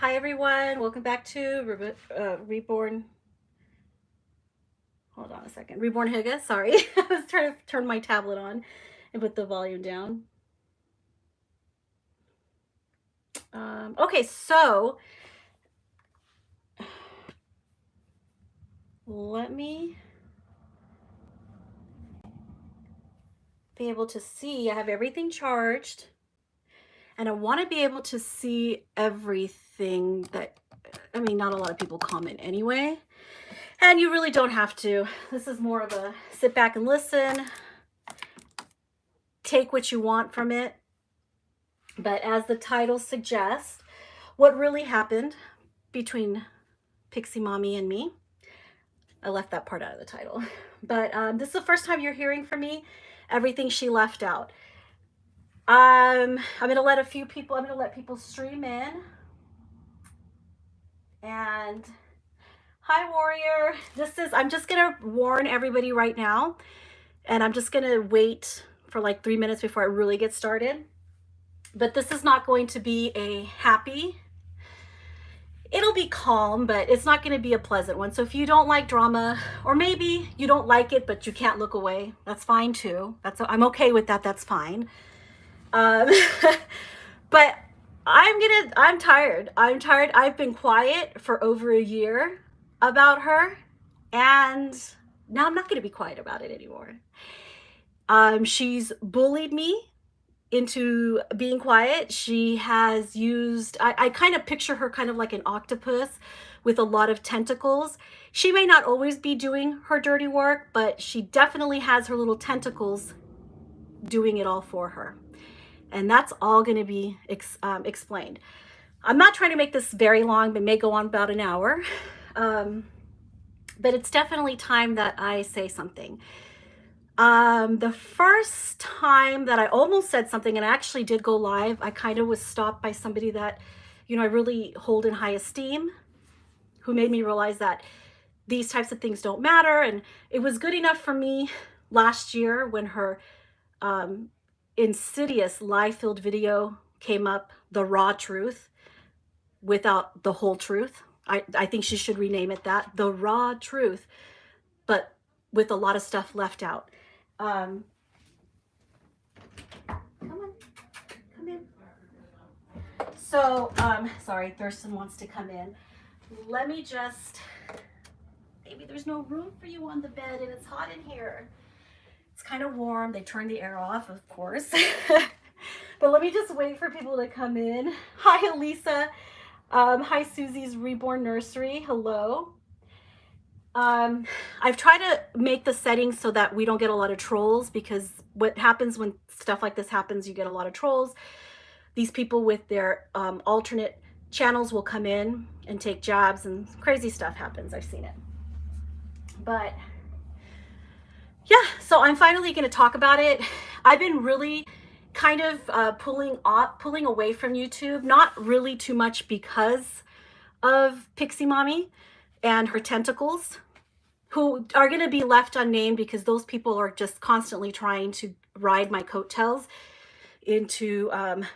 Hi everyone, welcome back to Reborn. Hold on a second. Reborn Higa, sorry. I was trying to turn my tablet on and put the volume down. Okay, so let me be able to see. I have everything charged and I want to be able to see everything that, I mean, not a lot of people comment anyway. And you really don't have to. This is more of a sit back and listen, take what you want from it. But as the title suggests, what really happened between Piximommy and me, I left that part out of the title. But this is the first time you're hearing from me, everything she left out. I'm gonna let people stream in. And hi Warrior, I'm just gonna warn everybody right now, and I'm just gonna wait for like 3 minutes before I really get started. But this is not going to be a happy, it'll be calm, but it's not going to be a pleasant one. So if you don't like drama, or maybe you don't like it but you can't look away, that's fine too. I'm okay with that. That's fine. But I'm tired. I've been quiet for over a year about her, and now I'm not going to be quiet about it anymore. She's bullied me into being quiet. She has used, I kind of picture her kind of like an octopus with a lot of tentacles. She may not always be doing her dirty work, but she definitely has her little tentacles doing it all for her. And that's all going to be explained. I'm not trying to make this very long, but may go on about an hour. But it's definitely time that I say something. The first time that I almost said something, and I actually did go live, I kind of was stopped by somebody that, you know, I really hold in high esteem, who made me realize that these types of things don't matter. And it was good enough for me last year when her insidious lie-filled video came up, the raw truth, without the whole truth. I think she should rename it that, the raw truth, but with a lot of stuff left out. Come on, come in. So, sorry, Thurston wants to come in. Let me just, maybe there's no room for you on the bed and it's hot in here. It's kind of warm. They turned the air off, of course. But let me just wait for people to come in. Hi, Elisa. Hi, Susie's Reborn Nursery. Hello. I've tried to make the settings so that we don't get a lot of trolls, because what happens when stuff like this happens, you get a lot of trolls. These people with their alternate channels will come in and take jabs, and crazy stuff happens. I've seen it. But yeah, so I'm finally going to talk about it. I've been really kind of pulling away from YouTube, not really too much because of Piximommy and her tentacles, who are going to be left unnamed because those people are just constantly trying to ride my coattails into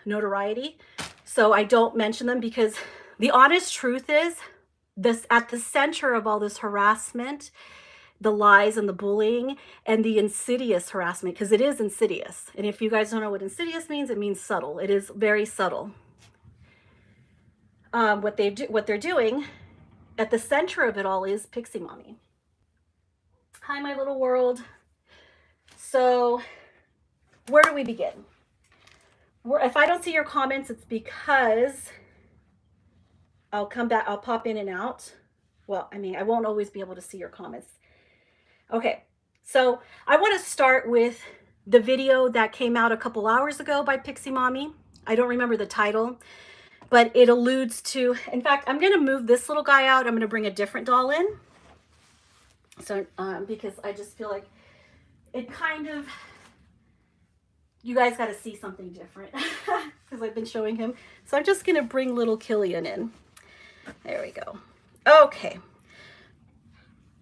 notoriety. So I don't mention them, because the honest truth is, this at the center of all this harassment, the lies and the bullying and the insidious harassment, because it is insidious. And if you guys don't know what insidious means, it means subtle. It is very subtle. What they're doing at the center of it all is Piximommy. Hi, my little world. So where do we begin? If I don't see your comments, it's because I'll come back. I'll pop in and out. Well, I mean, I won't always be able to see your comments. Okay, so I want to start with the video that came out a couple hours ago by Piximommy. I don't remember the title, but it alludes to, in fact, I'm going to move this little guy out. I'm going to bring a different doll in. So, because I just feel like it kind of, you guys got to see something different, because I've been showing him. So I'm just going to bring little Killian in. There we go. Okay.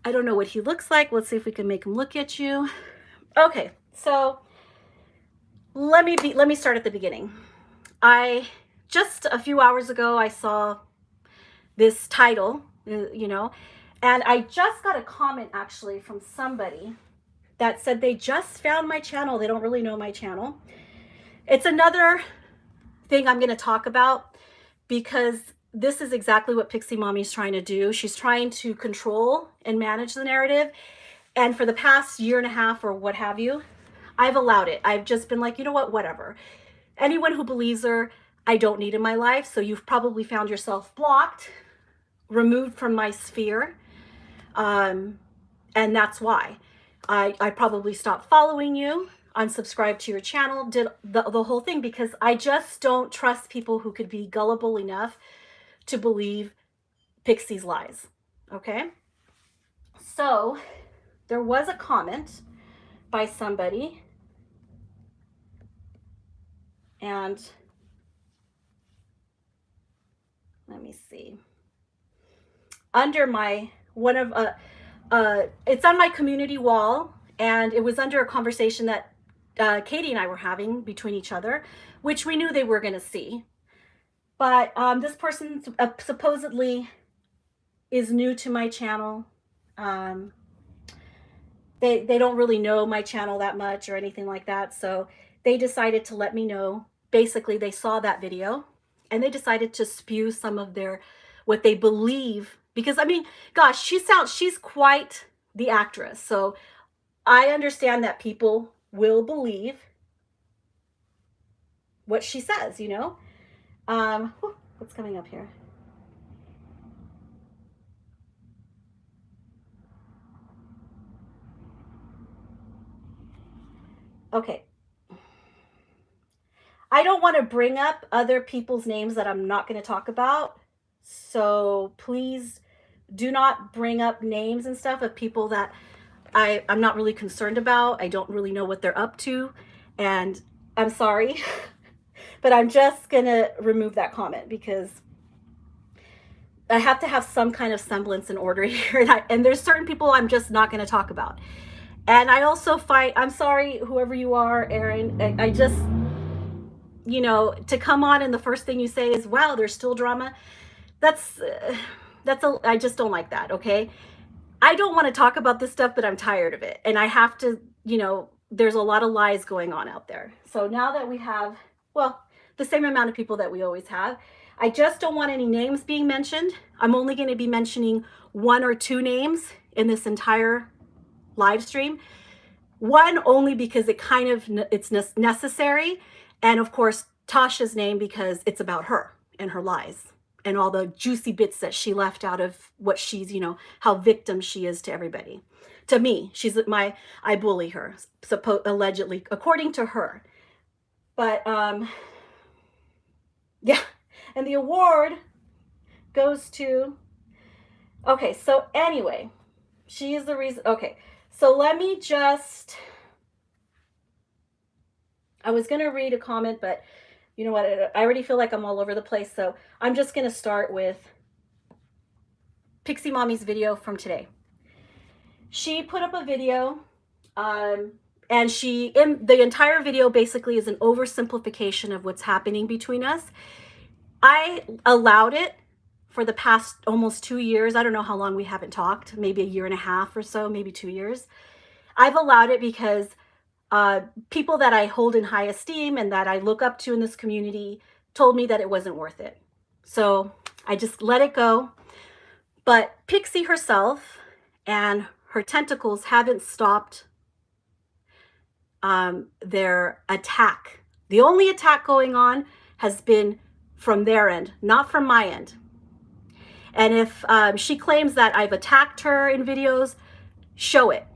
I don't know what he looks like. Let's see if we can make him look at you. Okay, so let me start at the beginning. Just a few hours ago, I saw this title, you know. And I just got a comment actually from somebody that said they just found my channel. They don't really know my channel. It's another thing I'm going to talk about, because this is exactly what Piximommy is trying to do. She's trying to control and manage the narrative. And for the past year and a half or what have you, I've allowed it. I've just been like, you know what, whatever. Anyone who believes her, I don't need in my life. So you've probably found yourself blocked, removed from my sphere. And that's why I probably stopped following you, unsubscribed to your channel, did the whole thing, because I just don't trust people who could be gullible enough to believe Pixie's lies. Okay. So there was a comment by somebody, and let me see, under my it's on my community wall, and it was under a conversation that Katie and I were having between each other, which we knew they were going to see. But this person supposedly is new to my channel. They don't really know my channel that much or anything like that. So they decided to let me know. Basically, they saw that video and they decided to spew some of what they believe. Because I mean, gosh, she's quite the actress. So I understand that people will believe what she says, you know. What's coming up here? Okay. I don't want to bring up other people's names that I'm not going to talk about. So please do not bring up names and stuff of people that I'm not really concerned about. I don't really know what they're up to. And I'm sorry, but I'm just going to remove that comment because I have to have some kind of semblance in order here. And there's certain people I'm just not going to talk about. And I also find, I'm sorry, whoever you are, Erin, I just, you know, to come on and the first thing you say is, wow, there's still drama. I just don't like that. Okay. I don't want to talk about this stuff, but I'm tired of it. And I have to, you know, there's a lot of lies going on out there. So now that we have, well, the same amount of people that we always have, I just don't want any names being mentioned. I'm only going to be mentioning 1 or 2 names in this entire live stream. One only because it's necessary. And of course, Tasha's name because it's about her and her lies and all the juicy bits that she left out of what she's, you know, how victim she is to everybody. To me, I bully her, allegedly, according to her. But, yeah. And the award goes to, okay, so anyway, she is the reason. Okay, so let me just, I was going to read a comment, but you know what? I already feel like I'm all over the place. So I'm just going to start with Piximommy's video from today. She put up a video, and the entire video basically is an oversimplification of what's happening between us. I allowed it for the past almost 2 years. I don't know how long we haven't talked, maybe a year and a half or so, maybe 2 years. I've allowed it because people that I hold in high esteem and that I look up to in this community told me that it wasn't worth it. So I just let it go. But Pixie herself and her tentacles haven't stopped their attack. The only attack going on has been from their end, not from my end. And if she claims that I've attacked her in videos, show it.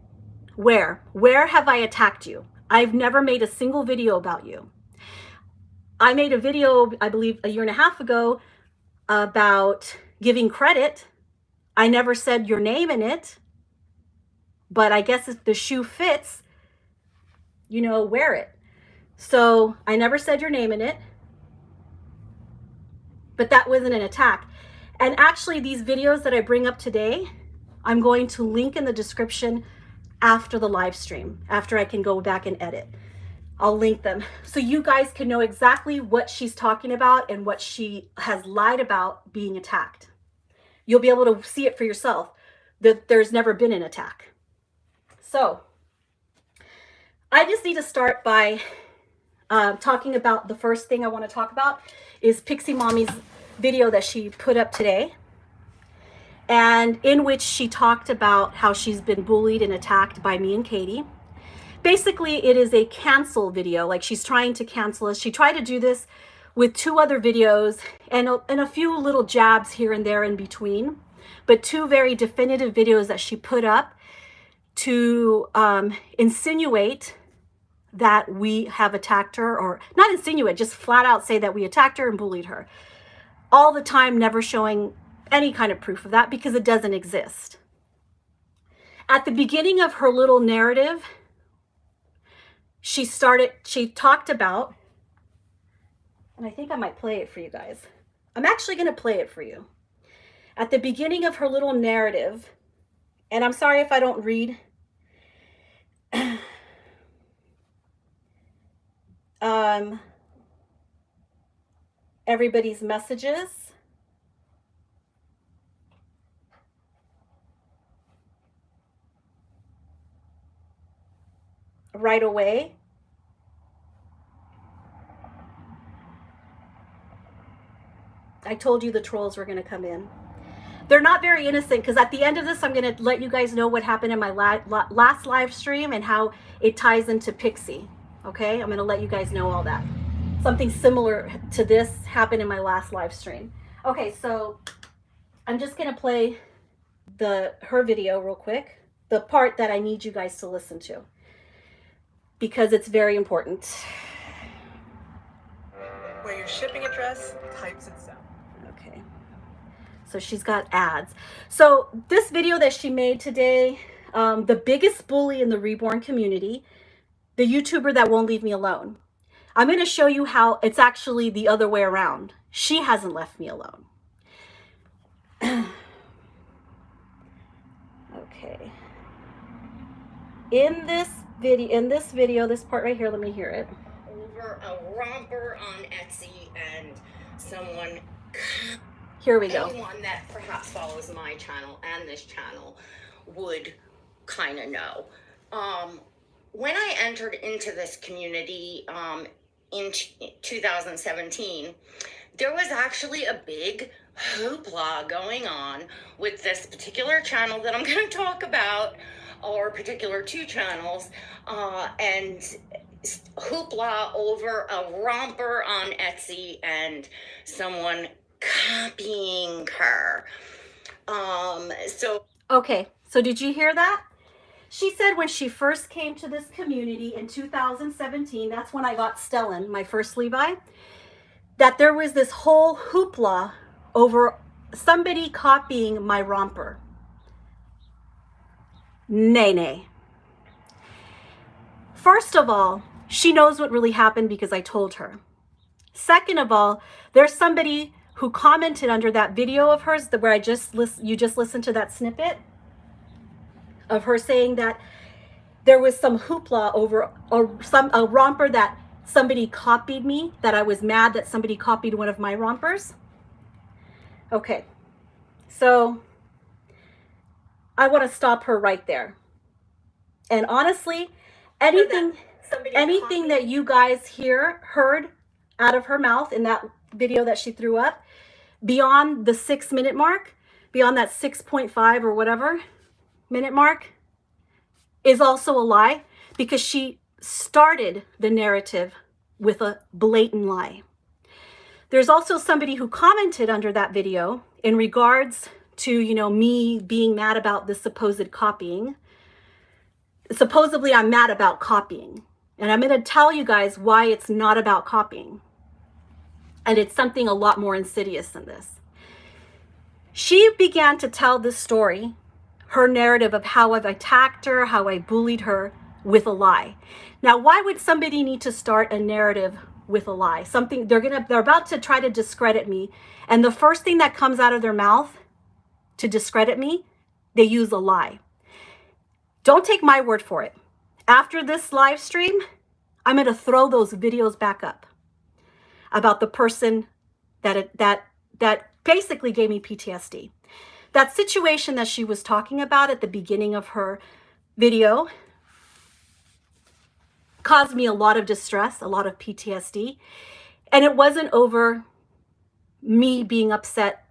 Where have I attacked you? I've never made a single video about you. I made a video, I believe, a year and a half ago about giving credit. I never said your name in it, but I guess if the shoe fits, you know, wear it. So I never said your name in it, but that wasn't an attack. And actually these videos that I bring up today, I'm going to link in the description after the live stream, after I can go back and edit. I'll link them so you guys can know exactly what she's talking about and what she has lied about being attacked. you'll be able to see it for yourself that there's never been an attack. So I just need to start by talking about the first thing I want to talk about is Piximommy's video that she put up today, and in which she talked about how she's been bullied and attacked by me and Katie. Basically, it is a cancel video, like she's trying to cancel us. She tried to do this with 2 other videos and a few little jabs here and there in between, but 2 very definitive videos that she put up to insinuate that we have attacked her, or not insinuate, just flat out say that we attacked her and bullied her. All the time, never showing any kind of proof of that because it doesn't exist. At the beginning of her little narrative, she talked about, and I think I might play it for you guys. I'm actually going to play it for you. At the beginning of her little narrative, and I'm sorry if I don't read everybody's messages. Right away. I told you the trolls were going to come in. They're not very innocent, because at the end of this, I'm going to let you guys know what happened in my last live stream and how it ties into Pixie. Okay? I'm going to let you guys know all that. Something similar to this happened in my last live stream. Okay, so I'm just going to play her video real quick. The part that I need you guys to listen to, because it's very important. Where your shipping address types itself. Okay. So she's got ads. So this video that she made today, the biggest bully in the Reborn community, the YouTuber that won't leave me alone. I'm going to show you how it's actually the other way around. She hasn't left me alone. Okay. In this video, this part right here, let me hear it. Over a romper on Etsy, and someone, here we go. anyone that perhaps follows my channel and this channel would kind of know. When I entered into this community in 2017, there was actually a big hoopla going on with this particular channel that I'm going to talk about, or particular 2 channels, and hoopla over a romper on Etsy and someone copying her. Okay, so did you hear that? She said when she first came to this community in 2017, that's when I got Stellan, my first Levi, that there was this whole hoopla over somebody copying my romper. Nay. First of all, she knows what really happened because I told her. Second of all, there's somebody who commented under that video of hers where you just listened to that snippet of her saying that there was some hoopla over a romper that somebody copied me, that I was mad that somebody copied one of my rompers. Okay, so I want to stop her right there. And honestly, anything that you guys heard out of her mouth in that video that she threw up, beyond the 6-minute mark, beyond that 6.5 or whatever minute mark, is also a lie, because she started the narrative with a blatant lie. There's also somebody who commented under that video in regards to, me being mad about this supposed copying. Supposedly I'm mad about copying. And I'm going to tell you guys why it's not about copying. And it's something a lot more insidious than this. She began to tell this story, her narrative of how I've attacked her, how I bullied her, with a lie. Now, why would somebody need to start a narrative with a lie? Something they're about to try to discredit me, and the first thing that comes out of their mouth to discredit me, they use a lie. Don't take my word for it. After this live stream, I'm going to throw those videos back up about the person that basically gave me PTSD. that situation that she was talking about at the beginning of her video caused me a lot of distress, a lot of PTSD. And it wasn't over me being upset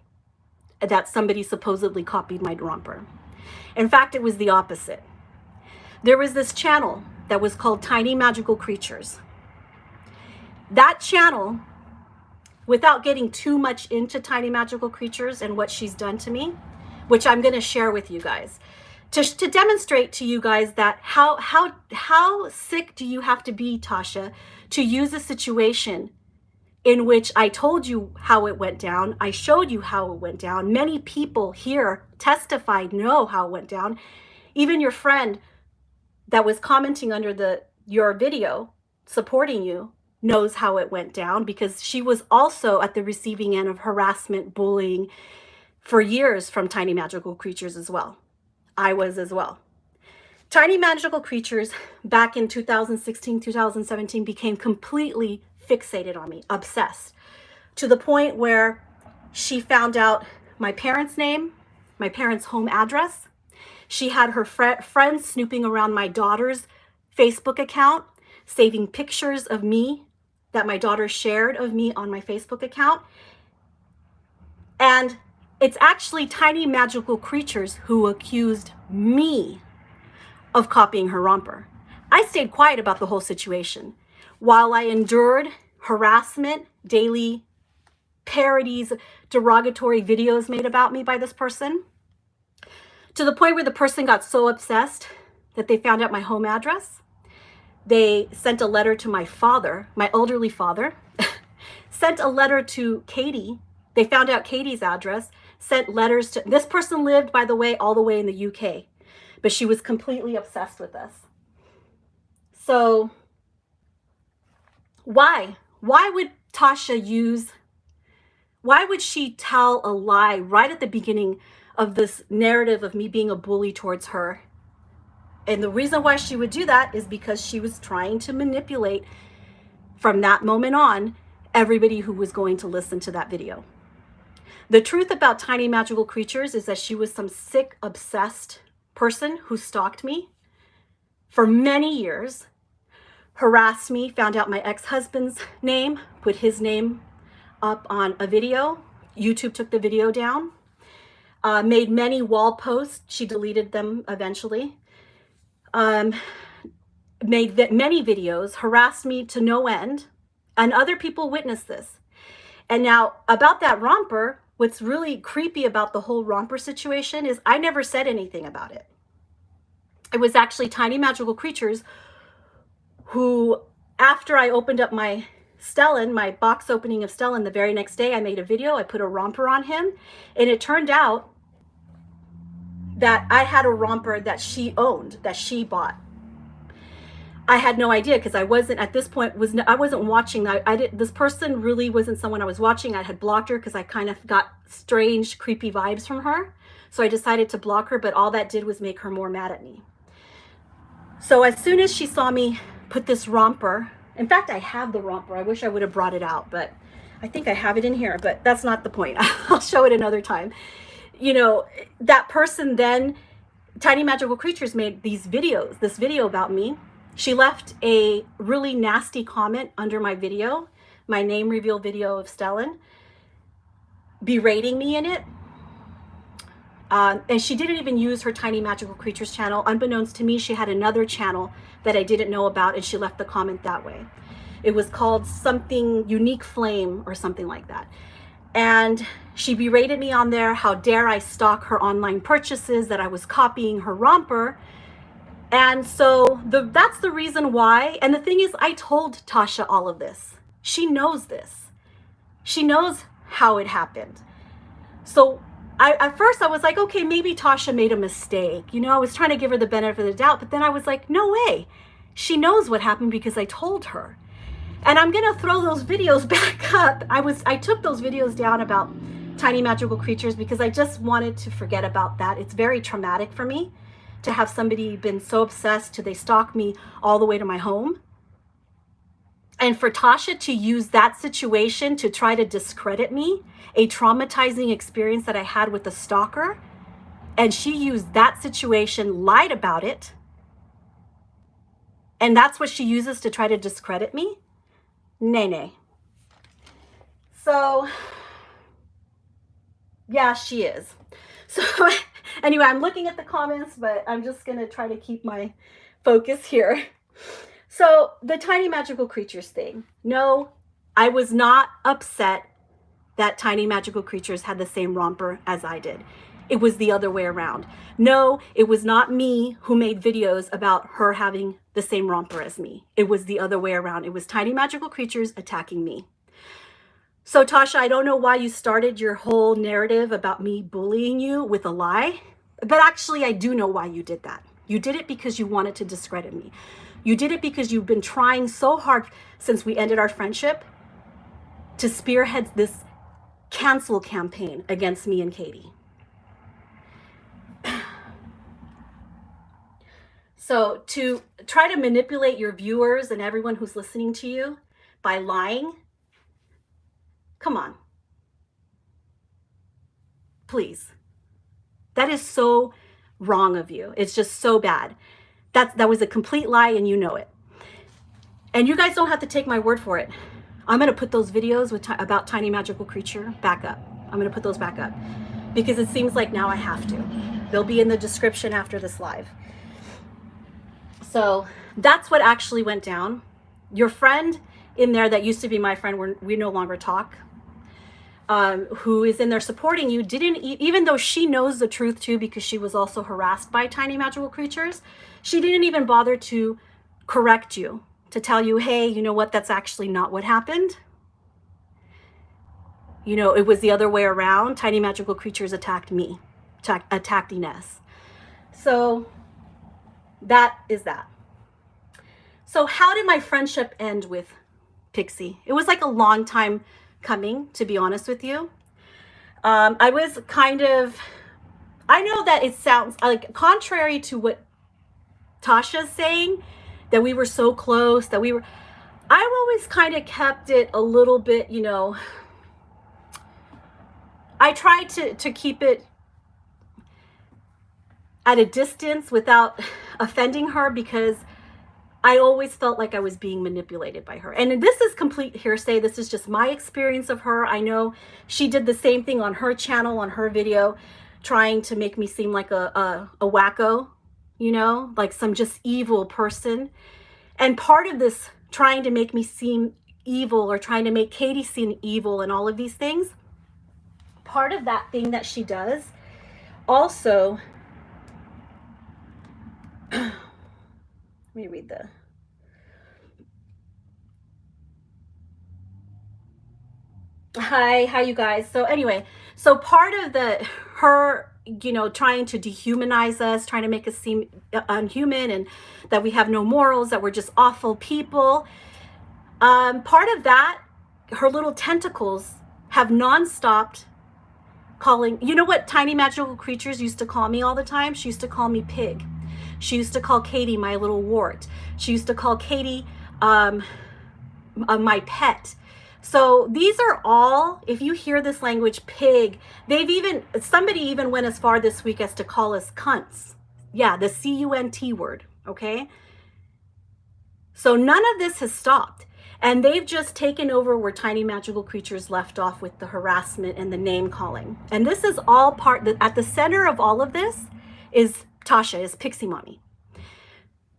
that somebody supposedly copied my romper. In fact, it was the opposite. There was this channel that was called Tiny Magical Creatures. That channel, without getting too much into Tiny Magical Creatures and what she's done to me, which I'm going to share with you guys, to demonstrate to you guys that how sick do you have to be, Tasha, to use a situation in which I told you how it went down. I showed you how it went down. Many people here testified, know how it went down. Even your friend that was commenting under your video supporting you knows how it went down, because she was also at the receiving end of harassment, bullying for years from Tiny Magical Creatures as well. I was as well. Tiny Magical Creatures back in 2016, 2017 became completely fixated on me, obsessed, to the point where she found out my parents' name, my parents' home address. She had her friends snooping around my daughter's Facebook account, saving pictures of me that my daughter shared of me on my Facebook account. And it's actually Tiny Magical Creatures who accused me of copying her romper. I stayed quiet about the whole situation. While I endured harassment, daily parodies, derogatory videos made about me by this person, to the point where the person got so obsessed that they found out my home address. They sent a letter to my father, my elderly father, sent a letter to Katie. They found out Katie's address, sent letters to, this person lived, by the way, all the way in the UK, but she was completely obsessed with us. So why would Tasha why would she tell a lie right at the beginning of this narrative of me being a bully towards her? And the reason why she would do that is because she was trying to manipulate, from that moment on, everybody who was going to listen to that video. The truth about Tiny Magical Creatures is that she was some sick, obsessed person who stalked me for many years, harassed me, found out my ex-husband's name, put his name up on a video. YouTube took the video down, made many wall posts. She deleted them eventually. Made many videos, harassed me to no end, and other people witnessed this. And now about that romper, what's really creepy about the whole romper situation is I never said anything about it. It was actually Tiny Magical Creatures who, after I opened up my Stellan, my box opening of Stellan, the very next day I made a video, I put a romper on him, and it turned out that I had a romper that she owned, that she bought. I had no idea, because I wasn't, at this point, I wasn't watching that. This person really wasn't someone I was watching. I had blocked her because I kind of got strange, creepy vibes from her. So I decided to block her, but all that did was make her more mad at me. So as soon as she saw me put this romper, in fact, I have the romper. I wish I would have brought it out, but I think I have it in here, but that's not the point. I'll show it another time. You know, that person then, Tiny Magical Creatures made this video about me. She left a really nasty comment under my video, my name reveal video of Stellan, berating me in it. And she didn't even use her Tiny Magical Creatures channel. Unbeknownst to me, she had another channel that I didn't know about, and she left the comment that way. It was called something Unique Flame or something like that. And she berated me on there. How dare I stalk her online purchases, that I was copying her romper. And so that's the reason why. And the thing is, I told Tasha all of this. She knows this. She knows how it happened. So at first I was like, okay, maybe Tasha made a mistake. You know, I was trying to give her the benefit of the doubt, but then I was like, no way. She knows what happened because I told her. And I'm going to throw those videos back up. I took those videos down about Tiny Magical Creatures because I just wanted to forget about that. It's very traumatic for me to have somebody been so obsessed to they stalk me all the way to my home. And for Tasha to use that situation to try to discredit me, a traumatizing experience that I had with a stalker, And she used that situation, lied about it. And that's what she uses to try to discredit me? Nay, nay. So, yeah, she is. So anyway, I'm looking at the comments, but I'm just going to try to keep my focus here. So the tiny magical creatures thing. No, I was not upset that tiny magical creatures had the same romper as I did. It was the other way around. No, it was not me who made videos about her having the same romper as me. It was the other way around. It was tiny magical creatures attacking me. So Tasha, I don't know why you started your whole narrative about me bullying you with a lie, but actually I do know why you did that. You did it because you wanted to discredit me. You did it because you've been trying so hard since we ended our friendship to spearhead this cancel campaign against me and Katie. So to try to manipulate your viewers and everyone who's listening to you by lying, come on. Please. That is so wrong of you. It's just so bad. That was a complete lie and you know it. And you guys don't have to take my word for it. I'm going to put those videos about Tiny Magical Creature back up. I'm going to put those back up because it seems like now I have to. They'll be in the description after this live. So that's what actually went down. Your friend in there that used to be my friend, we no longer talk, who is in there supporting you, didn't, even though she knows the truth too, because she was also harassed by tiny magical creatures, she didn't even bother to correct you, to tell you, hey, you know what, that's actually not what happened. You know, it was the other way around. Tiny magical creatures attacked me, attacked Ines. So that is that. So how did my friendship end with Pixie? It was like a long time coming, to be honest with you. I was kind of, I know that it sounds like contrary to what Tasha's saying, that we were so close, that we were, I've always kind of kept it a little bit, you know, I tried to keep it at a distance without offending her because I always felt like I was being manipulated by her. And this is complete hearsay. This is just my experience of her. I know she did the same thing on her channel, on her video, trying to make me seem like a wacko, you know, like some just evil person. And part of this trying to make me seem evil or trying to make Katie seem evil and all of these things, part of that thing that she does also, let me read the, hi you guys. So anyway, so part of her, you know, trying to dehumanize us, trying to make us seem unhuman and that we have no morals, that we're just awful people. Part of that, her little tentacles have non-stopped calling, you know what tiny magical creatures used to call me all the time? She used to call me pig. She used to call Katie my little wart. She used to call Katie my pet. So these are all, if you hear this language, pig, somebody even went as far this week as to call us cunts. Yeah, the C-U-N-T word, okay? So none of this has stopped. And they've just taken over where tiny magical creatures left off with the harassment and the name calling. And this is all at the center of all of this is Tasha, is Piximommy.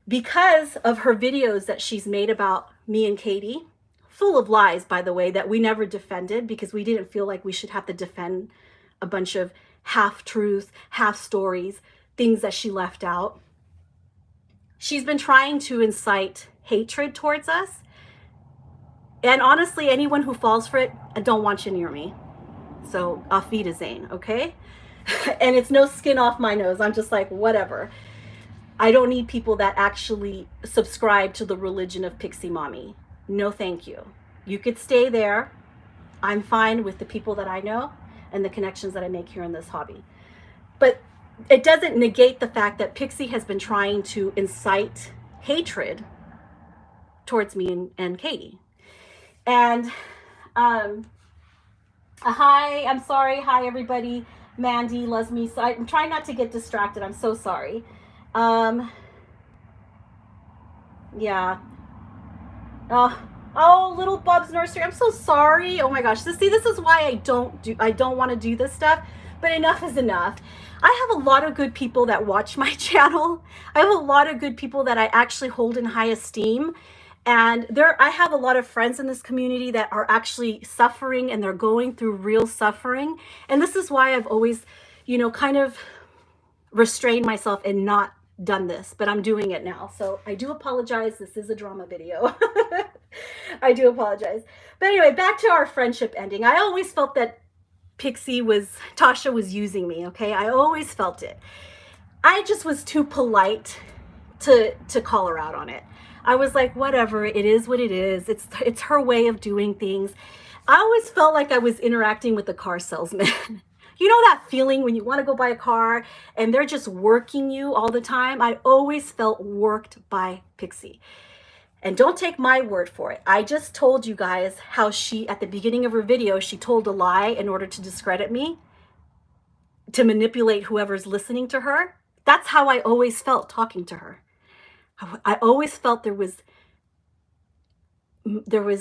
Because of her videos that she's made about me and Katie, full of lies, by the way, that we never defended because we didn't feel like we should have to defend a bunch of half-truths, half-stories, things that she left out. She's been trying to incite hatred towards us. And honestly, anyone who falls for it, I don't want you near me. So, auf Wiedersehen, okay? And it's no skin off my nose. I'm just like, whatever. I don't need people that actually subscribe to the religion of Piximommy. No, thank you. You could stay there. I'm fine with the people that I know and the connections that I make here in this hobby. But it doesn't negate the fact that Pixie has been trying to incite hatred towards me and Katie. And hi, I'm sorry. Hi, everybody. Mandy loves me. So I'm trying not to get distracted. I'm so sorry. Yeah. Oh, little Bub's nursery. I'm so sorry. Oh my gosh. This is why I don't want to do this stuff, but enough is enough. I have a lot of good people that watch my channel. I have a lot of good people that I actually hold in high esteem. And I have a lot of friends in this community that are actually suffering, and they're going through real suffering. And this is why I've always, you know, kind of restrained myself and not done this, but I'm doing it now. So I do apologize. This is a drama video. I do apologize. But anyway, back to our friendship ending. I always felt that Tasha was using me, okay? I always felt it. I just was too polite to call her out on it. I was like, whatever, it is what it is. It's her way of doing things. I always felt like I was interacting with a car salesman. You know that feeling when you want to go buy a car and they're just working you all the time? I always felt worked by Pixie. And don't take my word for it. I just told you guys how she, at the beginning of her video, she told a lie in order to discredit me, to manipulate whoever's listening to her. That's how I always felt talking to her. I always felt there was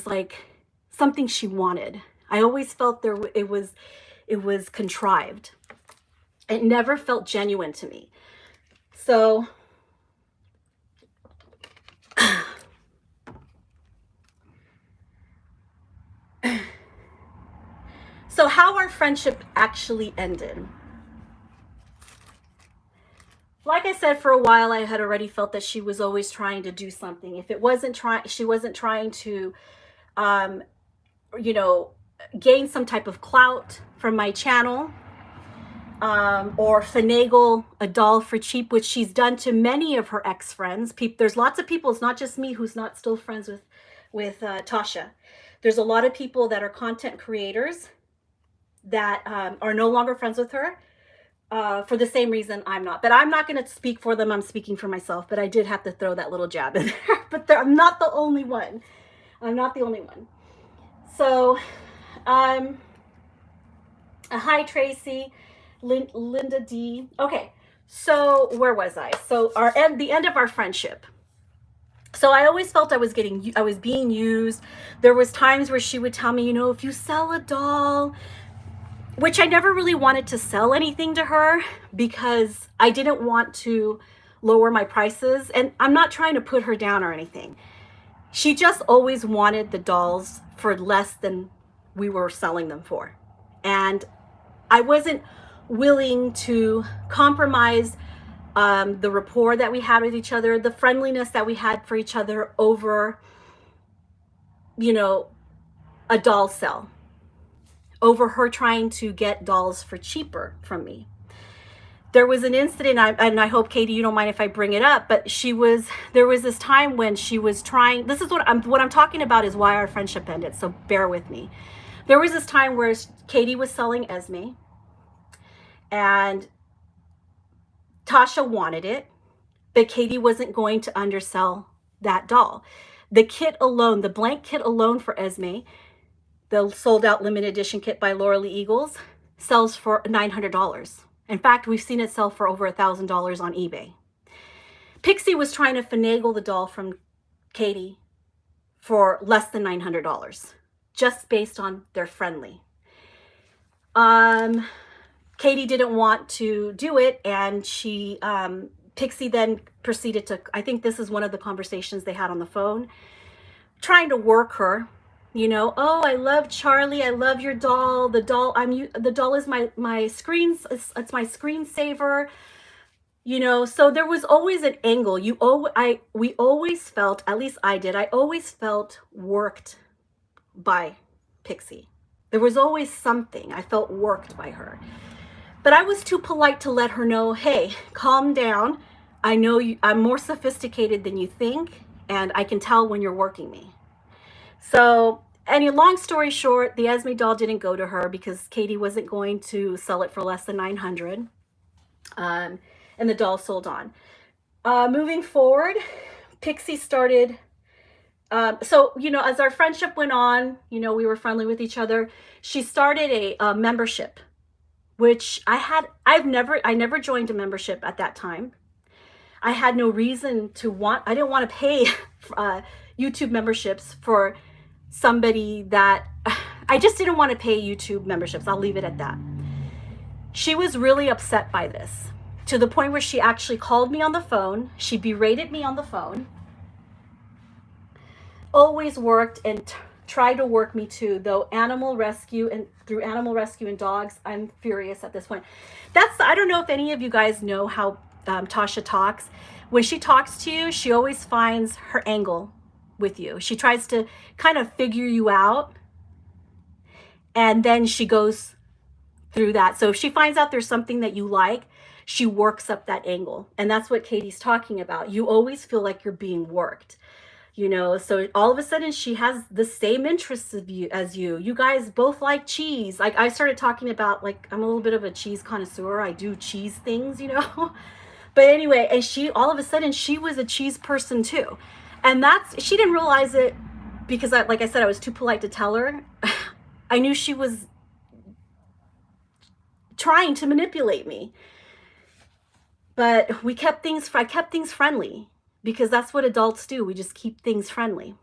like something she wanted. I always felt it was contrived. It never felt genuine to me. So how our friendship actually ended. Like I said, for a while, I had already felt that she was always trying to do something. If it wasn't she wasn't trying to, you know, gain some type of clout from my channel, or finagle a doll for cheap, which she's done to many of her ex-friends. There's lots of people, it's not just me who's not still friends with Tasha. There's a lot of people that are content creators that are no longer friends with her for the same reason I'm not. But I'm not going to speak for them. I'm speaking for myself. But I did have to throw that little jab in there. But I'm not the only one. I'm not the only one. So, hi, Tracy. Linda D. Okay, so where was I? So the end of our friendship. So I always felt I was being used. There was times where she would tell me, you know, if you sell a doll, which I never really wanted to sell anything to her because I didn't want to lower my prices. And I'm not trying to put her down or anything. She just always wanted the dolls for less than we were selling them for. And I wasn't willing to compromise the rapport that we had with each other, the friendliness that we had for each other over, you know, a doll sell, over her trying to get dolls for cheaper from me. There was an incident, and I hope, Katie, you don't mind if I bring it up, but there was this time when she was trying, this is what I'm talking about is why our friendship ended, so bear with me. There was this time where Katie was selling Esme, and Tasha wanted it, but Katie wasn't going to undersell that doll. The kit alone, the blank kit alone for Esme, the sold out limited edition kit by Laura Lee Eagles, sells for $900. In fact, we've seen it sell for over $1,000 on eBay. Pixie was trying to finagle the doll from Katie for less than $900, just based on they're friendly. Katie didn't want to do it, and Pixie then proceeded to, I think this is one of the conversations they had on the phone, trying to work her, you know, oh, I love Charlie, I love your doll, the doll is my screen, it's my screensaver, you know. So there was always an angle. We always felt, at least I did, I always felt worked by Pixie. There was always something. I felt worked by her. But I was too polite to let her know, hey, calm down. I know I'm more sophisticated than you think, and I can tell when you're working me. So, long story short, the Esme doll didn't go to her because Katie wasn't going to sell it for less than $900. And the doll sold on. Moving forward, Pixie started, so, you know, as our friendship went on, you know, we were friendly with each other. She started a membership which I never joined a membership at that time. I had no reason I didn't want to pay YouTube memberships for somebody that, I just didn't want to pay YouTube memberships. I'll leave it at that. She was really upset by this, to the point where she actually called me on the phone. She berated me on the phone. Always worked and tried to work me too, though through animal rescue and dogs, I'm furious at this point. I don't know if any of you guys know how Tasha talks. When she talks to you, she always finds her angle with you. She tries to kind of figure you out, and then she goes through that. So if she finds out there's something that you like, she works up that angle. And that's what Katie's talking about. You always feel like you're being worked, you know? So all of a sudden she has the same interests as you. You guys both like cheese. Like I started talking about, like, I'm a little bit of a cheese connoisseur. I do cheese things, you know? But anyway, and all of a sudden she was a cheese person too. And she didn't realize it because like I said, I was too polite to tell her. I knew she was trying to manipulate me. But I kept things friendly, because that's what adults do. We just keep things friendly.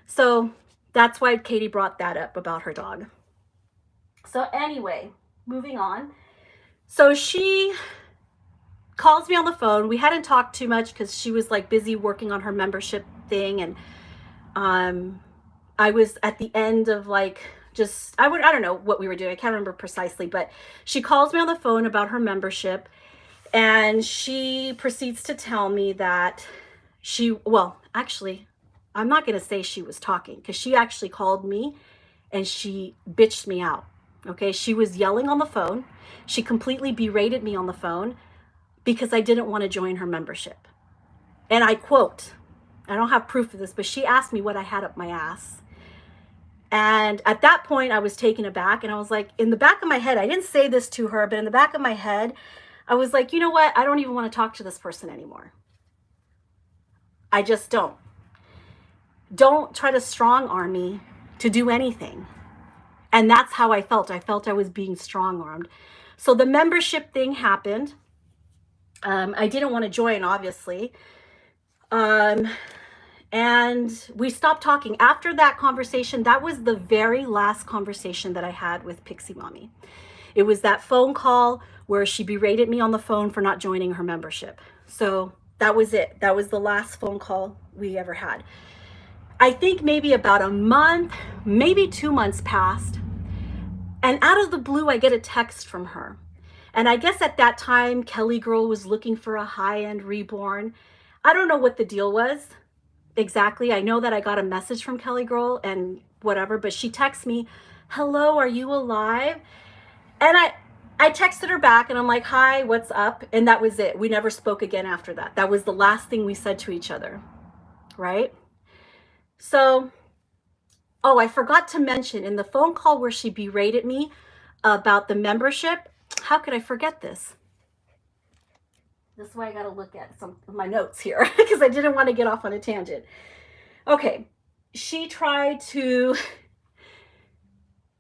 So that's why Katie brought that up about her dog. So anyway, moving on. So she calls me on the phone. We hadn't talked too much because she was like busy working on her membership thing. And I was at the end of like, I don't know what we were doing. I can't remember precisely, but she calls me on the phone about her membership. And she proceeds to tell me that actually, I'm not going to say she was talking, because she actually called me and she bitched me out. Okay. She was yelling on the phone. She completely berated me on the phone because I didn't want to join her membership. And I quote, I don't have proof of this, but she asked me what I had up my ass. And at that point I was taken aback, and I was like, in the back of my head, I didn't say this to her, but in the back of my head, I was like, you know what? I don't even want to talk to this person anymore. I just don't. Don't try to strong arm me to do anything. And that's how I felt. I felt I was being strong armed. So the membership thing happened. I didn't want to join, obviously. And we stopped talking. After that conversation, that was the very last conversation that I had with Piximommy. It was that phone call where she berated me on the phone for not joining her membership. So that was it. That was the last phone call we ever had. I think maybe about a month, maybe 2 months passed. And out of the blue, I get a text from her. And I guess at that time, Kelly Girl was looking for a high-end Reborn. I don't know what the deal was exactly. I know that I got a message from Kelly Girl and whatever, but she texts me, "Hello, are you alive?" And I texted her back and I'm like, "Hi, what's up?" And that was it. We never spoke again after that. That was the last thing we said to each other, right? So, oh, I forgot to mention in the phone call where she berated me about the membership. How could I forget this? This is why I got to look at some of my notes here because I didn't want to get off on a tangent. Okay, she tried to...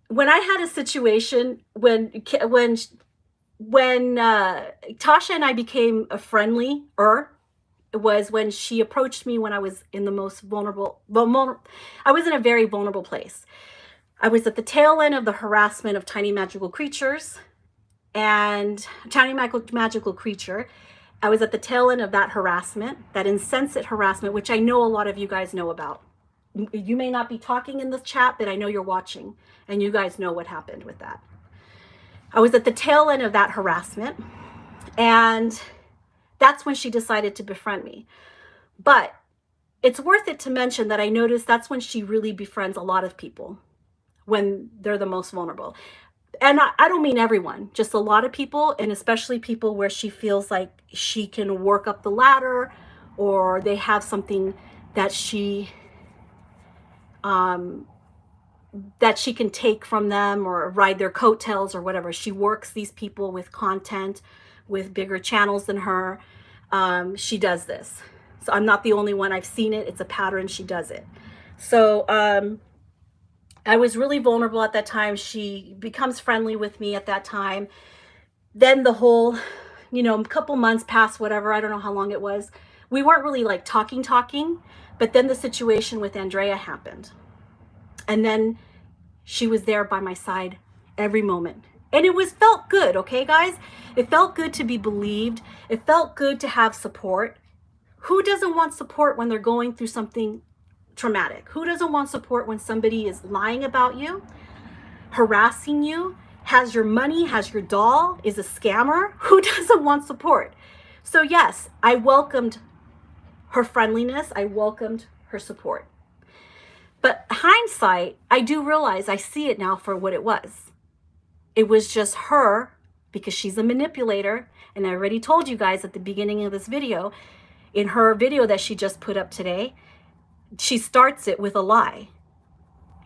When I had a situation when Tasha and I became a friendlier, it was when she approached me when I was in the most vulnerable, I was in a very vulnerable place. I was at the tail end of the harassment of Tiny Magical Creatures and Tiny Magical Creature. I was at the tail end of that harassment, that insensate harassment, which I know a lot of you guys know about. You may not be talking in the chat, but I know you're watching and you guys know what happened with that. I was at the tail end of that harassment, and that's when she decided to befriend me. But it's worth it to mention that I noticed that's when she really befriends a lot of people, when they're the most vulnerable. And I don't mean everyone, just a lot of people, and especially people where she feels like she can work up the ladder, or they have something that she can take from them or ride their coattails or whatever. She works these people with content, with bigger channels than her. She does this. So I'm not the only one. I've seen it. It's a pattern. She does it. So I was really vulnerable at that time. She becomes friendly with me at that time. then the whole, you know, couple months passed, whatever, I don't know how long it was. We weren't really like talking, but then the situation with Andrea happened. And then she was there by my side every moment. And it felt good, okay, guys? It felt good to be believed. It felt good to have support. Who doesn't want support when they're going through something traumatic? Who doesn't want support when somebody is lying about you, harassing you, has your money, has your doll, is a scammer? Who doesn't want support? So yes, I welcomed her friendliness. I welcomed her support. But hindsight, I do realize, I see it now for what it was. It was just her, because she's a manipulator. And I already told you guys at the beginning of this video, in her video that she just put up today, she starts it with a lie.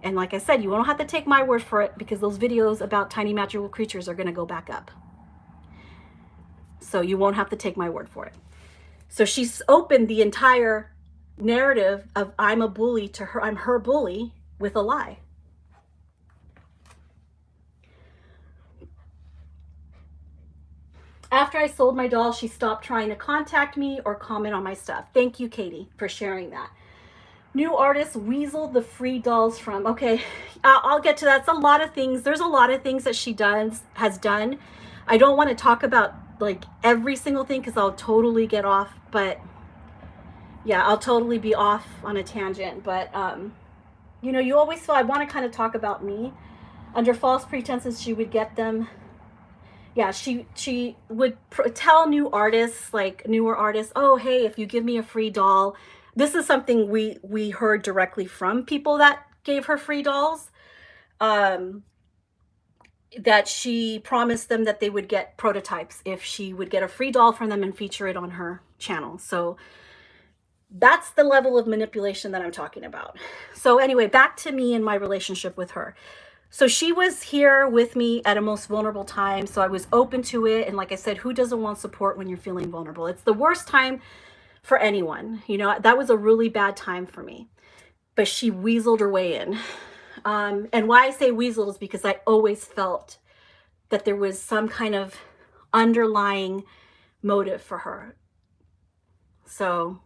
And like I said, you don't have to take my word for it, because those videos about tiny magical creatures are going to go back up. So you won't have to take my word for it. So she's opened the entire narrative of I'm a bully to her, I'm her bully, with a lie. After I sold my doll, she stopped trying to contact me or comment on my stuff. Thank you, Katie, for sharing that. New artist, Weasel, the free dolls from. Okay, I'll get to that. It's a lot of things. There's a lot of things that she has done. I don't want to talk about like every single thing because I'll totally get off. But yeah, I'll totally be off on a tangent. But you know, you always feel I want to kind of talk about me. Under false pretenses, she would get them. Yeah, she would tell new artists, like newer artists, oh, hey, if you give me a free doll. This is something we heard directly from people that gave her free dolls, that she promised them that they would get prototypes if she would get a free doll from them and feature it on her channel. So that's the level of manipulation that I'm talking about. So anyway, back to me and my relationship with her. So she was here with me at a most vulnerable time. So I was open to it. And like I said, who doesn't want support when you're feeling vulnerable? It's the worst time for anyone. You know, that was a really bad time for me. But she weaseled her way in. And why I say weasel is because I always felt that there was some kind of underlying motive for her. So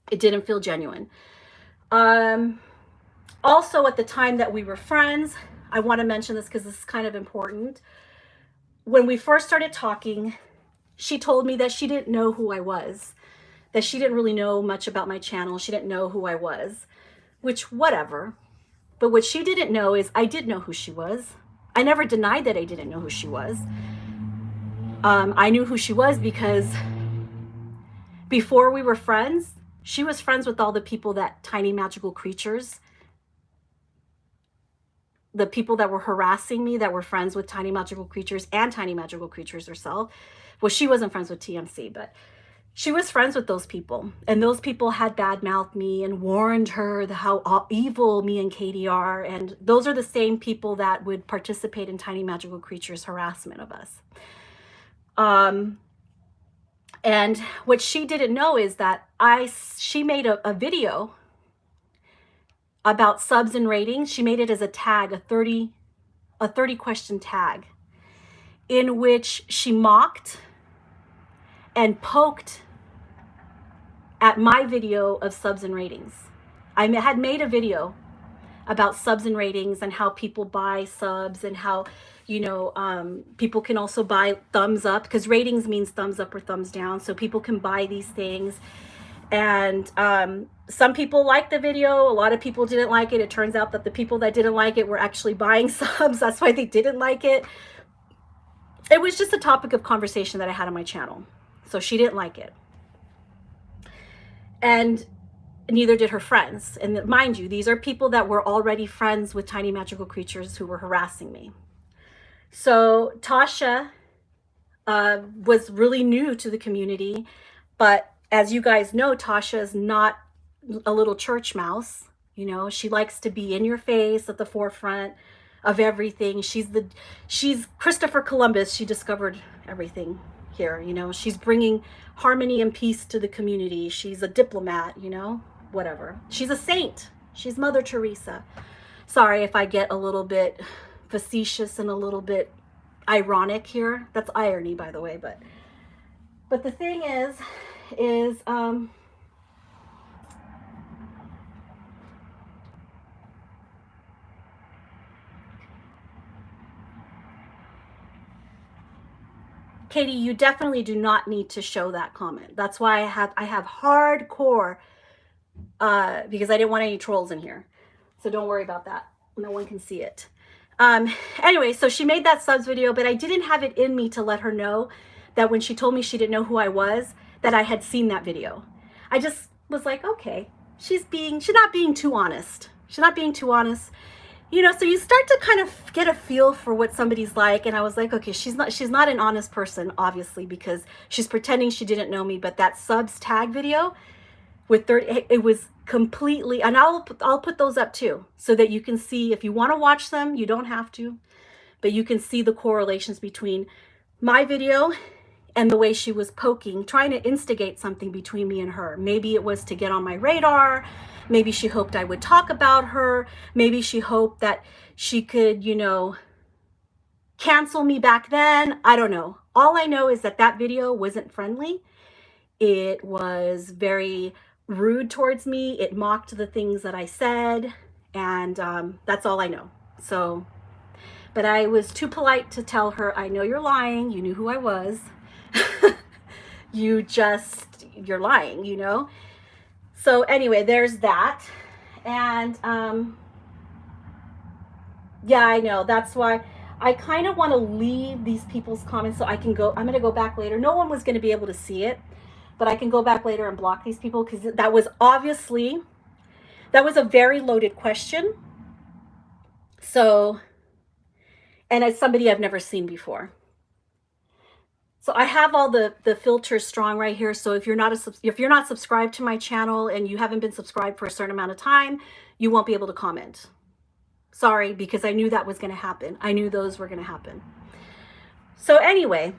it didn't feel genuine. Also, at the time that we were friends, I want to mention this because this is kind of important. When we first started talking, she told me that she didn't know who I was, that she didn't really know much about my channel. She didn't know who I was, which whatever. But what she didn't know is I did know who she was. I never denied that I didn't know who she was. I knew who she was because before we were friends, she was friends with all the people that Tiny Magical Creatures, the people that were harassing me, that were friends with Tiny Magical Creatures and Tiny Magical Creatures herself. Well, she wasn't friends with TMC, but she was friends with those people. And those people had bad-mouthed me and warned her how evil me and Katie are. And those are the same people that would participate in Tiny Magical Creatures' harassment of us. And what she didn't know is that she made a video about subs and ratings. She made it as a tag, a 30 question tag, in which she mocked and poked at my video of subs and ratings. I had made a video about subs and ratings and how people buy subs and how, you know, people can also buy thumbs up, because ratings means thumbs up or thumbs down. So people can buy these things. And some people liked the video. A lot of people didn't like it. It turns out that the people that didn't like it were actually buying subs. That's why they didn't like it. It was just a topic of conversation that I had on my channel. So she didn't like it. And neither did her friends. And mind you, these are people that were already friends with Tiny Magical Creatures who were harassing me. So Tasha was really new to the community. But as you guys know, Tasha is not a little church mouse. You know, she likes to be in your face, at the forefront of everything. She's Christopher Columbus. She discovered everything here. You know, she's bringing harmony and peace to the community. She's a diplomat, you know, whatever. She's a saint. She's Mother Teresa. Sorry if I get a little bit facetious and a little bit ironic here. That's irony, by the way, but the thing is Katie, you definitely do not need to show that comment. That's why I have hardcore, because I didn't want any trolls in here. So don't worry about that. No one can see it. Anyway, so she made that subs video, but I didn't have it in me to let her know that when she told me she didn't know who I was, that I had seen that video. I just was like, okay, she's not being too honest. She's not being too honest. You know, so you start to kind of get a feel for what somebody's like. And I was like, okay, she's not an honest person, obviously, because she's pretending she didn't know me. But that subs tag video with 30, it was completely, and I'll put those up too, so that you can see, if you want to watch them, you don't have to, but you can see the correlations between my video and the way she was poking, trying to instigate something between me and her. Maybe it was to get on my radar. Maybe she hoped I would talk about her. Maybe she hoped that she could, you know, cancel me back then. I don't know. All I know is that that video wasn't friendly. It was very rude towards me. It mocked the things that I said. And that's all I know. So, but I was too polite to tell her, I know you're lying. You knew who I was. You're lying, you know? So anyway, there's that. And yeah, I know. That's why I kind of want to leave these people's comments so I can go. I'm going to go back later. No one was going to be able to see it, but I can go back later and block these people, because that was a very loaded question. So, and it's somebody I've never seen before. So I have all the filters strong right here. So if you're not subscribed to my channel and you haven't been subscribed for a certain amount of time, you won't be able to comment. Sorry, because I knew that was going to happen. I knew those were going to happen. So anyway,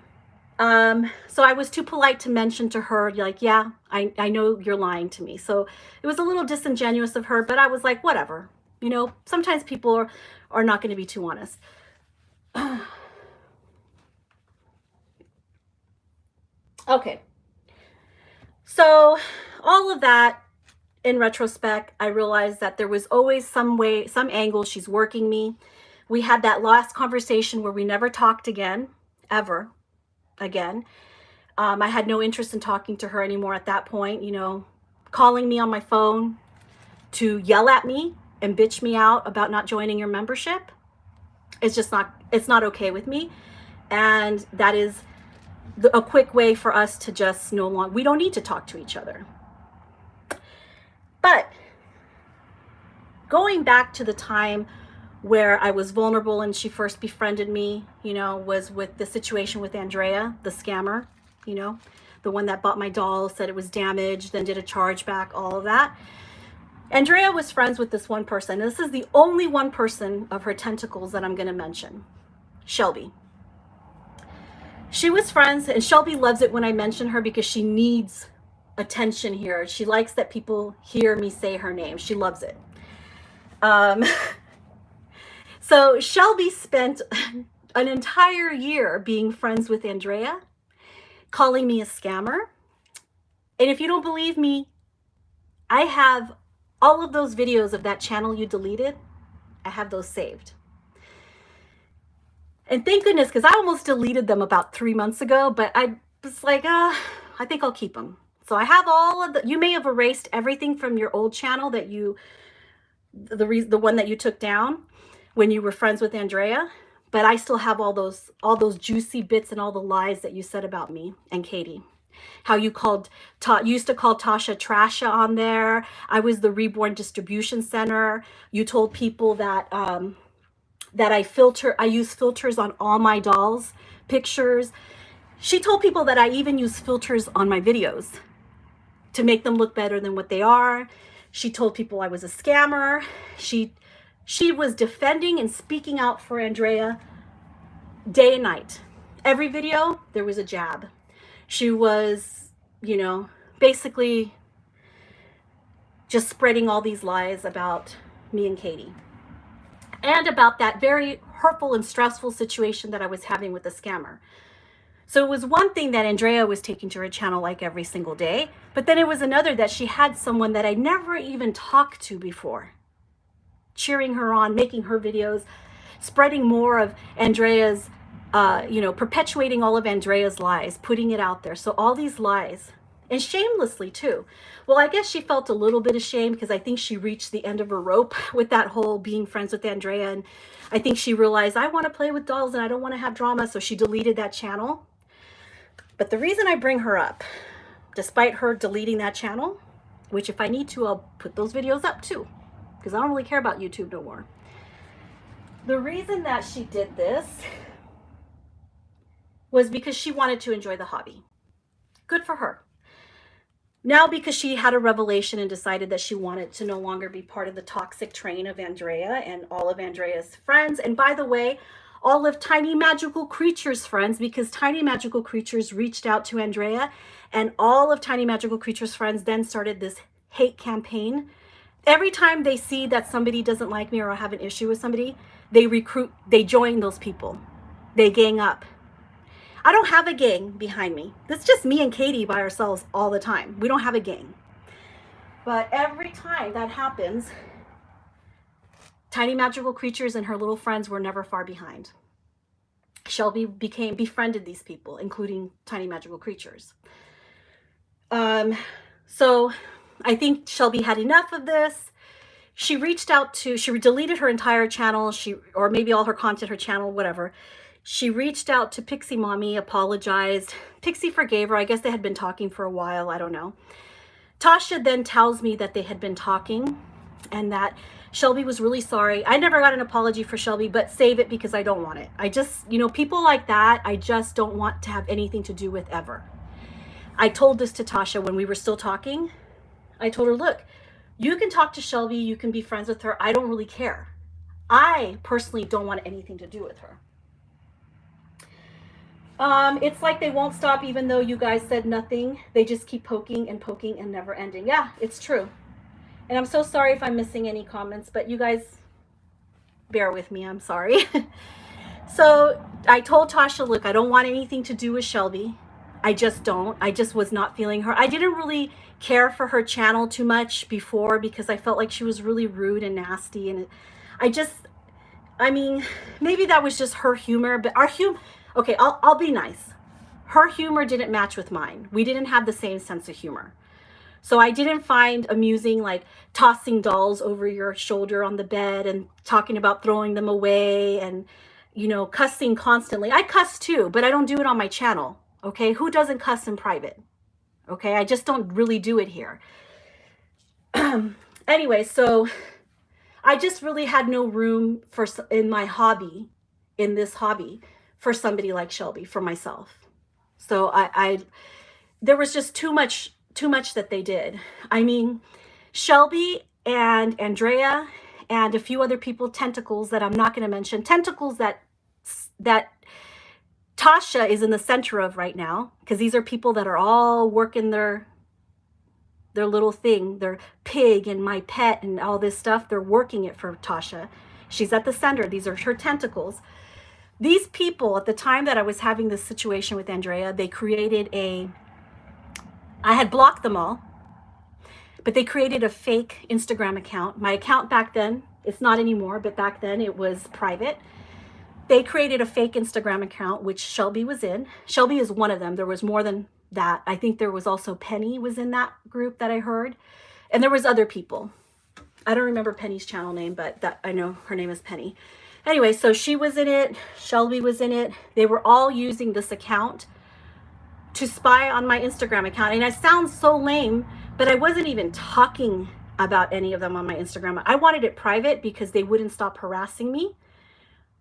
so I was too polite to mention to her, like, yeah, I know you're lying to me. So it was a little disingenuous of her, but I was like, whatever. You know, sometimes people are not going to be too honest. Okay, so all of that, in retrospect, I realized that there was always some angle she's working me. We had that last conversation where we never talked again, ever again. I had no interest in talking to her anymore at that point, you know, calling me on my phone to yell at me and bitch me out about not joining your membership. It's just not, it's not okay with me. And that is a quick way for us to just no longer, we don't need to talk to each other. But going back to the time where I was vulnerable and she first befriended me, you know, was with the situation with Andrea, the scammer, you know, the one that bought my doll, said it was damaged, then did a chargeback, all of that. Andrea was friends with this one person. This is the only one person of her tentacles that I'm going to mention, Shelby. She was friends, and Shelby loves it when I mention her because she needs attention here. She likes that people hear me say her name. She loves it. So Shelby spent an entire year being friends with Andrea, calling me a scammer. And if you don't believe me, I have all of those videos of that channel you deleted. I have those saved. And thank goodness, because I almost deleted them about 3 months ago, but I was like, I think I'll keep them. So I have all of the, you may have erased everything from your old channel that you, the one that you took down when you were friends with Andrea, but I still have all those juicy bits and all the lies that you said about me and Katie. How you used to call Tasha Trasha on there. I was the Reborn distribution center. You told people that, that I use filters on all my dolls' pictures. She told people that I even use filters on my videos to make them look better than what they are. She told people I was a scammer. She was defending and speaking out for Andrea day and night. Every video, there was a jab. She was, you know, basically just spreading all these lies about me and Katie. And about that very hurtful and stressful situation that I was having with the scammer. So it was one thing that Andrea was taking to her channel like every single day, but then it was another that she had someone that I never even talked to before, cheering her on, making her videos, spreading more of Andrea's, perpetuating all of Andrea's lies, putting it out there. So all these lies, and shamelessly too. Well, I guess she felt a little bit ashamed because I think she reached the end of her rope with that whole being friends with Andrea. And I think she realized, I want to play with dolls and I don't want to have drama. So she deleted that channel. But the reason I bring her up, despite her deleting that channel, which if I need to, I'll put those videos up too, because I don't really care about YouTube no more. The reason that she did this was because she wanted to enjoy the hobby. Good for her. Now, because she had a revelation and decided that she wanted to no longer be part of the toxic train of Andrea and all of Andrea's friends. And by the way, all of Tiny Magical Creatures' friends, because Tiny Magical Creatures reached out to Andrea, and all of Tiny Magical Creatures' friends then started this hate campaign. Every time they see that somebody doesn't like me or I have an issue with somebody, they join those people. They gang up. I don't have a gang behind me. It's just me and Katie by ourselves all the time. We don't have a gang. But every time that happens, Tiny Magical Creatures and her little friends were never far behind. Shelby befriended these people, including Tiny Magical Creatures. So I think Shelby had enough of this. She deleted her entire channel, or maybe all her content, her channel, whatever. She reached out to Piximommy, apologized. Pixie forgave her. I guess they had been talking for a while. I don't know. Tasha then tells me that they had been talking and that Shelby was really sorry. I never got an apology for Shelby, but save it because I don't want it. I just, people like that, I just don't want to have anything to do with ever. I told this to Tasha when we were still talking. I told her, look, you can talk to Shelby. You can be friends with her. I don't really care. I personally don't want anything to do with her. It's like they won't stop even though you guys said nothing. They just keep poking and never ending. Yeah, it's true. And I'm so sorry if I'm missing any comments, but you guys bear with me. I'm sorry. So I told Tasha, look, I don't want anything to do with Shelby. I just don't. I just was not feeling her. I didn't really care for her channel too much before because I felt like she was really rude and nasty. And maybe that was just her humor, but our humor, okay, I'll be nice. Her humor didn't match with mine. We didn't have the same sense of humor. So I didn't find amusing, like tossing dolls over your shoulder on the bed and talking about throwing them away and, cussing constantly. I cuss too, but I don't do it on my channel. Okay. Who doesn't cuss in private? Okay. I just don't really do it here. Anyway, so I just really had no room in this hobby for somebody like Shelby, for myself. So there was just too much that they did. Shelby and Andrea and a few other people, tentacles that I'm not going to mention, tentacles that Tasha is in the center of right now, because these are people that are all working their little thing, their pig and my pet and all this stuff. They're working it for Tasha. She's at the center. These are her tentacles. These people, at the time that I was having this situation with Andrea, they created I had blocked them all, but they created a fake Instagram account. My account back then, it's not anymore, but back then it was private. They created a fake Instagram account, which Shelby was in. Shelby is one of them. There was more than that. I think there was also Penny was in that group that I heard. And there was other people. I don't remember Penny's channel name, but I know her name is Penny. Anyway, so she was in it. Shelby was in it. They were all using this account to spy on my Instagram account. And I sound so lame, but I wasn't even talking about any of them on my Instagram. I wanted it private because they wouldn't stop harassing me.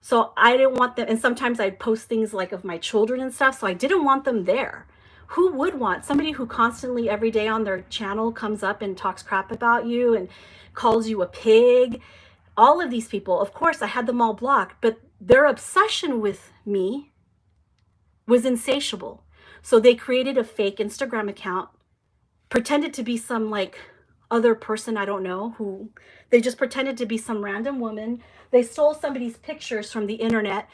So I didn't want them. And sometimes I'd post things like of my children and stuff. So I didn't want them there. Who would want somebody who constantly every day on their channel comes up and talks crap about you and calls you a pig? All of these people, of course, I had them all blocked, but their obsession with me was insatiable. So they created a fake Instagram account, pretended to be some like other person I don't know, who they just pretended to be some random woman. They stole somebody's pictures from the internet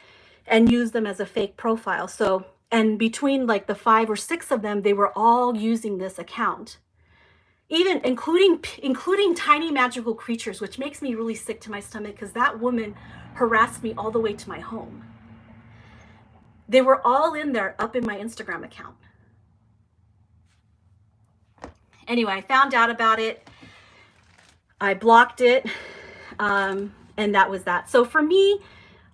and used them as a fake profile. So, and between like the 5 or 6 of them, they were all using this account, even including tiny magical creatures, which makes me really sick to my stomach because that woman harassed me all the way to my home. They were all in there, up in my Instagram account. Anyway, I found out about it. I blocked it, and that was that. So for me,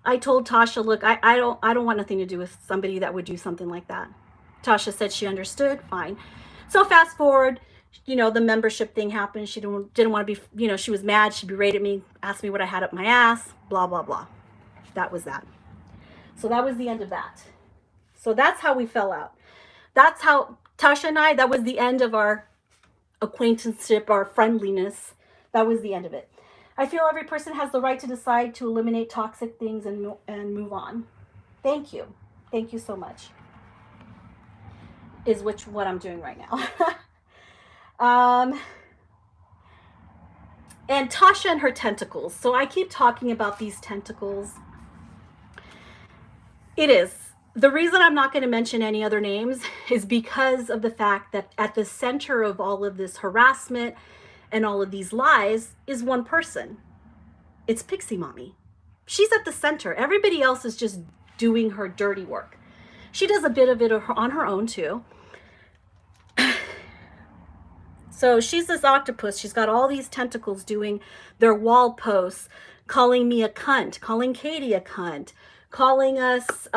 I told Tasha, look, I don't want nothing to do with somebody that would do something like that. Tasha said she understood. Fine. So fast forward, you know, the membership thing happened. She didn't want to be, you know, she was mad. She berated me, asked me what I had up my ass, blah, blah, blah. That was that. So that was the end of that. So that's how we fell out. That's how Tasha and I, that was the end of our acquaintanceship, our friendliness. That was the end of it. I feel every person has the right to decide to eliminate toxic things and move on. Thank you. Thank you so much. Is what I'm doing right now. And Tasha and her tentacles. So I keep talking about these tentacles. It is. The reason I'm not going to mention any other names is because of the fact that at the center of all of this harassment and all of these lies is one person. It's Piximommy. She's at the center. Everybody else is just doing her dirty work. She does a bit of it on her own too. So she's this octopus. She's got all these tentacles doing their wall posts, calling me a cunt, calling Katie a cunt, calling us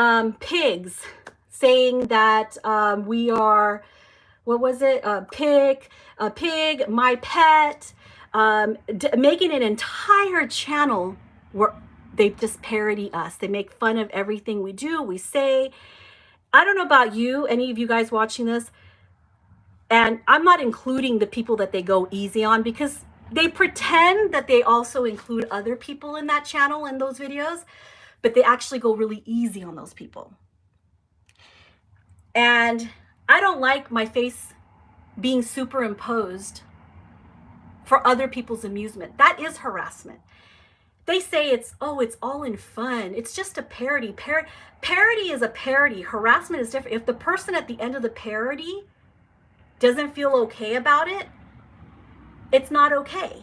pigs, saying that we are, what was it? A pig, my pet, making an entire channel where they just parody us. They make fun of everything we do, we say. I don't know about you, any of you guys watching this, and I'm not including the people that they go easy on because they pretend that they also include other people in that channel in those videos, but they actually go really easy on those people. And I don't like my face being superimposed for other people's amusement. That is harassment. They say it's all in fun. It's just a parody. Parody is a parody. Harassment is different. If the person at the end of the parody doesn't feel okay about it, it's not okay.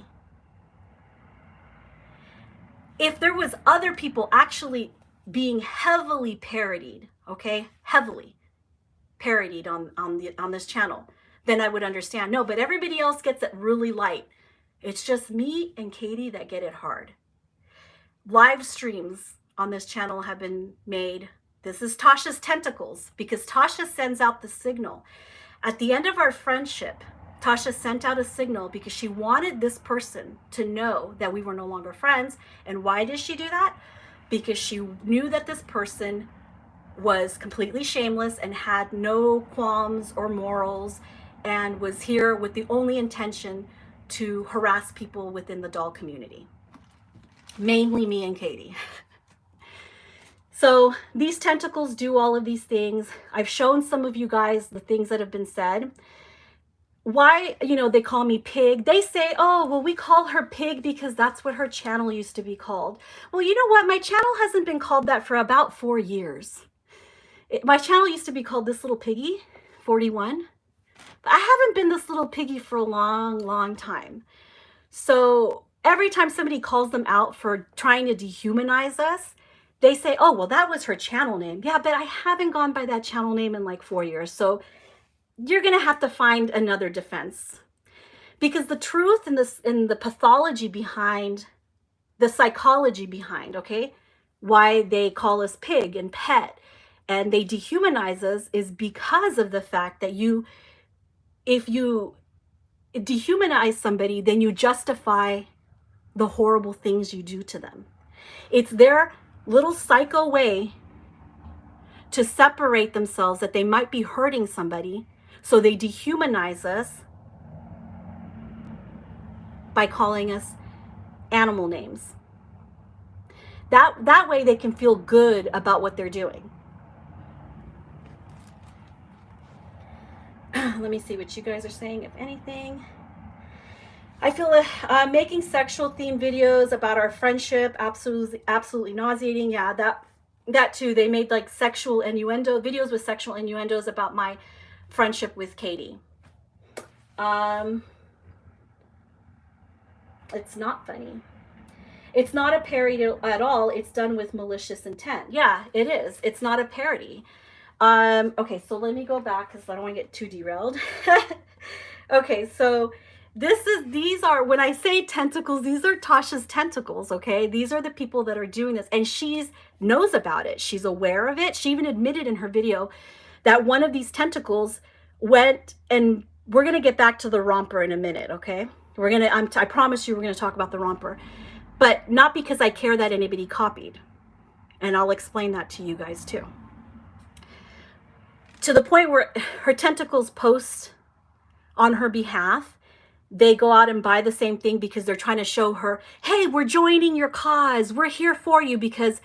If there was other people actually being heavily parodied, okay, heavily parodied on this channel, then I would understand. No, but everybody else gets it really light. It's just me and Katie that get it hard. Live streams on this channel have been made. This is Tasha's tentacles because Tasha sends out the signal. At the end of our friendship, Tasha sent out a signal because she wanted this person to know that we were no longer friends. And why did she do that? Because she knew that this person was completely shameless and had no qualms or morals and was here with the only intention to harass people within the doll community. Mainly me and Katie. So these tentacles do all of these things. I've shown some of you guys the things that have been said. Why, you know, they call me pig. They say, oh, well, we call her pig because that's what her channel used to be called. Well, you know what? My channel hasn't been called that for about 4 years. My channel used to be called This Little Piggy 41. But I haven't been This Little Piggy for a long, long time. So every time somebody calls them out for trying to dehumanize us, they say, oh, well, that was her channel name. Yeah, but I haven't gone by that channel name in like 4 years. So you're going to have to find another defense. Because the truth and the pathology behind, the psychology behind, okay, why they call us pig and pet and they dehumanize us is because of the fact that if you dehumanize somebody, then you justify the horrible things you do to them. It's their little psycho way to separate themselves that they might be hurting somebody, so they dehumanize us by calling us animal names. That way they can feel good about what they're doing. Let me see what you guys are saying, if anything. I feel making sexual themed videos about our friendship, absolutely nauseating. Yeah, that too. They made like sexual innuendo videos with sexual innuendos about my friendship with Katie. It's not funny. It's not a parody at all. It's done with malicious intent. Yeah, it is. It's not a parody. Okay, so let me go back because I don't want to get too derailed. Okay, so these are, when I say tentacles, these are Tasha's tentacles, okay? These are the people that are doing this, and she knows about it. She's aware of it. She even admitted in her video that one of these tentacles went, and we're going to get back to the romper in a minute, okay? I promise you we're going to talk about the romper, but not because I care that anybody copied. And I'll explain that to you guys too. To the point where her tentacles post on her behalf, they go out and buy the same thing because they're trying to show her, hey, we're joining your cause. We're here for you, because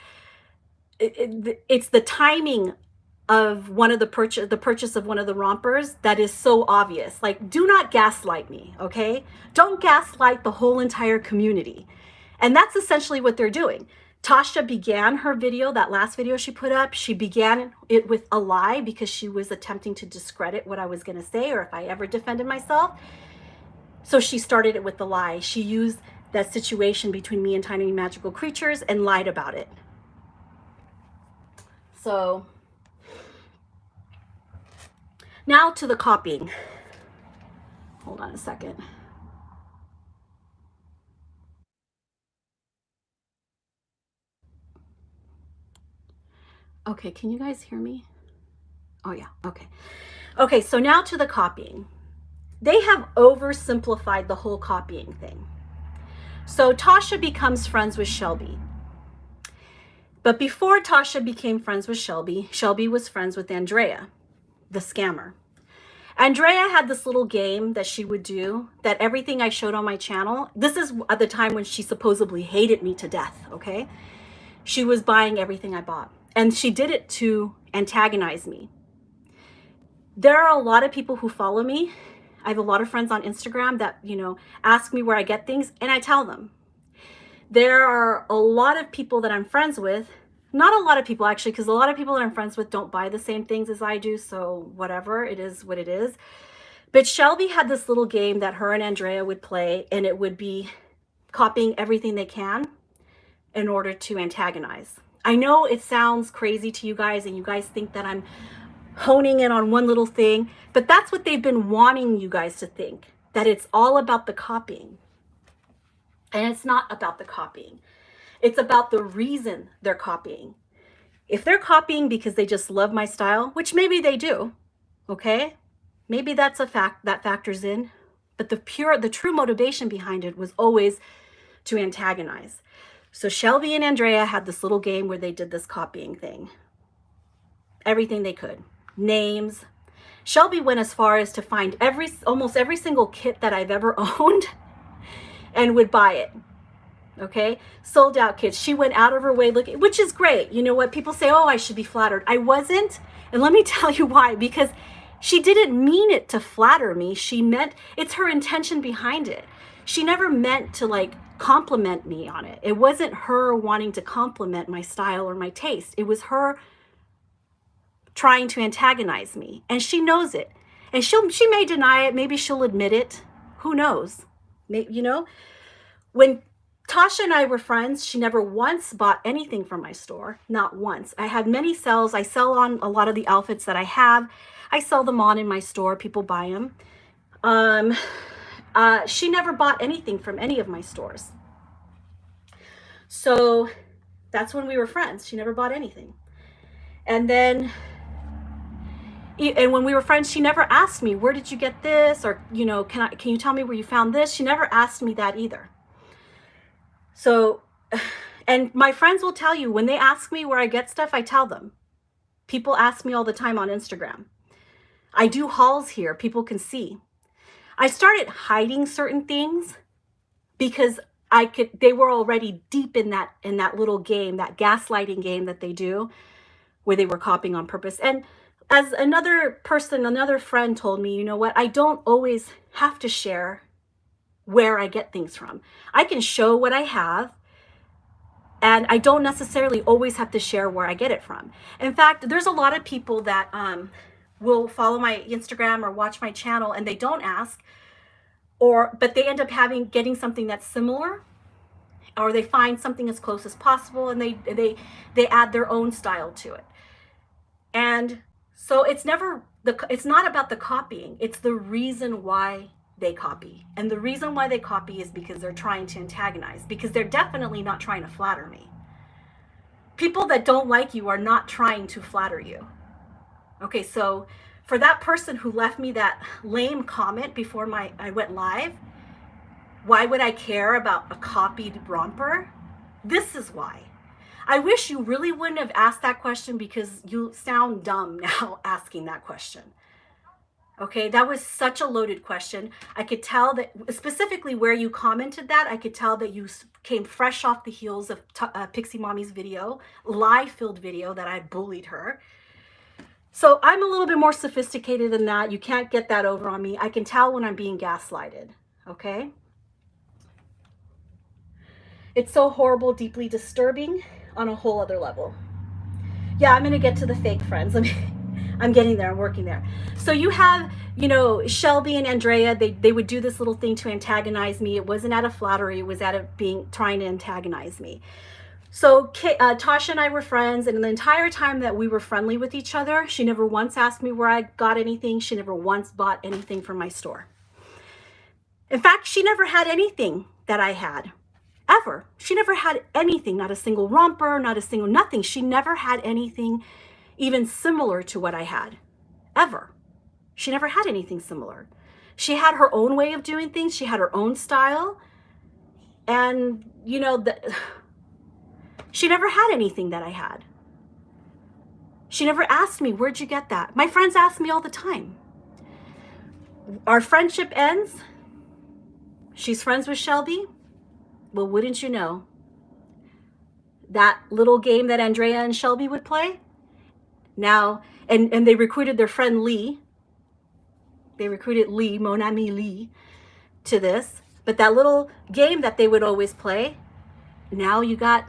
it's the timing of the purchase of one of the rompers that is so obvious. Like, do not gaslight me, okay? Don't gaslight the whole entire community. And that's essentially what they're doing. Tasha began her video, that last video she put up, she began it with a lie because she was attempting to discredit what I was going to say, or if I ever defended myself. So she started it with the lie. She used that situation between me and tiny magical creatures and lied about it. So now to the copying. Hold on a second. Okay, can you guys hear me? Oh yeah, okay. Okay, so now to the copying. They have oversimplified the whole copying thing. So Tasha becomes friends with Shelby. But before Tasha became friends with Shelby, Shelby was friends with Andrea, the scammer. Andrea had this little game that she would do, that everything I showed on my channel, this is at the time when she supposedly hated me to death, okay? She was buying everything I bought. And she did it to antagonize me. There are a lot of people who follow me. I have a lot of friends on Instagram that, ask me where I get things, and I tell them. There are a lot of people that I'm friends with, not a lot of people actually, because a lot of people that I'm friends with don't buy the same things as I do, so whatever, it is what it is. But Shelby had this little game that her and Andrea would play, and it would be copying everything they can in order to antagonize. I know it sounds crazy to you guys, and you guys think that I'm honing in on one little thing, but that's what they've been wanting you guys to think, that it's all about the copying. And it's not about the copying. It's about the reason they're copying. If they're copying because they just love my style, which maybe they do, okay? Maybe that's a fact that factors in, but the true motivation behind it was always to antagonize. So Shelby and Andrea had this little game where they did this copying thing. Everything they could. Names. Shelby went as far as to find almost every single kit that I've ever owned and would buy it. Okay? Sold out kits. She went out of her way looking, which is great. You know what? People say, oh, I should be flattered. I wasn't. And let me tell you why. Because she didn't mean it to flatter me. It's her intention behind it. She never meant to compliment me on it. It wasn't her wanting to compliment my style or my taste. It was her trying to antagonize me, and she knows it. And she may deny it. Maybe she'll admit it. Who knows? When Tasha and I were friends, she never once bought anything from my store. Not once. I had many sales. I sell on a lot of the outfits that I have. I sell them on in my store. People buy them. She never bought anything from any of my stores. So that's when we were friends. She never bought anything. And when we were friends, she never asked me, where did you get this? Or, can you tell me where you found this? She never asked me that either. So, and my friends will tell you, when they ask me where I get stuff, I tell them. People ask me all the time on Instagram. I do hauls here. People can see. I started hiding certain things because they were already deep in that little game, that gaslighting game that they do, where they were copying on purpose. And as another friend told me, you know what, I don't always have to share where I get things from. I can show what I have, and I don't necessarily always have to share where I get it from. In fact, there's a lot of people that will follow my Instagram or watch my channel and they don't ask, but they end up getting something that's similar, or they find something as close as possible and they add their own style to it. And so it's not about the copying, it's the reason why they copy. And the reason why they copy is because they're trying to antagonize, because they're definitely not trying to flatter me. People that don't like you are not trying to flatter you. Okay, so for that person who left me that lame comment before I went live, why would I care about a copied romper? This is why. I wish you really wouldn't have asked that question, because you sound dumb now asking that question. Okay, that was such a loaded question. I could tell that, specifically where you commented that, I could tell that you came fresh off the heels of Piximommy's video, lie-filled video that I bullied her. So I'm a little bit more sophisticated than that. You can't get that over on me. I can tell when I'm being gaslighted, okay? It's so horrible, deeply disturbing on a whole other level. Yeah, I'm gonna get to the fake friends. I'm getting there, I'm working there. So you have, you know, Shelby and Andrea, they would do this little thing to antagonize me. It wasn't out of flattery, it was out of trying to antagonize me. So Tasha and I were friends, and the entire time that we were friendly with each other, she never once asked me where I got anything. She never once bought anything from my store. In fact, she never had anything that I had, ever. She never had anything, not a single romper, not a single nothing. She never had anything even similar to what I had, ever. She never had anything similar. She had her own way of doing things. She had her own style. And, you know, she never had anything that I had. She never asked me, where'd you get that? My friends ask me all the time. Our friendship ends. She's friends with Shelby. Well, wouldn't you know, that little game that Andrea and Shelby would play now, and they recruited their friend Lee. They recruited Lee, Mon Ami Lee, to this. But that little game that they would always play, now you got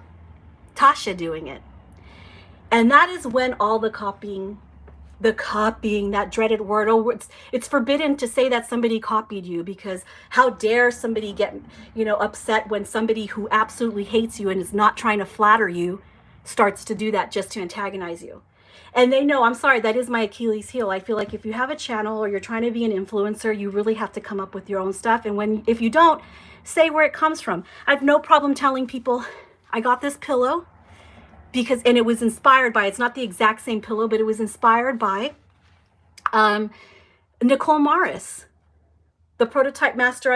Tasha doing it. And that is when all the copying, that dreaded word, oh, it's forbidden to say that somebody copied you, because how dare somebody get, you know, upset when somebody who absolutely hates you and is not trying to flatter you starts to do that just to antagonize you. And they know, I'm sorry, that is my Achilles heel. I feel like if you have a channel or you're trying to be an influencer, you really have to come up with your own stuff. And if you don't, say where it comes from. I have no problem telling people, I got this pillow and it was inspired by, it's not the exact same pillow, but it was inspired by Nicole Morris, the prototype master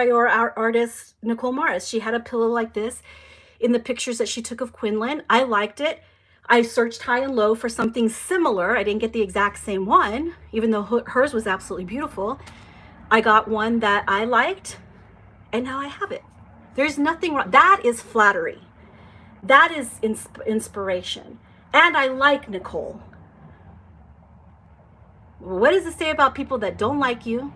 artist, Nicole Morris. She had a pillow like this in the pictures that she took of Quinlan. I liked it. I searched high and low for something similar. I didn't get the exact same one, even though hers was absolutely beautiful. I got one that I liked, and now I have it. There's nothing wrong. That is flattery. That is inspiration. And I like Nicole. What does it say about people that don't like you?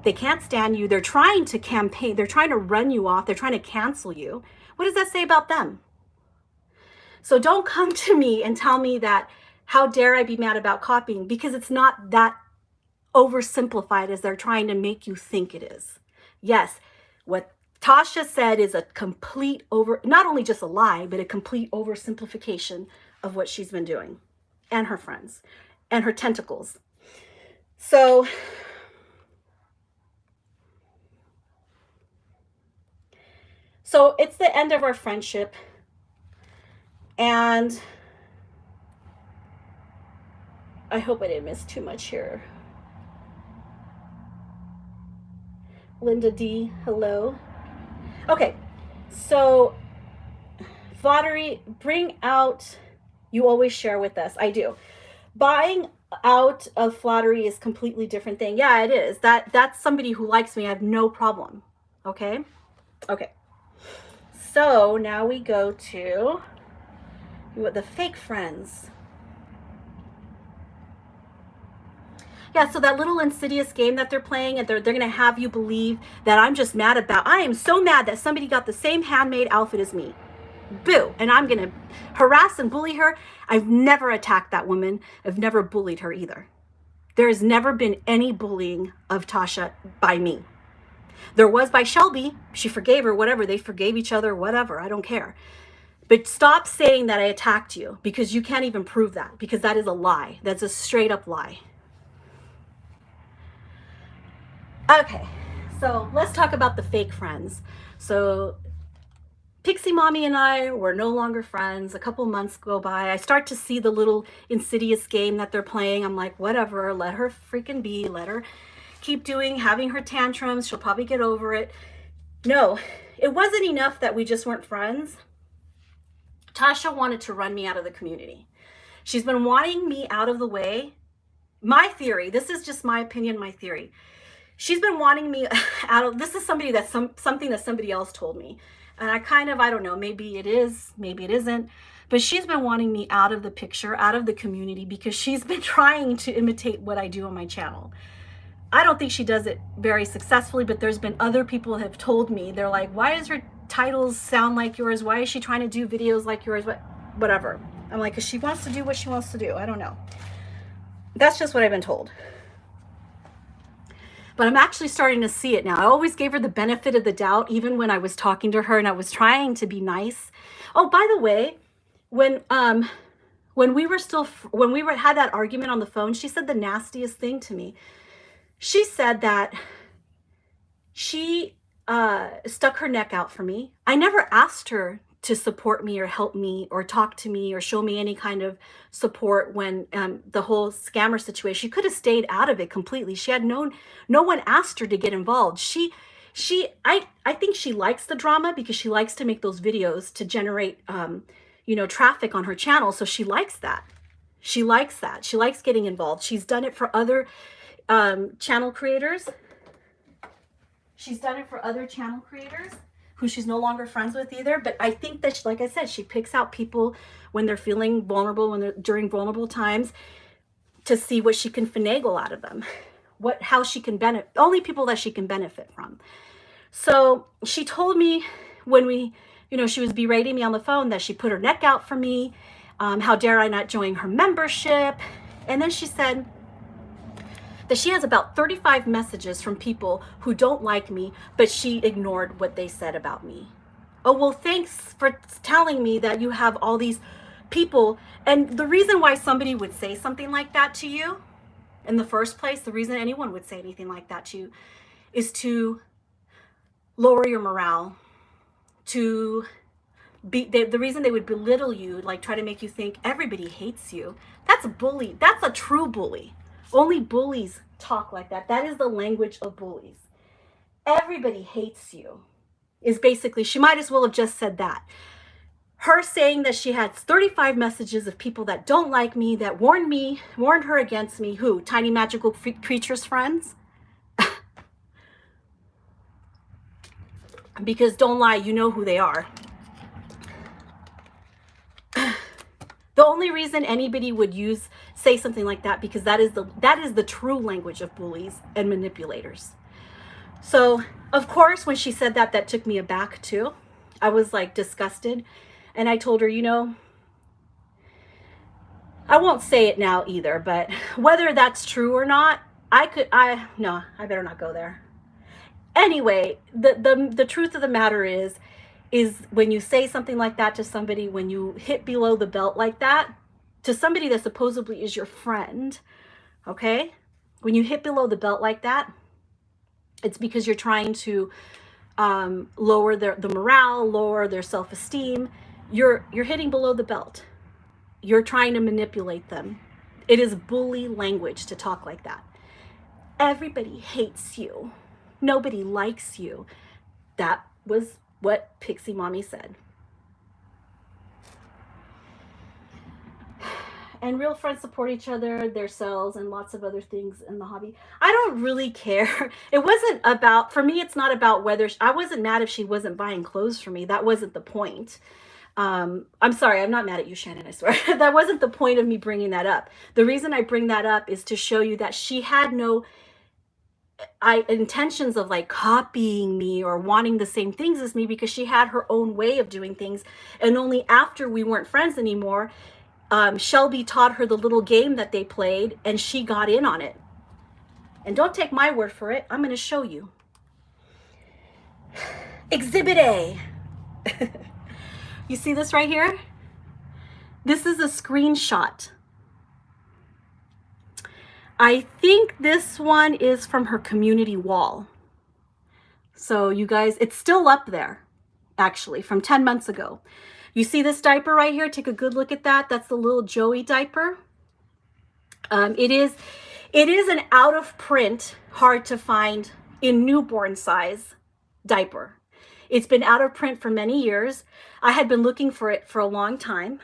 They can't stand you. They're trying to campaign. They're trying to run you off. They're trying to cancel you. What does that say about them? So don't come to me and tell me that, how dare I be mad about copying, because it's not that oversimplified as they're trying to make you think it is. Yes, what Tasha said is a complete not only just a lie, but a complete oversimplification of what she's been doing, and her friends, and her tentacles. So it's the end of our friendship. And I hope I didn't miss too much here. Linda D, hello. Okay, so flattery, bring out, you always share with us. I do. Buying out of flattery is completely different thing. Yeah, it is. That's somebody who likes me. I have no problem. Okay? Okay. So now we go to the fake friends. Yeah, so that little insidious game that they're playing, and they're going to have you believe that I'm just mad about, I am so mad that somebody got the same handmade outfit as me. Boo. And I'm going to harass and bully her. I've never attacked that woman. I've never bullied her either. There has never been any bullying of Tasha by me. There was by Shelby. She forgave her, whatever. They forgave each other, whatever. I don't care. But stop saying that I attacked you, because you can't even prove that, because that is a lie. That's a straight up lie. Okay, so let's talk about the fake friends. So Piximommy and I were no longer friends. A couple months go by. I start to see the little insidious game that they're playing. I'm like, whatever, let her freaking be. Let her keep having her tantrums. She'll probably get over it. No, it wasn't enough that we just weren't friends. Tasha wanted to run me out of the community. She's been wanting me out of the way. My theory, this is just my opinion, my theory. She's been wanting me out of, this is something that somebody else told me. And I don't know, maybe it is, maybe it isn't. But she's been wanting me out of the picture, out of the community, because she's been trying to imitate what I do on my channel. I don't think she does it very successfully, but there's been other people have told me, they're like, why does her titles sound like yours? Why is she trying to do videos like yours? Whatever. I'm like, because she wants to do what she wants to do. I don't know. That's just what I've been told. But I'm actually starting to see it now. I always gave her the benefit of the doubt, even when I was talking to her and I was trying to be nice. Oh, by the way, when we had that argument on the phone, she said the nastiest thing to me. She said that she stuck her neck out for me. I never asked her to support me or help me or talk to me or show me any kind of support when the whole scammer situation. She could have stayed out of it completely. She had no one asked her to get involved. I think she likes the drama because she likes to make those videos to generate traffic on her channel. So she likes that. She likes that. She likes getting involved. She's done it for other channel creators. She's done it for other channel creators who she's no longer friends with either. But I think that, like I said, she picks out people when they're feeling vulnerable, when they're during vulnerable times, to see what she can finagle out of them, how she can benefit, only people that she can benefit from. So she told me when she was berating me on the phone that she put her neck out for me. How dare I not join her membership? And then she said that she has about 35 messages from people who don't like me, but she ignored what they said about me. Oh, well, thanks for telling me that you have all these people. And the reason why somebody would say something like that to you in the first place, the reason anyone would say anything like that to you is to lower your morale, the reason they would belittle you, like try to make you think everybody hates you. That's a bully. That's a true bully. Only bullies talk like that. That is the language of bullies. Everybody hates you is basically, she might as well have just said that. Her saying that she had 35 messages of people that don't like me, that warned her against me. Who? Tiny Magical Creatures friends? Because don't lie, you know who they are. The only reason anybody would say something like that, because that is the true language of bullies and manipulators. So, of course, when she said that, that took me aback too. I was like disgusted. And I told her, I won't say it now either, but whether that's true or not, I better not go there. Anyway, the truth of the matter is when you say something like that to somebody, when you hit below the belt like that, to somebody that supposedly is your friend, okay? When you hit below the belt like that, it's because you're trying to lower the morale, lower their self-esteem. You're hitting below the belt. You're trying to manipulate them. It is bully language to talk like that. Everybody hates you. Nobody likes you. That was what Piximommy said. And real friends support each other, their selves, and lots of other things in the hobby. I don't really care. It wasn't about, for me, it's not about whether, I wasn't mad if she wasn't buying clothes for me. That wasn't the point. I'm sorry, I'm not mad at you, Shannon, I swear. That wasn't the point of me bringing that up. The reason I bring that up is to show you that she had no intentions of like copying me or wanting the same things as me, because she had her own way of doing things. And only after we weren't friends anymore, Shelby taught her the little game that they played, and she got in on it. And don't take my word for it, I'm going to show you. Exhibit A. You see this right here? This is a screenshot. I think this one is from her community wall. So you guys, it's still up there, actually, from 10 months ago. You see this diaper right here? Take a good look at that. That's the little Joey diaper. It is an out of print, hard to find in newborn size diaper. It's been out of print for many years. I had been looking for it for a long time.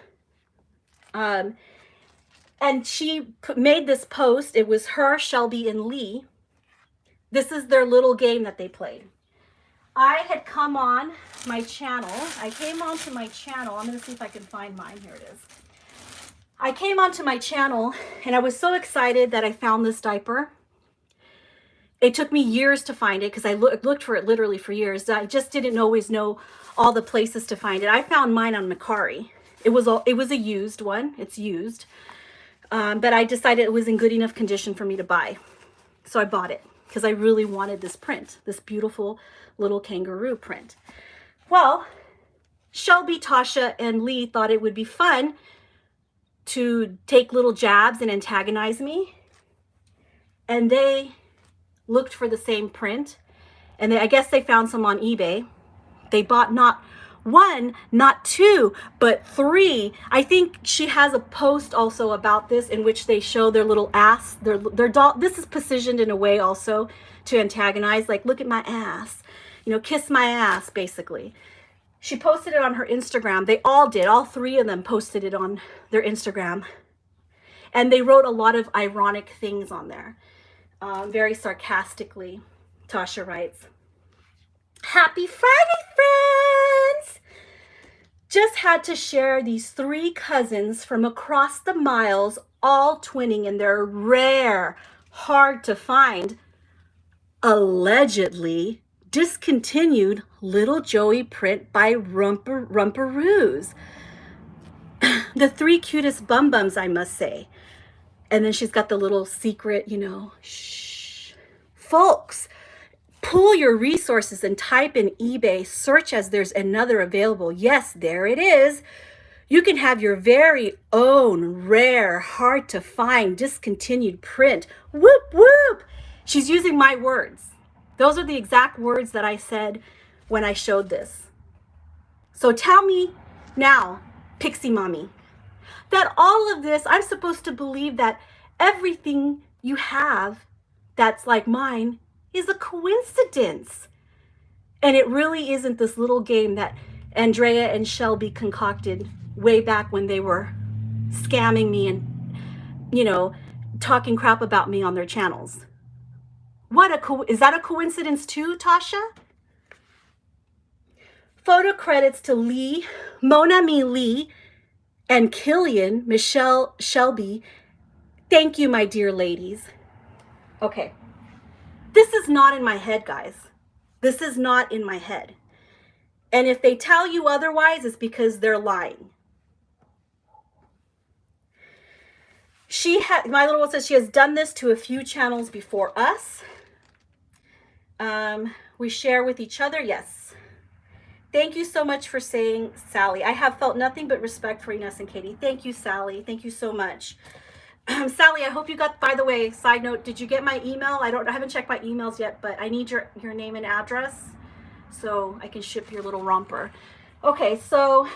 And she made this post. It was her, Shelby, and Lee. This is their little game that they played. I had come on my channel. I came onto my channel. I'm going to see if I can find mine. Here it is. I came onto my channel, and I was so excited that I found this diaper. It took me years to find it because I looked for it literally for years. I just didn't always know all the places to find it. I found mine on Mercari. It was a used one. It's used. But I decided it was in good enough condition for me to buy. So I bought it because I really wanted this print, this beautiful little kangaroo print. Well, Shelby, Tasha, and Lee thought it would be fun to take little jabs and antagonize me. And they looked for the same print. And I guess they found some on eBay. They bought not one, not two, but three. I think she has a post also about this in which they show their little ass, their doll. This is positioned in a way also to antagonize, like, look at my ass, you know, kiss my ass, basically. She posted it on her Instagram. They all did. All three of them posted it on their Instagram. And they wrote a lot of ironic things on there. Very sarcastically, Tasha writes, "Happy Friday, friends! Just had to share these three cousins from across the miles, all twinning in their rare, hard to find, allegedly discontinued little Joey print by Rumperoos. The three cutest bum bums, I must say." And then she's got the little secret, you know, shh. Folks, pull your resources and type in eBay, search as there's another available. Yes, there it is. You can have your very own rare, hard to find, discontinued print. Whoop, whoop. She's using my words. Those are the exact words that I said when I showed this. So tell me now, Piximommy, that all of this, I'm supposed to believe that everything you have that's like mine is a coincidence. And it really isn't this little game that Andrea and Shelby concocted way back when they were scamming me and, you know, talking crap about me on their channels. Is that a coincidence too, Tasha? Photo credits to Lee, Monami Lee, and Killian, Michelle, Shelby. Thank you, my dear ladies. Okay. This is not in my head, guys. This is not in my head. And if they tell you otherwise, it's because they're lying. My little one says she has done this to a few channels before us. We share with each other. Yes. Thank you so much for saying, Sally. I have felt nothing but respect for Ines and Katie. Thank you, Sally. Thank you so much. Sally, I hope you got, by the way, side note, did you get my email? I haven't checked my emails yet, but I need your name and address so I can ship your little romper. Okay, so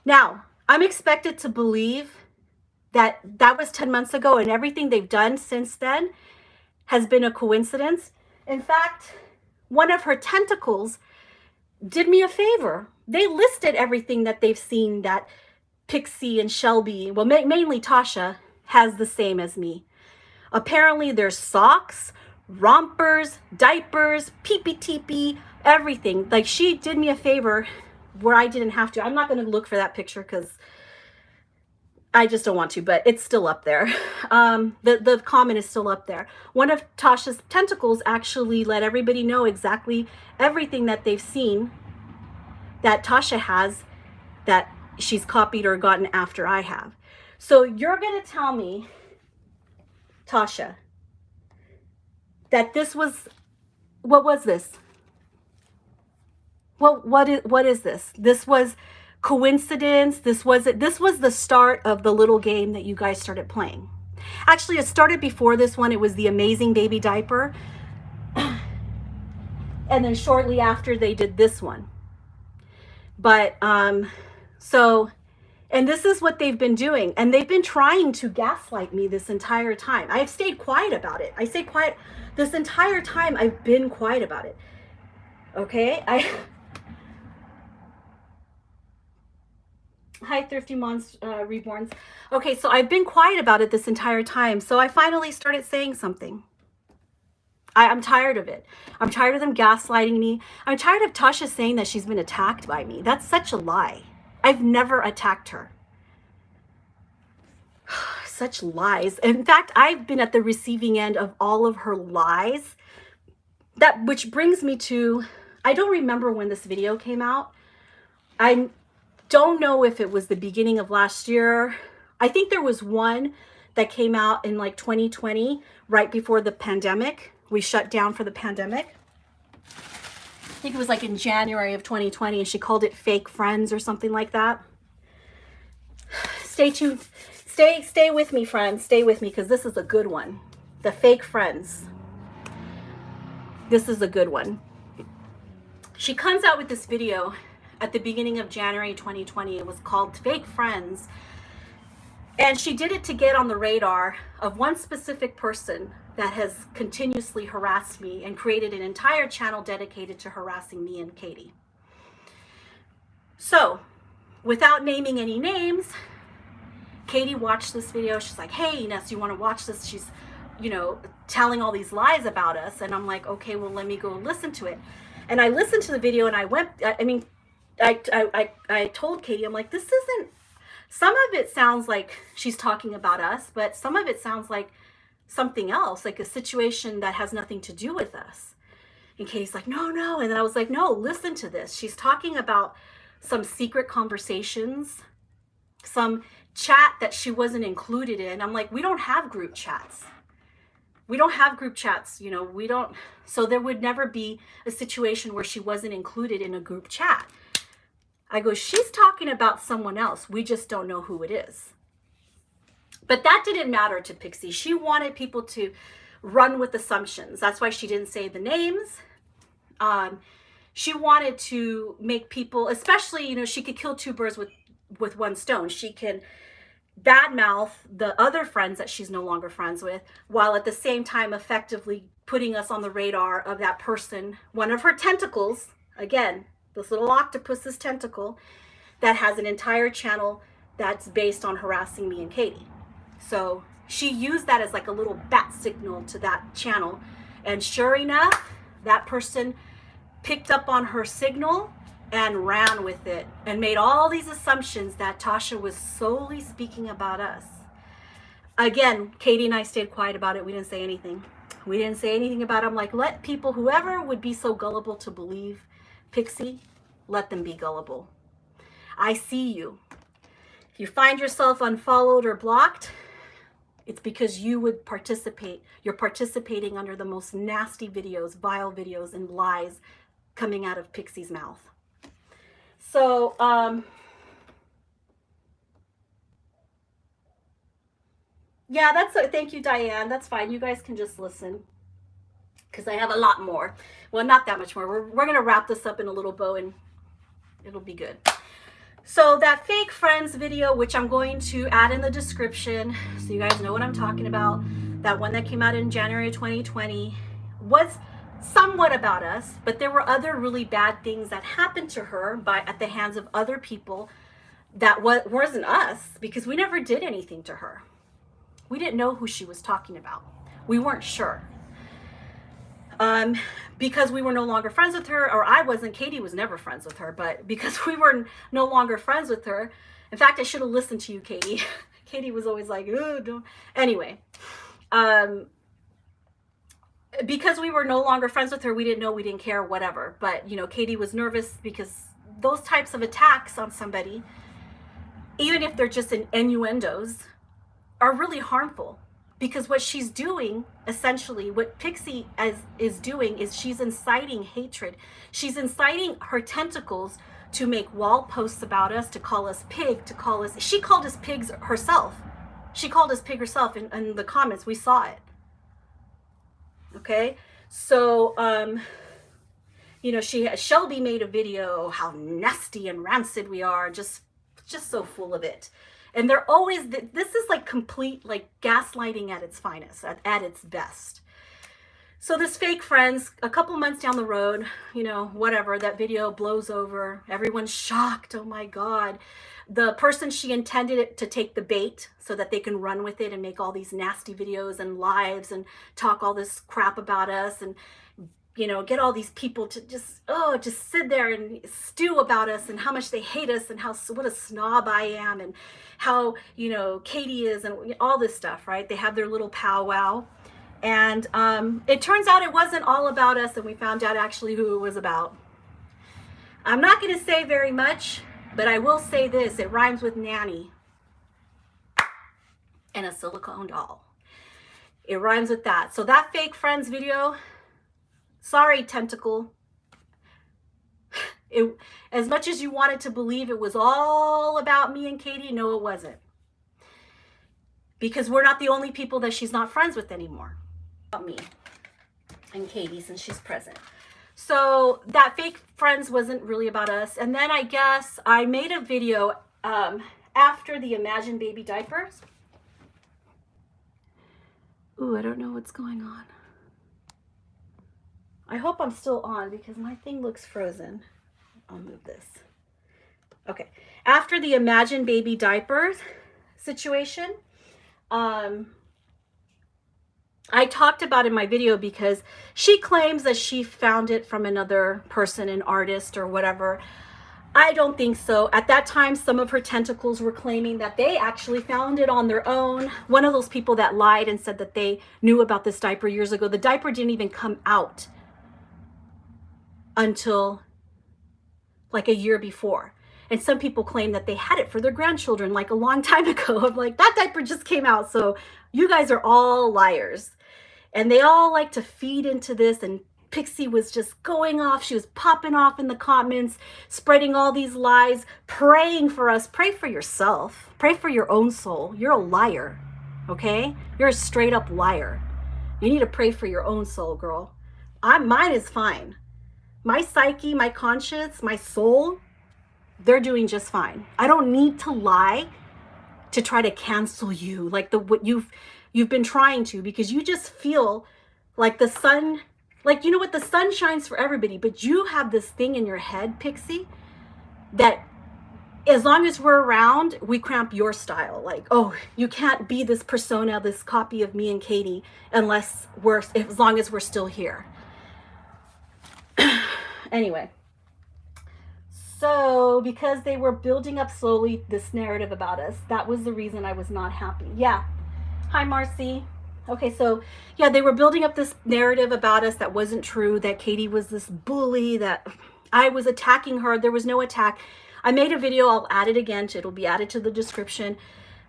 now I'm expected to believe that that was 10 months ago and everything they've done since then has been a coincidence. In fact, one of her tentacles did me a favor. They listed everything that they've seen that Pixie and Shelby, well, mainly Tasha, has the same as me. Apparently there's socks, rompers, diapers, peepee-teepee, everything. Like, she did me a favor where I didn't have to. I'm not going to look for that picture because I just don't want to, but it's still up there. The comment is still up there. One of Tasha's tentacles actually let everybody know exactly everything that they've seen that Tasha has that she's copied or gotten after I have. So you're going to tell me, Tasha, that this was, what was this? What is this? This was coincidence. This was the start of the little game that you guys started playing. Actually, it started before this one. It was the amazing baby diaper. And then shortly after they did this one. But so, and this is what they've been doing, and they've been trying to gaslight me this entire time. I've stayed quiet about it. I stayed quiet this entire time. I've been quiet about it. Okay, Hi, Thrifty Moms, Reborns. Okay, so I've been quiet about it this entire time. So I finally started saying something. I'm tired of it. I'm tired of them gaslighting me. I'm tired of Tasha saying that she's been attacked by me. That's such a lie. I've never attacked her. Such lies. In fact, I've been at the receiving end of all of her lies. Which brings me to, I don't remember when this video came out. I don't know if it was the beginning of last year. I think there was one that came out in like 2020, right before the pandemic. We shut down for the pandemic. I think it was like in January of 2020, and she called it fake friends or something like that. Stay tuned. Stay with me, friends. Stay with me, because this is a good one. The fake friends. This is a good one. She comes out with this video at the beginning of January 2020. It was called Fake Friends. And she did it to get on the radar of one specific person that has continuously harassed me and created an entire channel dedicated to harassing me and Katie. So, without naming any names, Katie watched this video. She's like, hey, Ines, you want to watch this? She's, you know, telling all these lies about us. And I'm like, okay, well, let me go listen to it. And I listened to the video, and I told Katie, I'm like, this isn't, some of it sounds like she's talking about us, but some of it sounds like something else, like a situation that has nothing to do with us. And Katie's like, no. And then I was like, no, listen to this. She's talking about some secret conversations, some chat that she wasn't included in. I'm like, we don't have group chats. We don't have group chats, you know, we don't. So there would never be a situation where she wasn't included in a group chat. I go, she's talking about someone else. We just don't know who it is. But that didn't matter to Pixie. She wanted people to run with assumptions. That's why she didn't say the names. She wanted to make people, especially, you know, she could kill two birds with one stone. She can badmouth the other friends that she's no longer friends with, while at the same time effectively putting us on the radar of that person, one of her tentacles, again, this little octopus's tentacle, that has an entire channel that's based on harassing me and Katie. So she used that as like a little bat signal to that channel. And sure enough, that person picked up on her signal and ran with it and made all these assumptions that Tasha was solely speaking about us. Again, Katie and I stayed quiet about it. We didn't say anything. We didn't say anything about it. I'm like, let people, whoever would be so gullible to believe Pixie, let them be gullible. I see you. If you find yourself unfollowed or blocked, it's because you would participate. You're participating under the most nasty videos, vile videos, and lies coming out of Pixie's mouth. So, yeah, thank you, Diane. That's fine. You guys can just listen, because I have a lot more. Well, not that much more. We're going to wrap this up in a little bow, and it'll be good. So that fake friends video, which I'm going to add in the description so you guys know what I'm talking about, that one that came out in January 2020, was somewhat about us, but there were other really bad things that happened to her at the hands of other people that wasn't us, because we never did anything to her. We didn't know who she was talking about. We weren't sure. because we were no longer friends with her, or I wasn't. Katie was never friends with her, but because we were no longer friends with her. In fact, I should have listened to you, Katie. Katie was always like, oh, don't. Anyway, because we were no longer friends with her, we didn't know, we didn't care, whatever. But, you know, Katie was nervous because those types of attacks on somebody, even if they're just innuendos, are really harmful. Because what she's doing, essentially, what Pixie is doing is she's inciting hatred. She's inciting her tentacles to make wall posts about us, to call us pig, to call us, she called us pigs herself. She called us pig herself in the comments. We saw it. Okay? So, you know, Shelby made a video, how nasty and rancid we are, just so full of it. And they're always, this is like complete, like gaslighting at its finest, at its best. So this fake friends, a couple months down the road, you know, whatever, that video blows over. Everyone's shocked. Oh my God. The person she intended it to take the bait so that they can run with it and make all these nasty videos and lives and talk all this crap about us and, you know, get all these people to just sit there and stew about us and how much they hate us and what a snob I am and how, you know, Katie is and all this stuff, right? They have their little powwow. And it turns out it wasn't all about us, and we found out actually who it was about. I'm not going to say very much, but I will say this. It rhymes with nanny and a silicone doll. It rhymes with that. So that fake friends video, sorry, Tentacle. As much as you wanted to believe it was all about me and Katie, no, it wasn't. Because we're not the only people that she's not friends with anymore. About me and Katie, since she's present. So that fake friends wasn't really about us. And then I guess I made a video after the Imagine Baby diapers. Ooh, I don't know what's going on. I hope I'm still on because my thing looks frozen. I'll move this. Okay. After the Imagine Baby diapers situation, I talked about in my video because she claims that she found it from another person, an artist or whatever. I don't think so. At that time, some of her tentacles were claiming that they actually found it on their own. One of those people that lied and said that they knew about this diaper years ago. The diaper didn't even come out until like a year before. And some people claim that they had it for their grandchildren like a long time ago. I'm like, that diaper just came out. So you guys are all liars. And they all like to feed into this. And Pixie was just going off. She was popping off in the comments, spreading all these lies, praying for us. Pray for yourself. Pray for your own soul. You're a liar. Okay? You're a straight up liar. You need to pray for your own soul, girl. Mine is fine. My psyche, my conscience, my soul, they're doing just fine. I don't need to lie to try to cancel you like what you've been trying to, because you just feel like the sun, like, you know what, the sun shines for everybody, but you have this thing in your head, Pixie, that as long as we're around, we cramp your style. Like, oh, you can't be this persona, this copy of me and Katie as long as we're still here. Anyway. So, because they were building up slowly this narrative about us, that was the reason I was not happy. Yeah. Hi, Marcy. Okay, so, yeah, they were building up this narrative about us that wasn't true, that Katie was this bully, that I was attacking her. There was no attack. I made a video. I'll add it again. It'll be added to the description.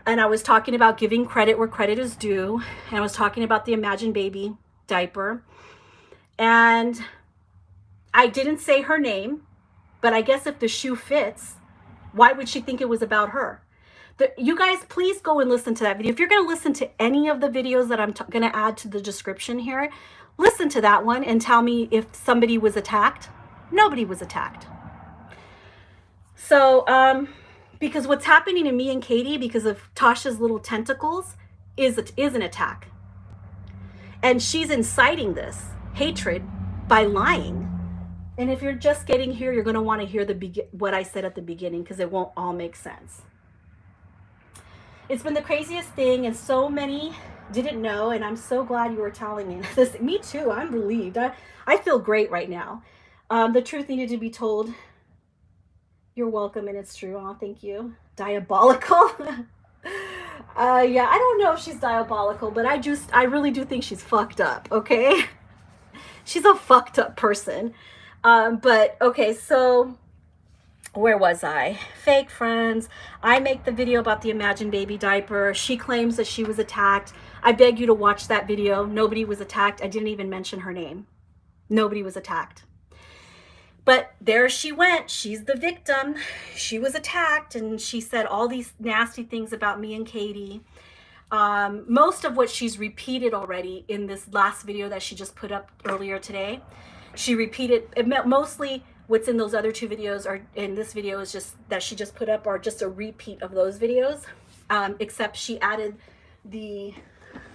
And I was talking about giving credit where credit is due. And I was talking about the Imagine Baby diaper. And I didn't say her name. But I guess if the shoe fits, why would she think it was about her? You guys, please go and listen to that video. If you're going to listen to any of the videos that I'm going to add to the description here, listen to that one and tell me if somebody was attacked. Nobody was attacked. So, because what's happening to me and Katie because of Tasha's little tentacles is an attack. And she's inciting this hatred by lying. And if you're just getting here, you're going to want to hear what I said at the beginning, because it won't all make sense. It's been the craziest thing, and so many didn't know, and I'm so glad you were telling me this. Me too. I'm relieved. I feel great right now. The truth needed to be told. You're welcome, and it's true. Oh, thank you. Diabolical. Yeah, I don't know if she's diabolical, but I really do think she's fucked up, okay? She's a fucked up person. But okay, so where was I? Fake friends. I make the video about the Imagine Baby diaper. She claims that she was attacked. I beg you to watch that video. Nobody was attacked. I didn't even mention her name. Nobody was attacked. But there she went. She's the victim. She was attacked, and she said all these nasty things about me and Katie. Most of what she's repeated already in this last video that she just put up earlier today. She repeated it. Mostly what's in those other two videos, or in this video, is just that she just put up, are just a repeat of those videos, except she added the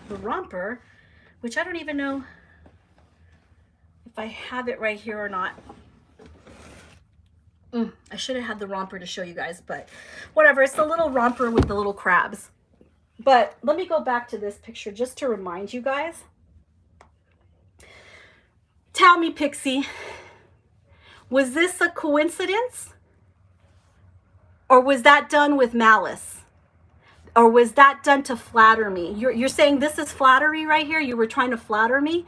romper, which I don't even know if I have it right here or not. I should have had the romper to show you guys, but whatever. It's the little romper with the little crabs. But let me go back to this picture just to remind you guys. Tell me, Pixie, was this a coincidence? Or was that done with malice? Or was that done to flatter me? You're saying this is flattery right here? You were trying to flatter me?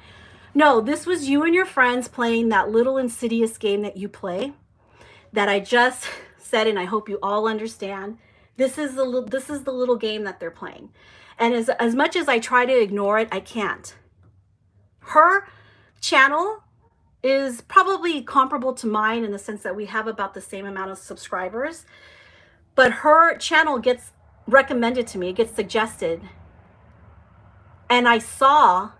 No, this was you and your friends playing that little insidious game that you play, that I just said, and I hope you all understand. This is the little game that they're playing. And as much as I try to ignore it, I can't. Her channel is probably comparable to mine in the sense that we have about the same amount of subscribers. But her channel gets recommended to me, it gets suggested. And I saw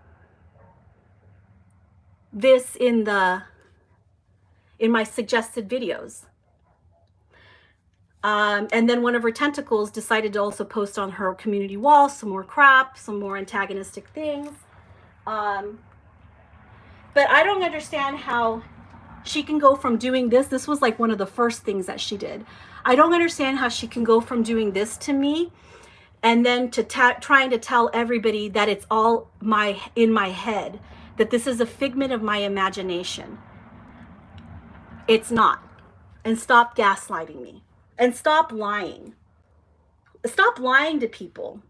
this in my suggested videos. And then one of her tentacles decided to also post on her community wall some more crap, some more antagonistic things. But I don't understand how she can go from doing this. This was like one of the first things that she did. I don't understand how she can go from doing this to me and then to trying to tell everybody that it's all in my head, that this is a figment of my imagination. It's not. And stop gaslighting me. And stop lying. Stop lying to people.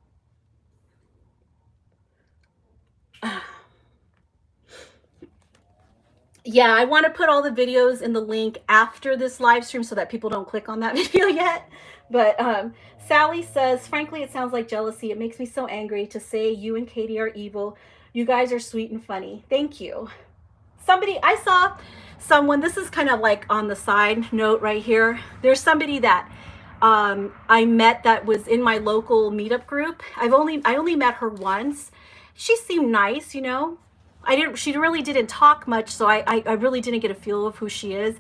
Yeah, I want to put all the videos in the link after this live stream so that people don't click on that video yet. But Sally says, frankly, it sounds like jealousy. It makes me so angry to say you and Katie are evil. You guys are sweet and funny. Thank you. I saw someone, this is kind of like on the side note right here. There's somebody that I met that was in my local meetup group. I only met her once. She seemed nice, you know. She really didn't talk much, so I really didn't get a feel of who she is.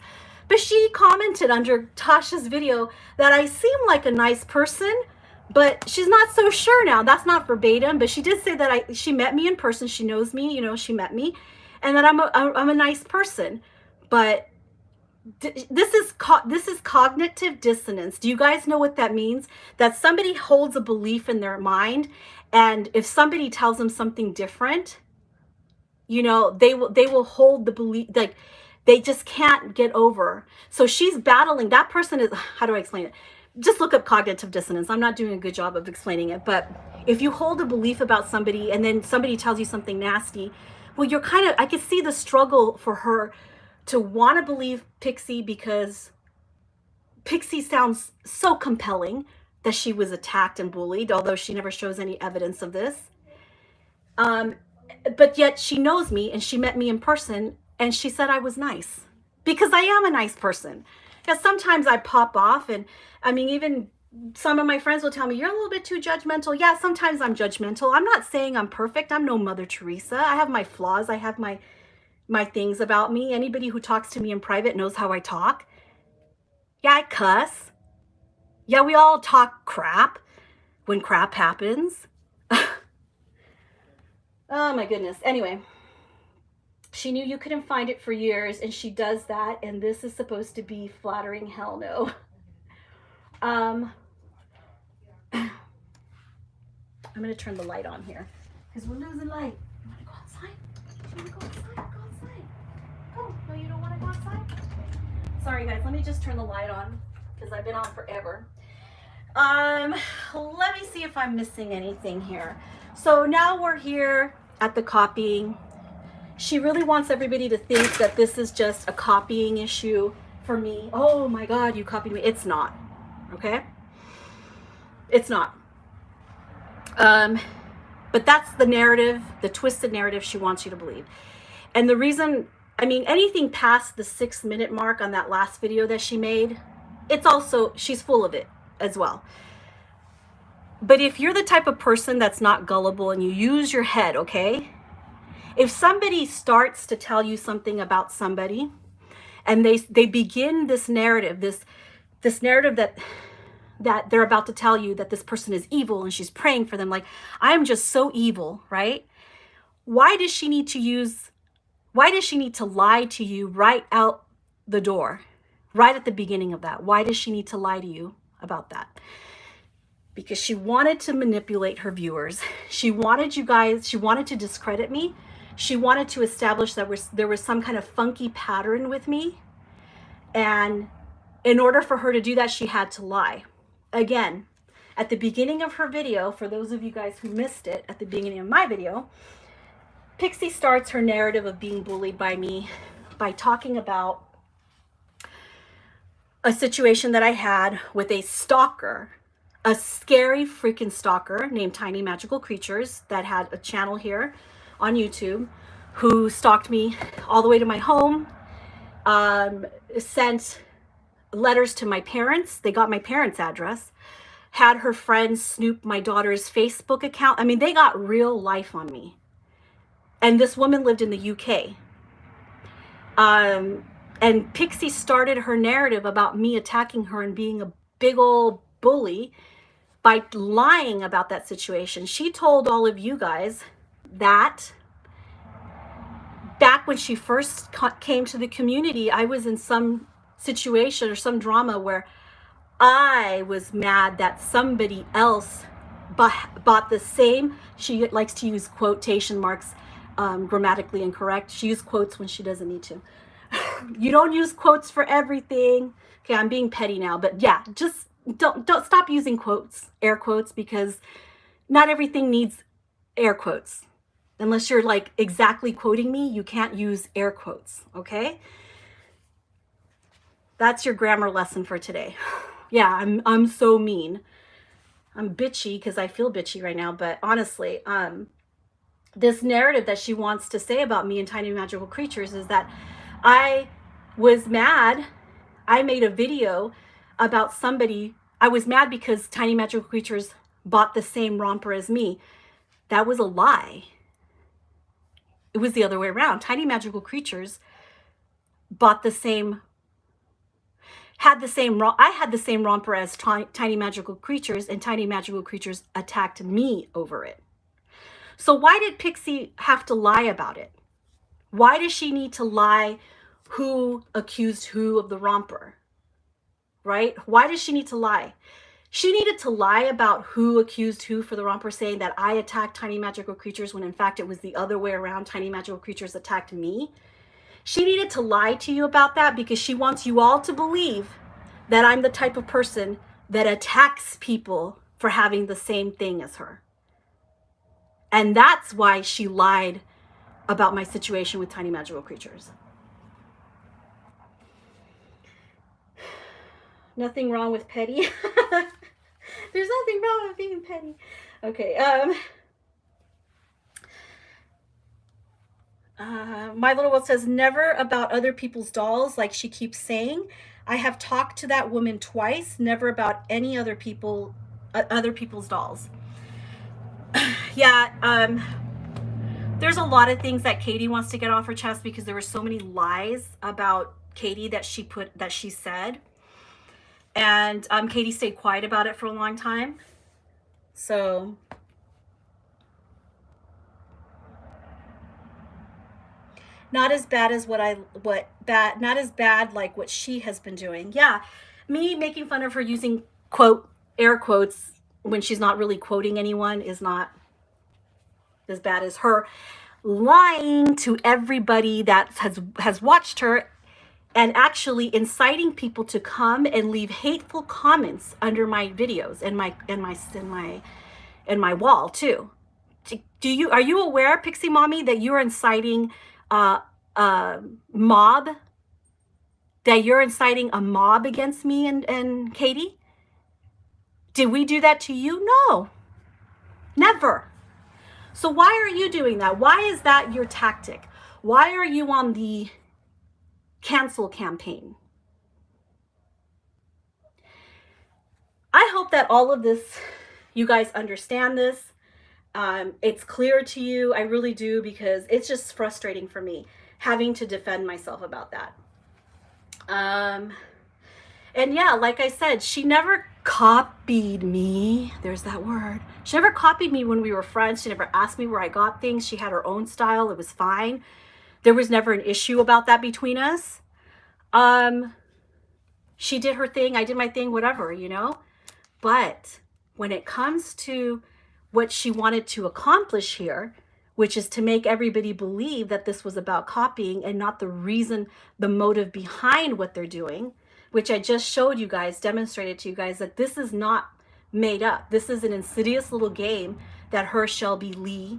But she commented under Tasha's video that I seem like a nice person, but she's not so sure now. That's not verbatim, but she did say that she met me in person. She knows me, you know, she met me, and that I'm a nice person. But this is cognitive dissonance. Do you guys know what that means? That somebody holds a belief in their mind, and if somebody tells them something different, you know, they will hold the belief, like they just can't get over. So she's battling. That person is, how do I explain it? Just look up cognitive dissonance. I'm not doing a good job of explaining it, but if you hold a belief about somebody and then somebody tells you something nasty, well, you're kind of, I could see the struggle for her to want to believe Pixie, because Pixie sounds so compelling that she was attacked and bullied, although she never shows any evidence of this. But yet she knows me and she met me in person and she said I was nice, because I am a nice person. Yeah, sometimes I pop off, and I mean, even some of my friends will tell me, you're a little bit too judgmental. Yeah, sometimes I'm judgmental. I'm not saying I'm perfect. I'm no Mother Teresa. I have my flaws. I have my things about me. Anybody who talks to me in private knows how I talk. Yeah, I cuss. Yeah, we all talk crap when crap happens. Oh my goodness. Anyway, she knew you couldn't find it for years, and she does that, and this is supposed to be flattering. Hell no. I'm going to turn the light on here. because we're losing light. You want to go outside? You want to go outside? Go outside. Oh, no, you don't want to go outside? Okay. Sorry, guys. Let me just turn the light on because I've been on forever. Let me see if I'm missing anything here. So now we're here at the copying. She really wants everybody to think that this is just a copying issue for me. Oh my God, you copied me. It's not, okay? It's not. But that's the narrative, the twisted narrative she wants you to believe. And the reason, I mean, anything past the 6-minute mark on that last video that she made, it's also, she's full of it as well. But if you're the type of person that's not gullible and you use your head, okay? If somebody starts to tell you something about somebody and they begin this narrative, this narrative that they're about to tell you that this person is evil and she's praying for them, like, I'm just so evil, right? Why does she need to lie to you right out the door, right at the beginning of that? Why does she need to lie to you about that? Because she wanted to manipulate her viewers. She wanted you guys, she wanted to discredit me. She wanted to establish that there was some kind of funky pattern with me. And in order for her to do that, she had to lie. Again, at the beginning of her video, for those of you guys who missed it, at the beginning of my video, Pixie starts her narrative of being bullied by me by talking about a situation that I had with a stalker, a scary freaking stalker named Tiny Magical Creatures that had a channel here on YouTube, who stalked me all the way to my home, sent letters to my parents. They got my parents' address, had her friends snoop my daughter's Facebook account. I mean, they got real life on me. And this woman lived in the UK. And Pixie started her narrative about me attacking her and being a big old bully by lying about that situation. She told all of you guys that back when she first came to the community, I was in some situation or some drama where I was mad that somebody else bought the same, she likes to use quotation marks, grammatically incorrect. She uses quotes when she doesn't need to. You don't use quotes for everything. Okay, I'm being petty now, but yeah, just don't stop using quotes, air quotes, because not everything needs air quotes. Unless you're like exactly quoting me, you can't use air quotes, okay? That's your grammar lesson for today. Yeah, I'm so mean. I'm bitchy because I feel bitchy right now, but honestly, this narrative that she wants to say about me and Tiny Magical Creatures is that I was mad. I made a video about somebody. I was mad because Tiny Magical Creatures bought the same romper as me. That was a lie. It was the other way around. Tiny Magical Creatures bought the same, I had the same romper as Tiny Magical Creatures, and Tiny Magical Creatures attacked me over it. So why did Pixie have to lie about it? Why does she need to lie who accused who of the romper? Right? Why does she need to lie? She needed to lie about who accused who for the romper, saying that I attacked Tiny Magical Creatures when in fact it was the other way around. Tiny Magical Creatures attacked me. She needed to lie to you about that because she wants you all to believe that I'm the type of person that attacks people for having the same thing as her. And that's why she lied about my situation with Tiny Magical Creatures. Nothing wrong with petty. There's nothing wrong with being petty. Okay. My little one says, never about other people's dolls, like she keeps saying. I have talked to that woman twice, never about any other people's dolls. Yeah, there's a lot of things that Katie wants to get off her chest because there were so many lies about Katie that she said. And Katie stayed quiet about it for a long time. So not as bad as not as bad like what she has been doing. Yeah, me making fun of her using air quotes when she's not really quoting anyone is not as bad as her lying to everybody that has watched her and actually inciting people to come and leave hateful comments under my videos and my wall too. Are you aware, Piximommy, that you're inciting mob? That you're inciting a mob against me and Katie? Did we do that to you? No, never. So why are you doing that? Why is that your tactic? Why are you on the cancel campaign? I hope that all of this, you guys understand this. It's clear to you. I really do, because it's just frustrating for me having to defend myself about that. And yeah, like I said, she never copied me. There's that word. She never copied me when we were friends. She never asked me where I got things. She had her own style. It was fine. There was never an issue about that between us. She did her thing. I did my thing, whatever, you know. But when it comes to what she wanted to accomplish here, which is to make everybody believe that this was about copying and not the reason, the motive behind what they're doing, which I just showed you guys, demonstrated to you guys, that this is not made up. This is an insidious little game that her, Shelby, Lee,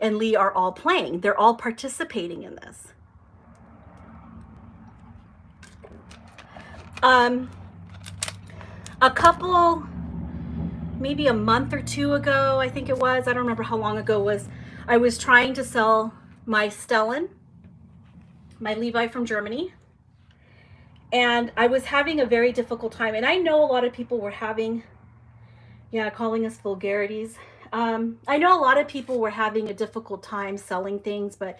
and Lee are all playing. They're all participating in this. A couple, maybe a month or two ago, I think it was, I don't remember how long ago it was, I was trying to sell my Stellan, my Levi from Germany, and I was having a very difficult time. And I know a lot of people were having, calling us vulgarities. I know a lot of people were having a difficult time selling things, but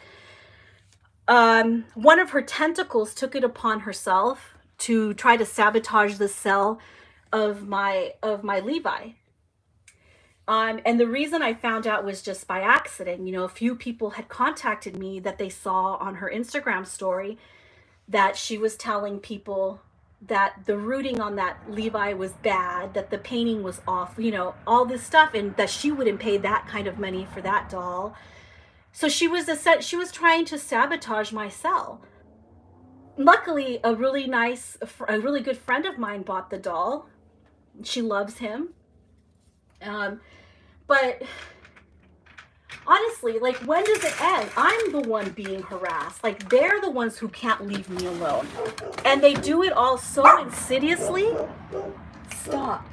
one of her tentacles took it upon herself to try to sabotage the sale of my Levi. And the reason I found out was just by accident. You know, a few people had contacted me that they saw on her Instagram story that she was telling people that the rooting on that Levi was bad, that the painting was off, you know, all this stuff, and that she wouldn't pay that kind of money for that doll. So she was trying to sabotage my sale. Luckily, a really good friend of mine bought the doll. She loves him. But honestly, like, when does it end? I'm the one being harassed. Like, they're the ones who can't leave me alone. And they do it all so insidiously. Stop.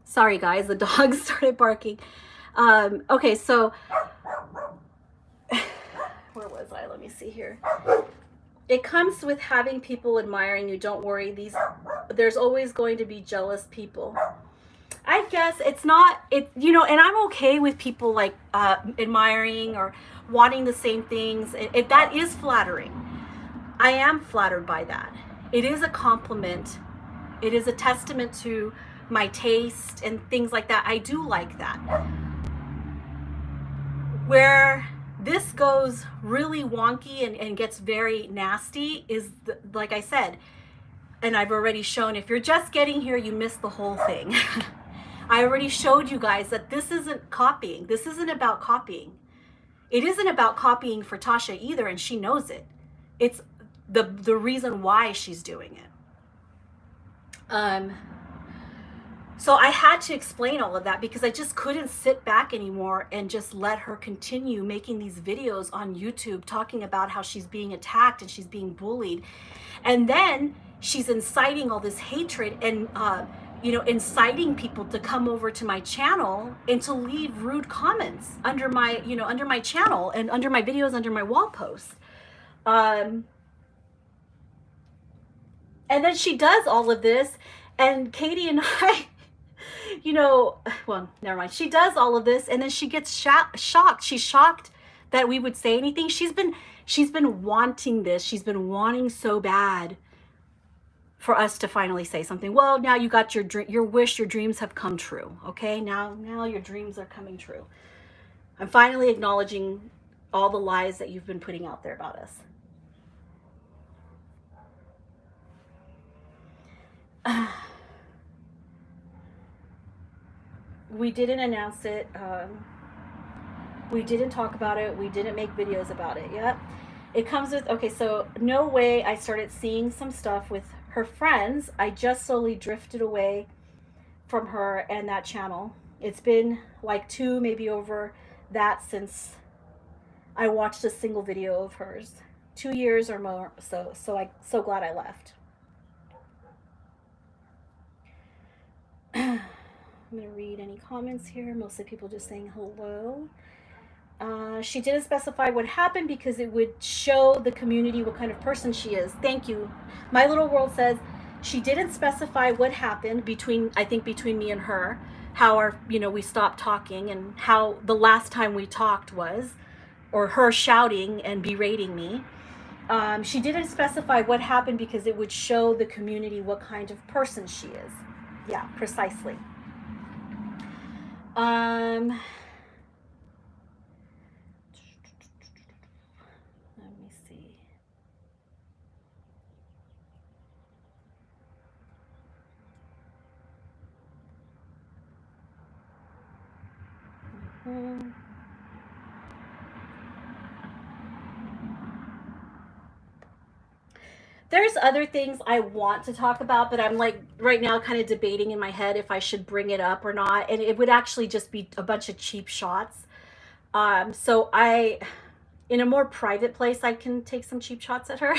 Sorry, guys, the dogs started barking. Okay, so where was I? Let me see here. It comes with having people admiring you. Don't worry, there's always going to be jealous people. I guess it's not, you know, and I'm okay with people like admiring or wanting the same things. That is flattering. I am flattered by that. It is a compliment. It is a testament to my taste and things like that. I do like that. Where this goes really wonky and gets very nasty is, like I said, and I've already shown, if you're just getting here, you missed the whole thing. I already showed you guys that this isn't copying. This isn't about copying. It isn't about copying for Tasha either, and she knows it. It's the reason why she's doing it. So I had to explain all of that because I just couldn't sit back anymore and just let her continue making these videos on YouTube talking about how she's being attacked and she's being bullied. And then she's inciting all this hatred and, you know, inciting people to come over to my channel and to leave rude comments under my, you know, under my channel and under my videos, under my wall posts. And then she does all of this, and Katie and I, you know, well, never mind. She does all of this, and then she gets shocked. She's shocked that we would say anything. She's been wanting this. She's been wanting so bad for us to finally say something. Well, now you got your wish, your dreams have come true. Okay, now your dreams are coming true. I'm finally acknowledging all the lies that you've been putting out there about us. We didn't announce it. We didn't talk about it. We didn't make videos about it. Yep. It comes with, okay, so no way. I started seeing some stuff with her friends. I just slowly drifted away from her and that channel. It's been like 2, maybe over that since I watched a single video of hers. 2 years or more. So so glad I left. I'm going to read any comments here. Mostly people just saying hello. She didn't specify what happened because it would show the community what kind of person she is. Thank you. My Little World says she didn't specify what happened between, I think between me and her, how our, we stopped talking and how the last time we talked was, or her shouting and berating me. She didn't specify what happened because it would show the community what kind of person she is. Yeah, precisely. Let me see. There's other things I want to talk about, but I'm like right now kind of debating in my head if I should bring it up or not. And it would actually just be a bunch of cheap shots. So in a more private place, I can take some cheap shots at her.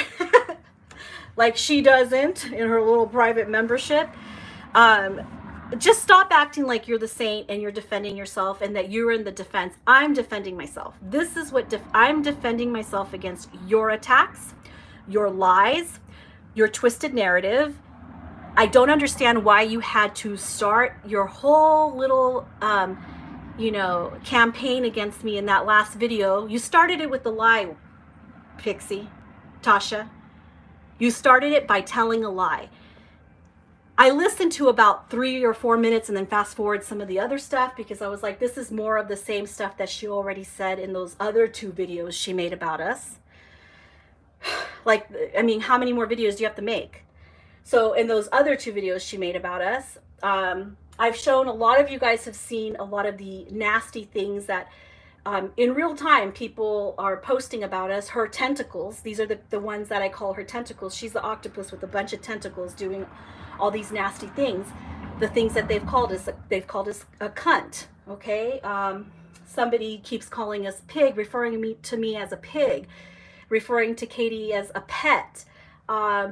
Like she doesn't in her little private membership. Just stop acting like you're the saint and you're defending yourself and that you're in the defense. I'm defending myself. This is what I'm defending myself against your attacks, your lies, your twisted narrative. I don't understand why you had to start your whole little, campaign against me in that last video. You started it with the lie, Pixie, Tasha. You started it by telling a lie. I listened to about 3 or 4 minutes and then fast forward some of the other stuff because I was like, this is more of the same stuff that she already said in those other 2 videos she made about us. Like, I mean, how many more videos do you have to make? So in those other 2 videos she made about us, I've shown, a lot of you guys have seen a lot of the nasty things that in real time people are posting about us. Her tentacles, these are the ones that I call her tentacles. She's the octopus with a bunch of tentacles doing all these nasty things. The things that they've called us a cunt, okay? Somebody keeps calling us pig, referring to me as a pig, referring to Katie as a pet,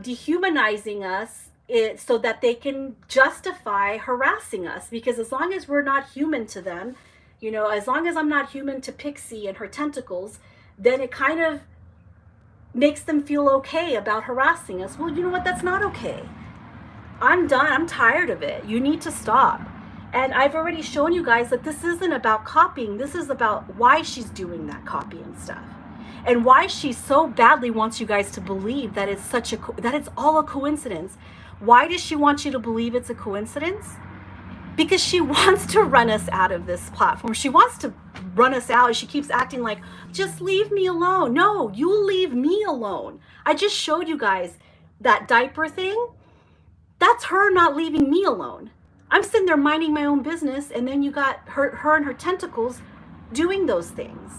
dehumanizing us so that they can justify harassing us. Because as long as we're not human to them, as long as I'm not human to Pixie and her tentacles, then it kind of makes them feel okay about harassing us. Well, you know what? That's not okay. I'm done. I'm tired of it. You need to stop. And I've already shown you guys that this isn't about copying. This is about why she's doing that copying stuff. And why she so badly wants you guys to believe that it's all a coincidence. Why does she want you to believe it's a coincidence? Because she wants to run us out of this platform. She wants to run us out. She keeps acting like, just leave me alone. No, you leave me alone. I just showed you guys that diaper thing. That's her not leaving me alone. I'm sitting there minding my own business, and then you got her and her tentacles doing those things.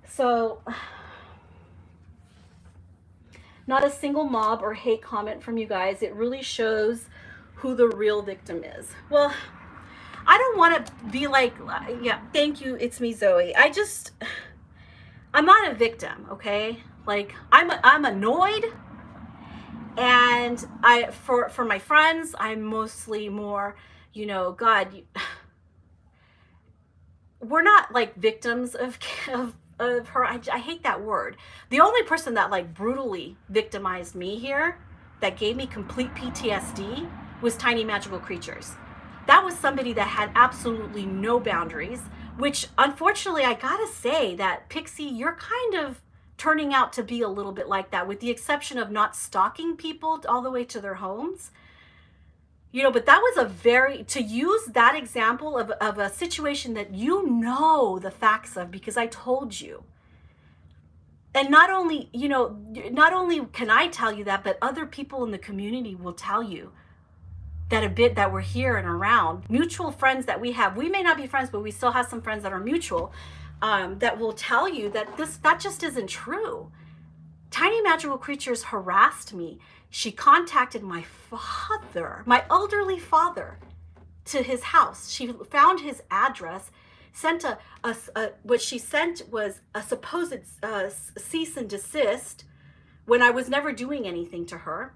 So, not a single mob or hate comment from you guys. It really shows who the real victim is. Well, I don't want to be like, yeah, thank you, it's me, Zoe. I'm not a victim, okay? Like, I'm annoyed, and for my friends, I'm mostly more, God, we're not like victims of her. I hate that word. The only person that like brutally victimized me here, that gave me complete PTSD, was Tiny Magical Creatures. That was somebody that had absolutely no boundaries, which unfortunately I gotta say that Pixie, you're kind of turning out to be a little bit like that, with the exception of not stalking people all the way to their homes. You know, but that was a very, to use that example of a situation that you know the facts of, because I told you. And not only, you know, not only can I tell you that, but other people in the community will tell you that we're here and around. Mutual friends that we have, we may not be friends, but we still have some friends that are mutual, that will tell you that that just isn't true. Tiny Magical Creatures harassed me. She contacted my father, my elderly father, to his house. She found his address, sent what she sent was a supposed cease and desist when I was never doing anything to her.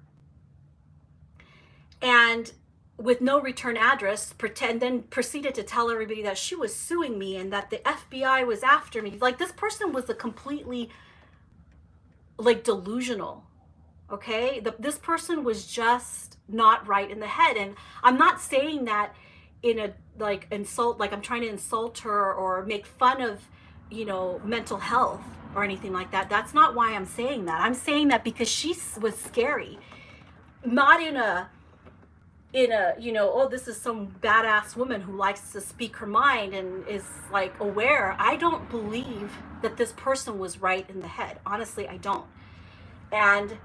And with no return address, then proceeded to tell everybody that she was suing me and that the FBI was after me. Like, this person was a completely, like, delusional. Okay, this person was just not right in the head. And I'm not saying that in a like insult, like I'm trying to insult her or make fun of, you know, mental health or anything like that. That's not why I'm saying that. I'm saying that because she was scary, not in a, you know, oh, this is some badass woman who likes to speak her mind and is like aware. I don't believe that this person was right in the head. Honestly, I don't. And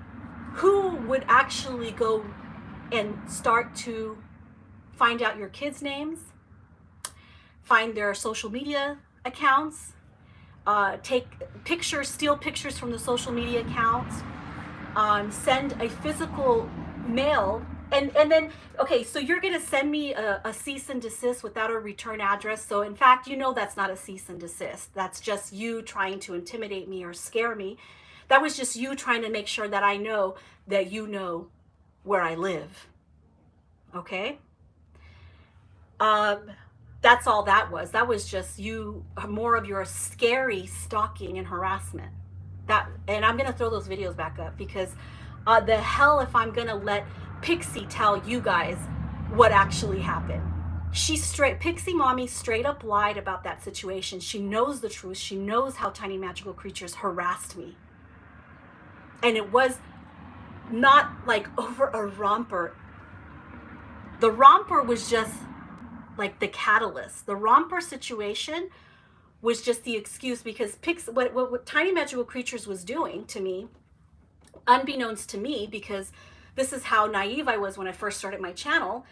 who would actually go and start to find out your kids' names, find their social media accounts, take pictures, steal pictures from the social media accounts, send a physical mail, and then, okay, so you're gonna send me a cease and desist without a return address. So in fact, you know, that's not a cease and desist. That's just you trying to intimidate me or scare me. That was just you trying to make sure that I know that you know where I live. Okay? That's all that was. That was just you, more of your scary stalking and harassment. And I'm going to throw those videos back up because the hell if I'm going to let Pixie tell you guys what actually happened. Piximommy straight up lied about that situation. She knows the truth. She knows how Tiny Magical Creatures harassed me. And it was not like over a romper. The romper was just like the catalyst. The romper situation was just the excuse, because what Tiny Magical Creatures was doing to me, unbeknownst to me, because this is how naive I was when I first started my channel.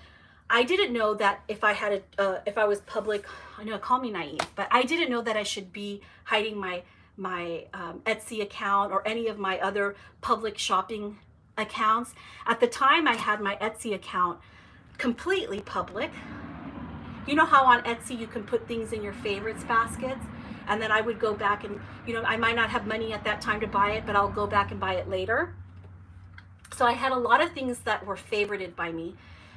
I didn't know that if I was public, I know, call me naive, but I didn't know that I should be hiding my Etsy account or any of my other public shopping accounts. At the time, I had my Etsy account completely public. You know how on Etsy you can put things in your favorites baskets, and then I would go back and, you know, I might not have money at that time to buy it, but I'll go back and buy it later. So I had a lot of things that were favorited by me,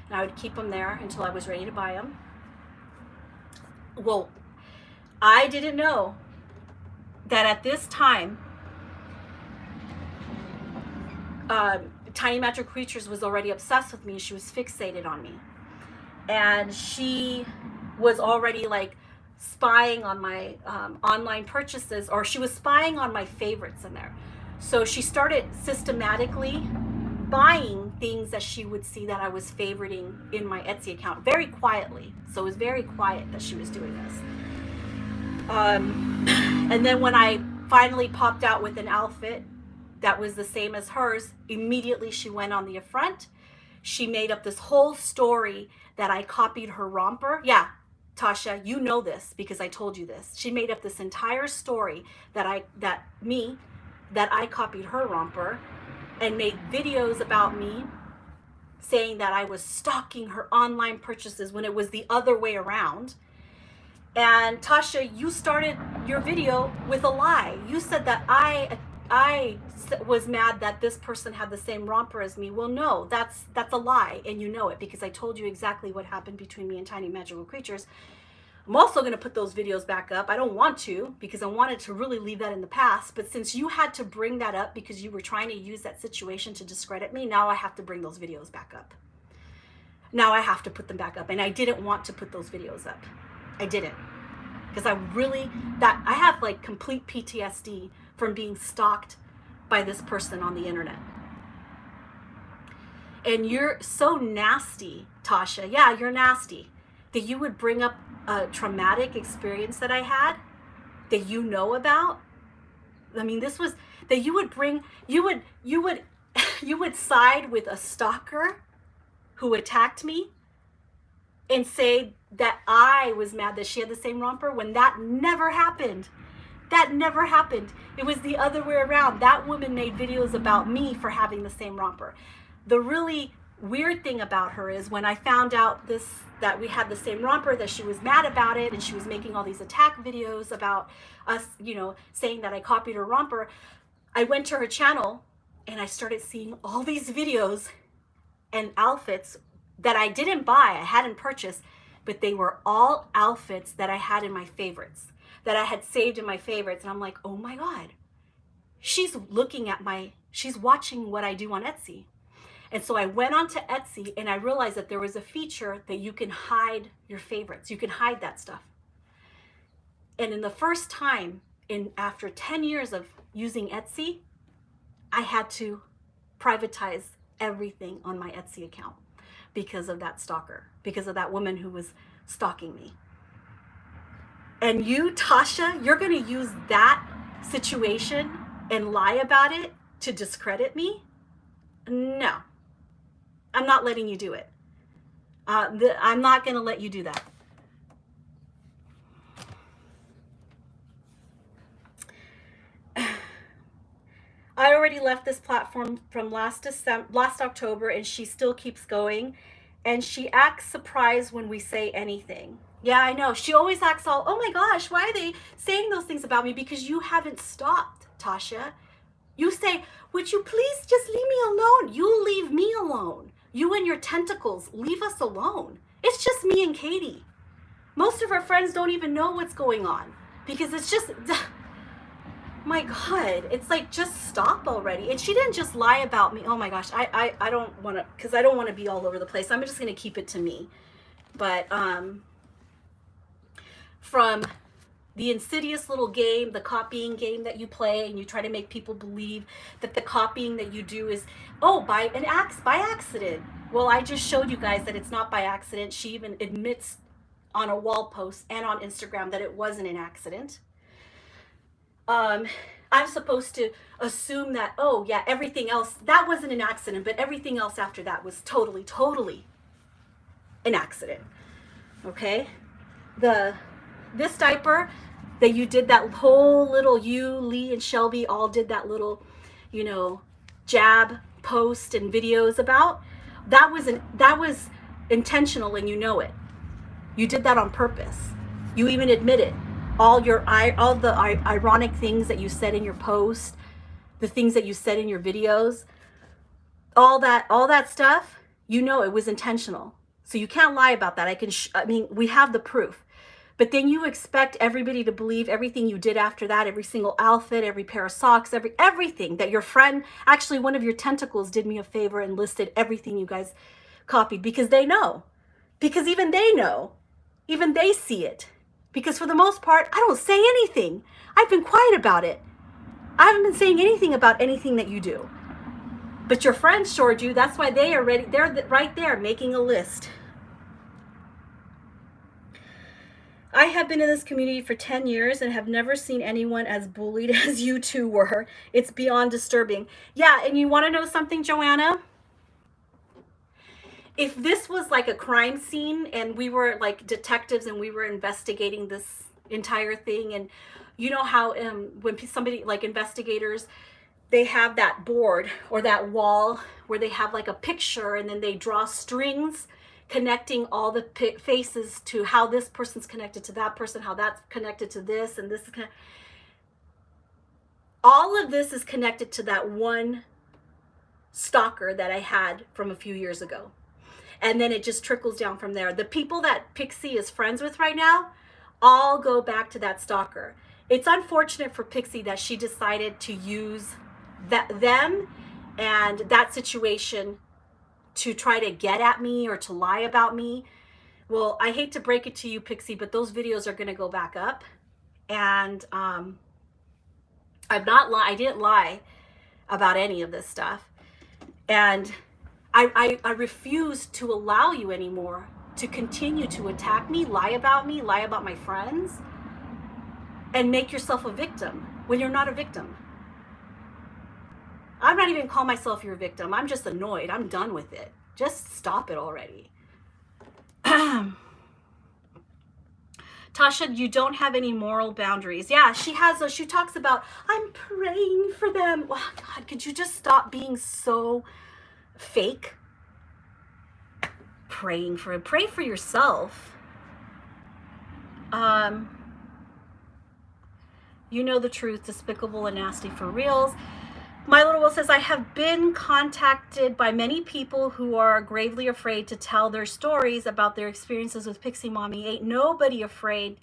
and I would keep them there until I was ready to buy them. Well, I didn't know that at this time, Tiny Magical Creatures was already obsessed with me. She was fixated on me. And she was already like spying on my online purchases, or she was spying on my favorites in there. So she started systematically buying things that she would see that I was favoriting in my Etsy account very quietly. So it was very quiet that she was doing this. And then when I finally popped out with an outfit that was the same as hers, immediately she went on the affront. She made up this whole story that I copied her romper. Yeah, Tasha, you know this because I told you this. She made up this entire story that I copied her romper, and made videos about me saying that I was stalking her online purchases when it was the other way around. And Tasha, you started your video with a lie. You said that I was mad that this person had the same romper as me. Well, no, that's a lie, and you know it because I told you exactly what happened between me and Tiny Magical Creatures. I'm also going to put those videos back up. I don't want to because I wanted to really leave that in the past. But since you had to bring that up because you were trying to use that situation to discredit me, now I have to bring those videos back up. Now I have to put them back up. And I didn't want to put those videos up. I didn't. Because I have like complete PTSD from being stalked by this person on the internet. And you're so nasty, Tasha. Yeah, you're nasty. That you would bring up a traumatic experience that I had that you know about. I mean, this was that you would bring, you would you would side with a stalker who attacked me and say that I was mad that she had the same romper when that never happened. That never happened. It was the other way around. That woman made videos about me for having the same romper. The really weird thing about her is when I found out that we had the same romper, that she was mad about it, and she was making all these attack videos about us, saying that I copied her romper. I went to her channel and I started seeing all these videos and outfits that I didn't buy, I hadn't purchased, but they were all outfits that I had in my favorites, that I had saved in my favorites. And I'm like, oh my God, she's watching what I do on Etsy. And so I went onto Etsy and I realized that there was a feature that you can hide your favorites. You can hide that stuff. And in the first time, after 10 years of using Etsy, I had to privatize everything on my Etsy account because of that stalker, because of that woman who was stalking me. And you, Tasha, you're going to use that situation and lie about it to discredit me? No, I'm not letting you do it. I'm not going to let you do that. I already left this platform from last October, and she still keeps going. And she acts surprised when we say anything. Yeah, I know. She always acts all, oh my gosh, why are they saying those things about me? Because you haven't stopped, Tasha. You say, would you please just leave me alone? You leave me alone. You and your tentacles, leave us alone. It's just me and Katie. Most of our friends don't even know what's going on because it's just, my God, it's like, just stop already. And she didn't just lie about me. Oh my gosh, I don't want to, because I don't want to be all over the place. I'm just going to keep it to me. But from the insidious little game, the copying game that you play, and you try to make people believe that the copying that you do is, by accident. Well, I just showed you guys that it's not by accident. She even admits on a wall post and on Instagram that it wasn't an accident. I'm supposed to assume that, oh yeah, everything else, that wasn't an accident, but everything else after that was totally an accident. Okay? This diaper that you did, that whole little, you, Lee, and Shelby all did that little, jab post and videos about, that was intentional, and you know it. You did that on purpose. You even admit it. All the ironic things that you said in your post, the things that you said in your videos, all that stuff, it was intentional. So you can't lie about that. We have the proof. But then you expect everybody to believe everything you did after that, every single outfit, every pair of socks, everything that your friend, actually one of your tentacles did me a favor and listed everything you guys copied, because they know. Because even they know. Even they see it. Because for the most part, I don't say anything. I've been quiet about it. I haven't been saying anything about anything that you do. But your friends sure do. That's why they're right there making a list. I have been in this community for 10 years and have never seen anyone as bullied as you two were. It's beyond disturbing. Yeah, and you want to know something, Joanna? If this was like a crime scene and we were like detectives and we were investigating this entire thing, and you know how when somebody, like investigators, they have that board or that wall where they have like a picture and then they draw strings connecting all the faces to how this person's connected to that person, how that's connected to this, and this is all of this is connected to that one stalker that I had from a few years ago. And then it just trickles down from there. The people that Pixie is friends with right now all go back to that stalker. It's unfortunate for Pixie that she decided to use them and that situation to try to get at me or to lie about me. Well, I hate to break it to you, Pixie, but those videos are going to go back up. And I didn't lie about any of this stuff. And I refuse to allow you anymore to continue to attack me, lie about my friends, and make yourself a victim when you're not a victim. I'm not even calling myself your victim. I'm just annoyed. I'm done with it. Just stop it already. Tasha, you don't have any moral boundaries. Yeah, she has those. She talks about, I'm praying for them. Oh, God, could you just stop being so fake? Praying for it. Pray for yourself. You know the truth, despicable and nasty for reals. My Little Will says, I have been contacted by many people who are gravely afraid to tell their stories about their experiences with Piximommy. Ain't nobody afraid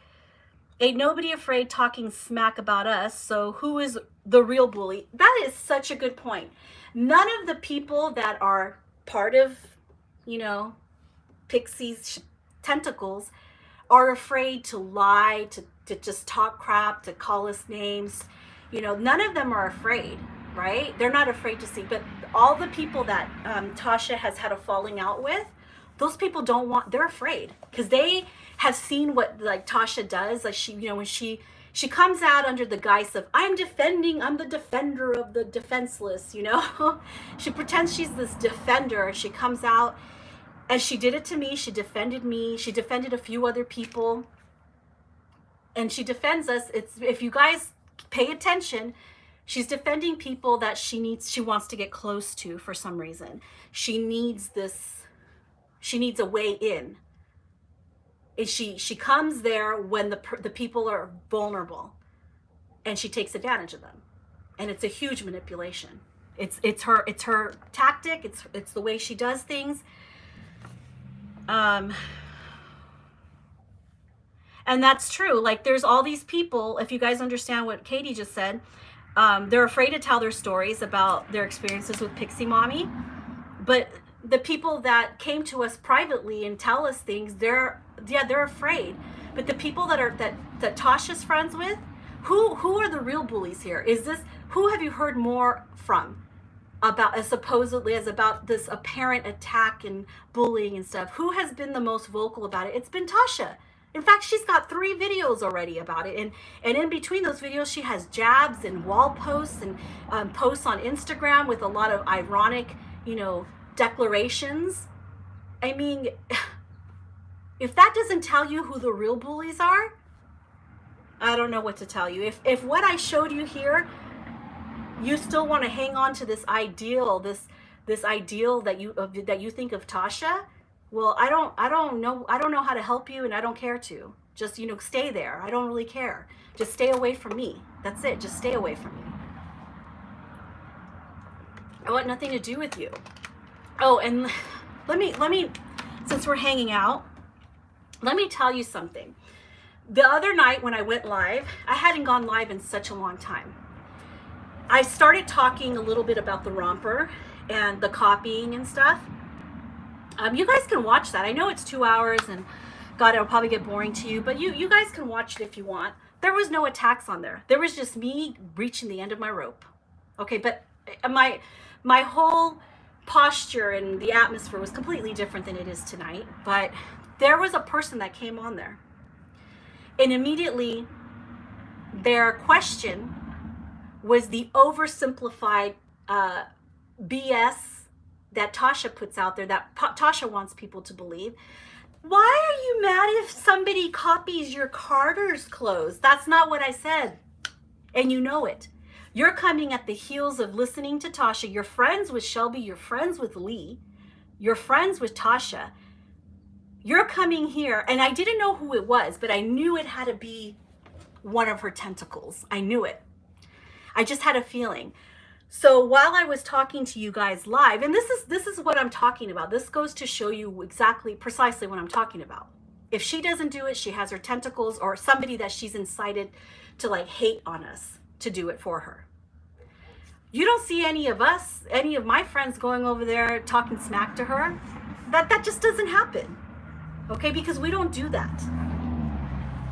talking smack about us. So who is the real bully? That is such a good point. None of the people that are part of, you know, Pixie's tentacles are afraid to lie, to just talk crap, to call us names. You know, none of them are afraid. Right? They're not afraid to see, but all the people that Tasha has had a falling out with, those people they're afraid because they have seen what like Tasha does. Like she, you know, when she comes out under the guise of I'm the defender of the defenseless, you know, she pretends she's this defender. She comes out and she did it to me. She defended me. She defended a few other people, and she defends us. If you guys pay attention, she's defending people that she wants to get close to for some reason. She needs a way in. And she comes there when the people are vulnerable, and she takes advantage of them. And it's a huge manipulation. It's her tactic. It's the way she does things. And that's true. Like there's all these people, if you guys understand what Katie just said, they're afraid to tell their stories about their experiences with Piximommy, but the people that came to us privately and tell us things, they're afraid. But the people that Tasha's friends with, who are the real bullies here? Who have you heard more from about about this apparent attack and bullying and stuff? Who has been the most vocal about it? It's been Tasha. In fact, she's got 3 videos already about it. And in between those videos, she has jabs and wall posts and posts on Instagram with a lot of ironic, you know, declarations. I mean, if that doesn't tell you who the real bullies are, I don't know what to tell you. If what I showed you here, you still want to hang on to this ideal, this ideal that you think of Tasha, well, I don't know how to help you, and I don't care to. Just, you know, stay there. I don't really care. Just stay away from me. That's it. Just stay away from me. I want nothing to do with you. Oh, and let me since we're hanging out, let me tell you something. The other night when I went live, I hadn't gone live in such a long time. I started talking a little bit about the romper and the copying and stuff. You guys can watch that. I know it's 2 hours, and God, it'll probably get boring to you, but you guys can watch it if you want. There was no attacks on there. There was just me reaching the end of my rope. Okay, but my whole posture and the atmosphere was completely different than it is tonight. But there was a person that came on there, and immediately their question was the oversimplified BS that Tasha puts out there, that Tasha wants people to believe. Why are you mad if somebody copies your Carter's clothes? That's not what I said. And you know it. You're coming at the heels of listening to Tasha. You're friends with Shelby. You're friends with Lee. You're friends with Tasha. You're coming here, and I didn't know who it was, but I knew it had to be one of her tentacles. I knew it. I just had a feeling. So while I was talking to you guys live, and this is what I'm talking about. This goes to show you precisely what I'm talking about. If she doesn't do it, she has her tentacles or somebody that she's incited to like hate on us to do it for her. You don't see any of my friends going over there talking smack to her. That just doesn't happen. Okay, because we don't do that.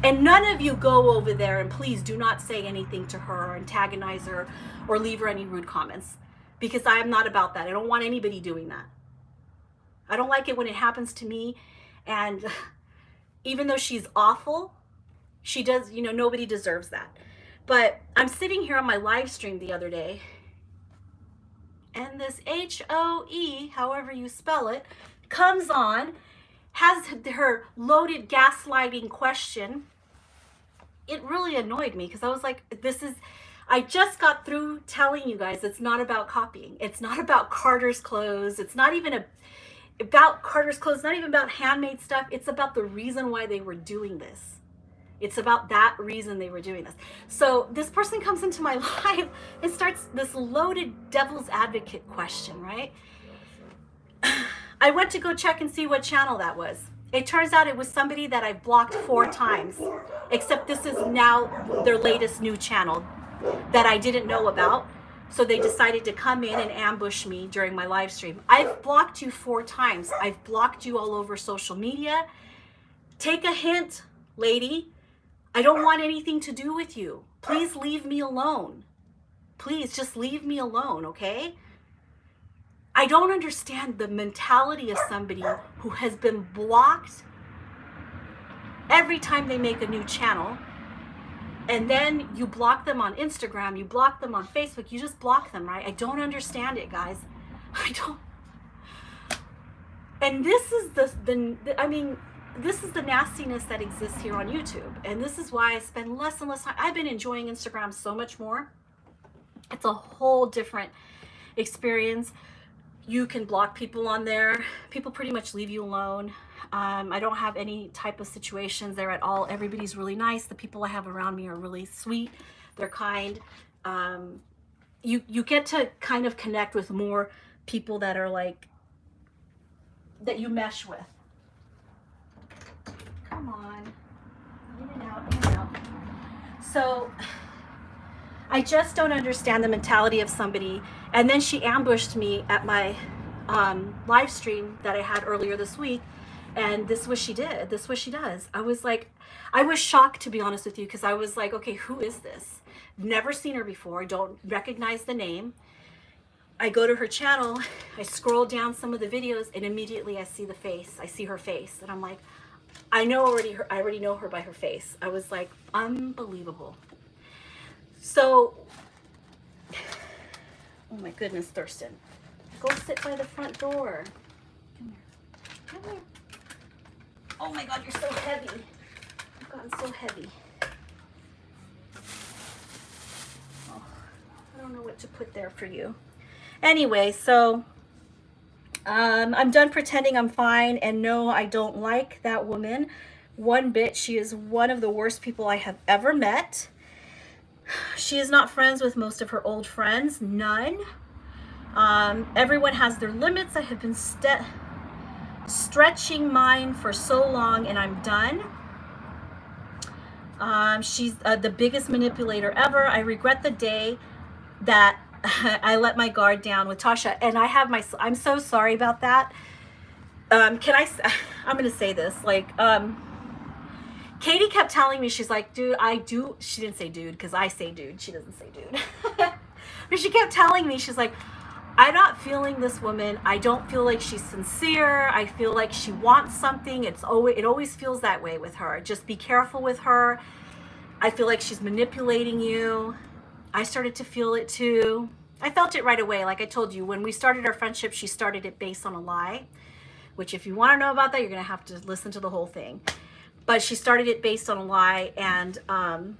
And none of you go over there, and please do not say anything to her or antagonize her or leave her any rude comments, because I am not about that. I don't want anybody doing that. I don't like it when it happens to me. And even though she's awful, she does, you know, nobody deserves that. But I'm sitting here on my live stream the other day, and this H-O-E, however you spell it, comes on, has her loaded gaslighting question. It really annoyed me because I was like, I just got through telling you guys it's not about copying. It's not about Carter's clothes. It's not even about Carter's clothes, not even about handmade stuff. It's about the reason why they were doing this. It's about that reason they were doing this. So this person comes into my live and starts this loaded devil's advocate question, right? I went to go check and see what channel that was. It turns out it was somebody that I've blocked 4 times, except this is now their latest new channel that I didn't know about. So they decided to come in and ambush me during my live stream. I've blocked you 4 times. I've blocked you all over social media. Take a hint, lady. I don't want anything to do with you. Please leave me alone. Please just leave me alone, okay? I don't understand the mentality of somebody who has been blocked every time they make a new channel. And then you block them on Instagram, you block them on Facebook, you just block them, right? I don't understand it, guys. I don't. And this is this is the nastiness that exists here on YouTube. And this is why I spend less and less time. I've been enjoying Instagram so much more. It's a whole different experience. You can block people on there. People pretty much leave you alone. I don't have any type of situations there at all. Everybody's really nice. The people I have around me are really sweet. They're kind. You get to kind of connect with more people that are like, that you mesh with. Come on. In and out, in and out. So I just don't understand the mentality of somebody. And then she ambushed me at my live stream that I had earlier this week. And this is what she did. This is what she does. I was like, I was shocked, to be honest with you, because I was like, okay, who is this? Never seen her before. Don't recognize the name. I go to her channel. I scroll down some of the videos, and immediately I see the face. I see her face. And I'm like, I already know her by her face. I was like, unbelievable. So, oh my goodness, Thurston. Go sit by the front door. Come here. Come here. Oh my God, you're so heavy. You've gotten so heavy. Oh, I don't know what to put there for you. Anyway, so I'm done pretending I'm fine, and no, I don't like that woman one bit. She is one of the worst people I have ever met. She is not friends with most of her old friends, none. Everyone has their limits. I have been stretching mine for so long, and I'm done. She's the biggest manipulator ever. I regret the day that I let my guard down with Tasha, and I'm so sorry about that. I'm gonna say this, like, Katie kept telling me, she's like, dude, she didn't say dude, because I say dude, she doesn't say dude. But she kept telling me, she's like, I'm not feeling this woman. I don't feel like she's sincere. I feel like she wants something. It always feels that way with her. Just be careful with her. I feel like she's manipulating you. I started to feel it too. I felt it right away. Like I told you, when we started our friendship, she started it based on a lie, which if you want to know about that, you're going to have to listen to the whole thing. But she started it based on a lie, and I'm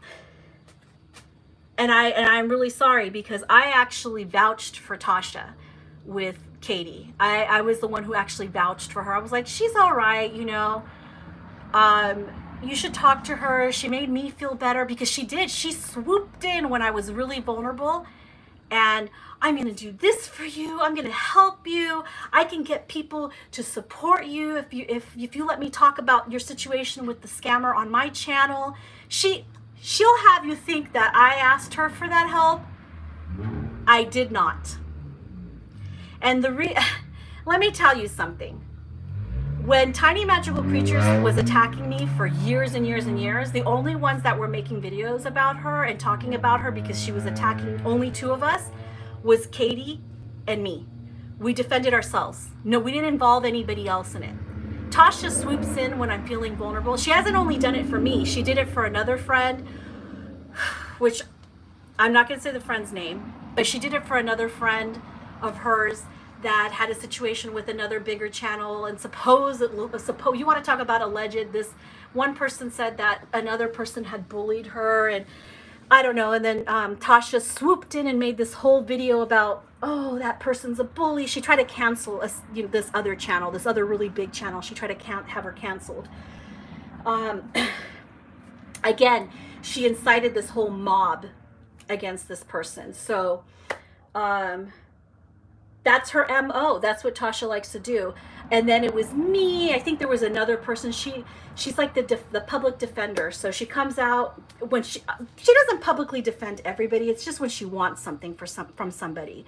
really sorry, because I actually vouched for Tasha with Katie. I was the one who actually vouched for her. I was like, she's all right, you know. You should talk to her. She made me feel better, because she did. She swooped in when I was really vulnerable, and I'm going to do this for you. I'm going to help you. I can get people to support you if you let me talk about your situation with the scammer on my channel. She'll have you think that I asked her for that help. I did not. And let me tell you something. When Tiny Magical Creatures was attacking me for years and years and years, the only ones that were making videos about her and talking about her because she was attacking only 2 of us was Katie and me. We defended ourselves. No, we didn't involve anybody else in it. Tasha swoops in when I'm feeling vulnerable. She hasn't only done it for me. She did it for another friend, which I'm not going to say the friend's name, but she did it for another friend of hers that had a situation with another bigger channel. And suppose you want to talk about alleged, this one person said that another person had bullied her, and I don't know. And then Tasha swooped in and made this whole video about, oh, that person's a bully. She tried to cancel us, this other channel, this other really big channel. She tried to have her canceled. Again, she incited this whole mob against this person. So that's her MO. That's what Tasha likes to do. And then it was me. I think there was another person. She's like the public defender. So she comes out when she doesn't publicly defend everybody. It's just when she wants something from somebody.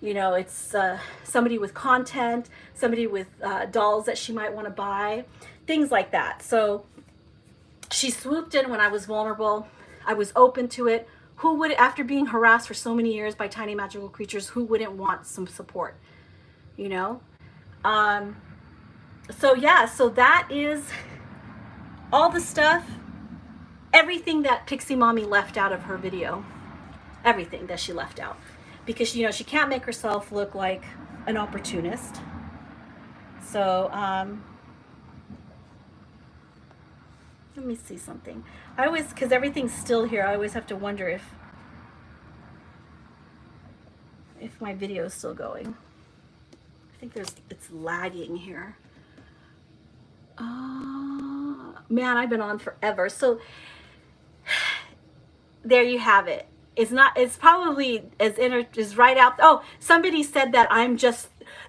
It's somebody with content, somebody with dolls that she might want to buy, things like that. So she swooped in when I was vulnerable. I was open to it. Who would, after being harassed for so many years by tiny magical creatures, who wouldn't want some support? So yeah, so that is all the stuff, everything that Piximommy left out of her video, everything that she left out, because she can't make herself look like an opportunist. So let me see something. I always, because everything's still here, I always have to wonder if my video is still going. I think it's lagging here. Man, I've been on forever. So there you have it. It's probably is right out. Oh, somebody said that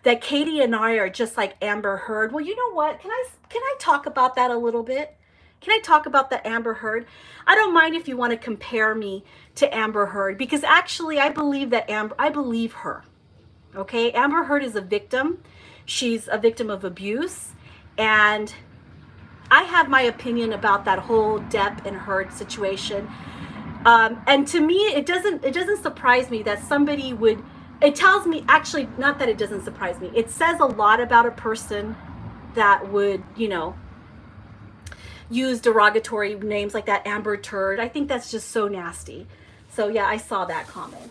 that Katie and I are just like Amber Heard. Well, you know what? Can I talk about that a little bit? Can I talk about the Amber Heard? I don't mind if you want to compare me to Amber Heard, because actually I believe her. Okay, Amber Heard is a victim. She's a victim of abuse, and I have my opinion about that whole Depp and Heard situation. And to me, it doesn't surprise me that somebody would. It tells me, actually, not that it doesn't surprise me. It says a lot about a person that would, use derogatory names like that Amber Turd. I think that's just so nasty. So yeah, I saw that comment.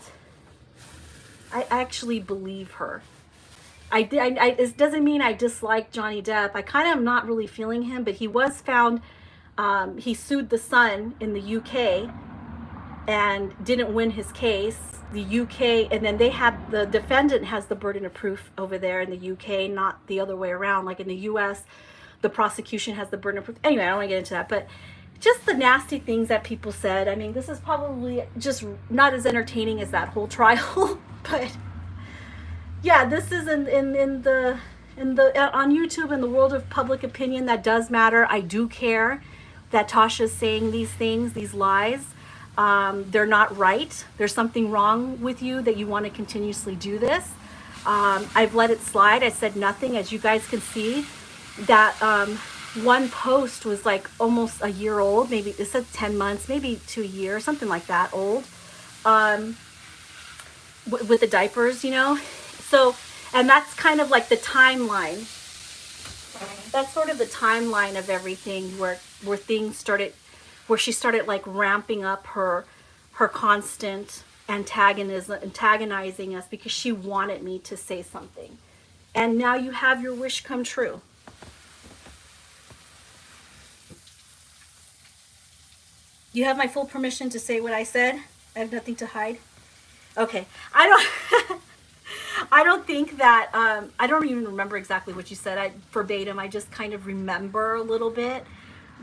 I actually believe her. It doesn't mean I dislike Johnny Depp. I kind of am not really feeling him, but he was found, he sued the Sun in the UK and didn't win his case. The UK, and then the defendant has the burden of proof over there in the UK, not the other way around. Like in the US, the prosecution has the burden of proof. Anyway, I don't want to get into that, but just the nasty things that people said. I mean, this is probably just not as entertaining as that whole trial, but yeah, this is in the on YouTube, in the world of public opinion, that does matter. I do care that Tasha's saying these things, these lies. They're not right. There's something wrong with you that you want to continuously do this. I've let it slide. I said nothing. As you guys can see, that one post was like almost a year old. Maybe it said 10 months, maybe to a year, something like that old, with the diapers, So, and that's kind of like the timeline. That's sort of the timeline of everything where things started, where she started like ramping up her constant antagonizing us because she wanted me to say something. And now you have your wish come true. You have my full permission to say what I said. I have nothing to hide. Okay. I don't think that, I don't even remember exactly what you said. Verbatim, I just kind of remember a little bit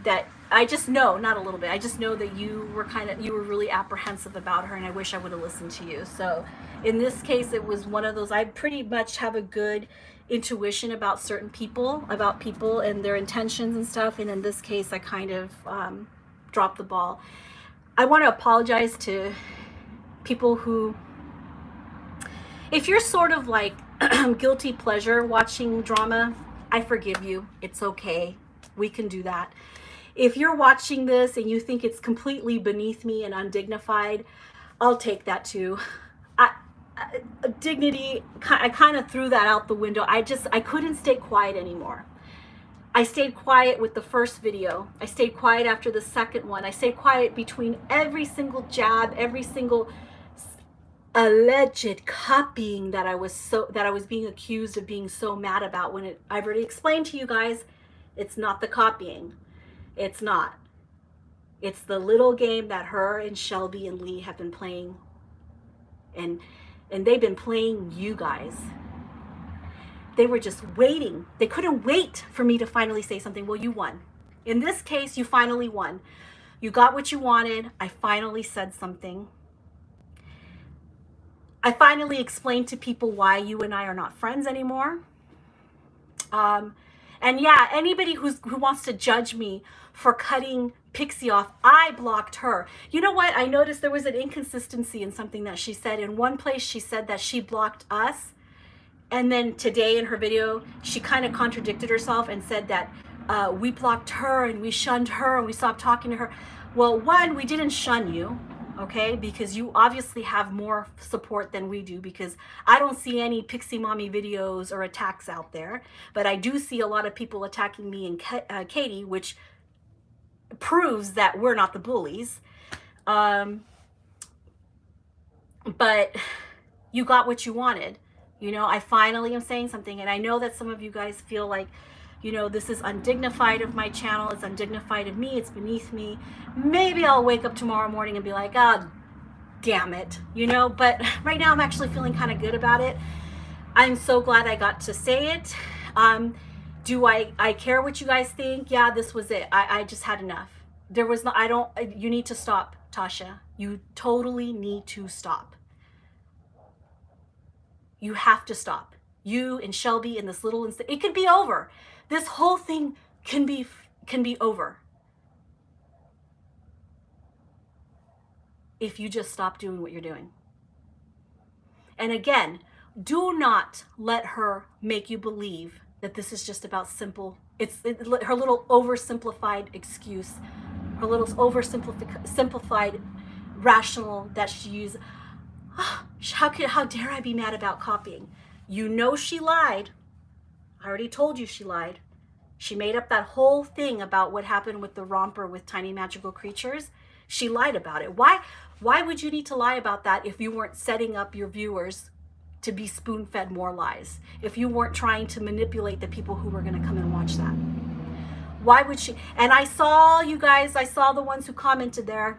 that I just know, not a little bit. I just know that you were really apprehensive about her, and I wish I would have listened to you. So in this case, it was one of those, I pretty much have a good intuition about certain people, and their intentions and stuff. And in this case, I kind of dropped the ball. I want to apologize to people who, if you're sort of like guilty pleasure watching drama, I forgive you. It's okay. We can do that. If you're watching this and you think it's completely beneath me and undignified, I'll take that too. dignity, I kind of threw that out the window. I couldn't stay quiet anymore. I stayed quiet with the first video. I stayed quiet after the second one. I stayed quiet between every single jab, every single alleged copying that I was being accused of being so mad about, when I've already explained to you guys, it's not the copying. It's not. It's the little game that her and Shelby and Lee have been playing, and they've been playing you guys. They were just waiting. They couldn't wait for me to finally say something. Well, you won. In this case, you finally won. You got what you wanted. I finally said something. I finally explained to people why you and I are not friends anymore. And yeah, anybody who wants to judge me for cutting Pixie off, I blocked her. You know what? I noticed there was an inconsistency in something that she said. In one place, she said that she blocked us. And then today in her video, she kind of contradicted herself and said that we blocked her and we shunned her and we stopped talking to her. Well, one, we didn't shun you, okay? Because you obviously have more support than we do, because I don't see any Piximommy videos or attacks out there. But I do see a lot of people attacking me and Katie, which proves that we're not the bullies. But you got what you wanted. You know, I finally am saying something, and I know that some of you guys feel like, you know, this is undignified of my channel, it's undignified of me, it's beneath me. Maybe I'll wake up tomorrow morning and be like, oh, damn it, you know, but right now I'm actually feeling kind of good about it. I'm so glad I got to say it. Do I care what you guys think? Yeah, this was it. I just had enough. There was no, you need to stop, Tasha. You totally need to stop. You have to stop. You and Shelby and this little incident, it could be over. This whole thing can be over if you just stop doing what you're doing. And again, do not let her make you believe that this is just about simple. Her little oversimplified excuse, her little oversimplified rational that she used. How dare I be mad about copying? You know she lied. I already told you she lied. She made up that whole thing about what happened with the romper with tiny magical creatures. She lied about it. Why would you need to lie about that if you weren't setting up your viewers to be spoon-fed more lies? If you weren't trying to manipulate the people who were going to come and watch that? Why would she? And I saw you guys, I saw the ones who commented there.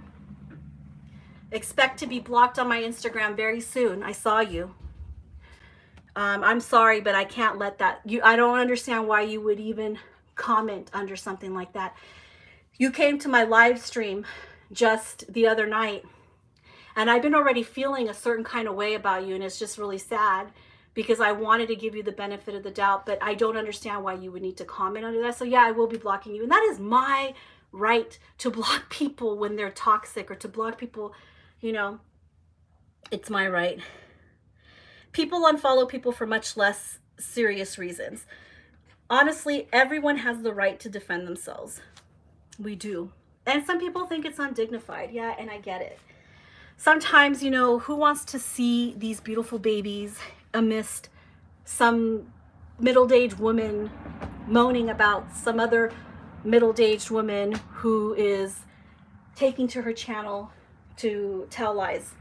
Expect to be blocked on my Instagram very soon. I saw you. I'm sorry, but I can't let that. I don't understand why you would even comment under something like that. You came to my live stream just the other night, and I've been already feeling a certain kind of way about you, and it's just really sad because I wanted to give you the benefit of the doubt, but I don't understand why you would need to comment under that. So yeah, I will be blocking you, and that is my right to block people when they're toxic, or to block people. You know, it's my right. People unfollow people for much less serious reasons. Honestly, everyone has the right to defend themselves. We do. And some people think it's undignified. Yeah, and I get it. Sometimes, you know, who wants to see these beautiful babies amidst some middle-aged woman moaning about some other middle-aged woman who is taking to her channel to tell lies?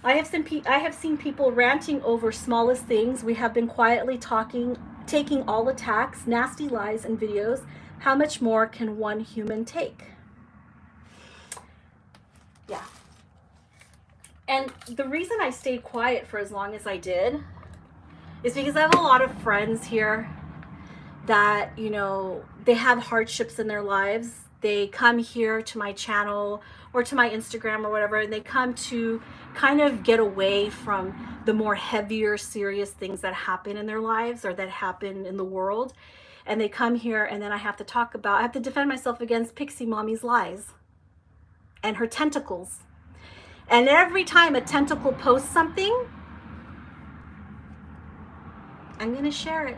I have seen people ranting over smallest things. We have been quietly taking all attacks, nasty lies, and videos. How much more can one human take? Yeah. And the reason I stayed quiet for as long as I did is because I have a lot of friends here that, you know, they have hardships in their lives. They come here to my channel or to my Instagram or whatever, and they come to kind of get away from the more heavier, serious things that happen in their lives or that happen in the world. And they come here, and then I have to defend myself against Piximommy's lies and her tentacles. And every time a tentacle posts something, I'm going to share it.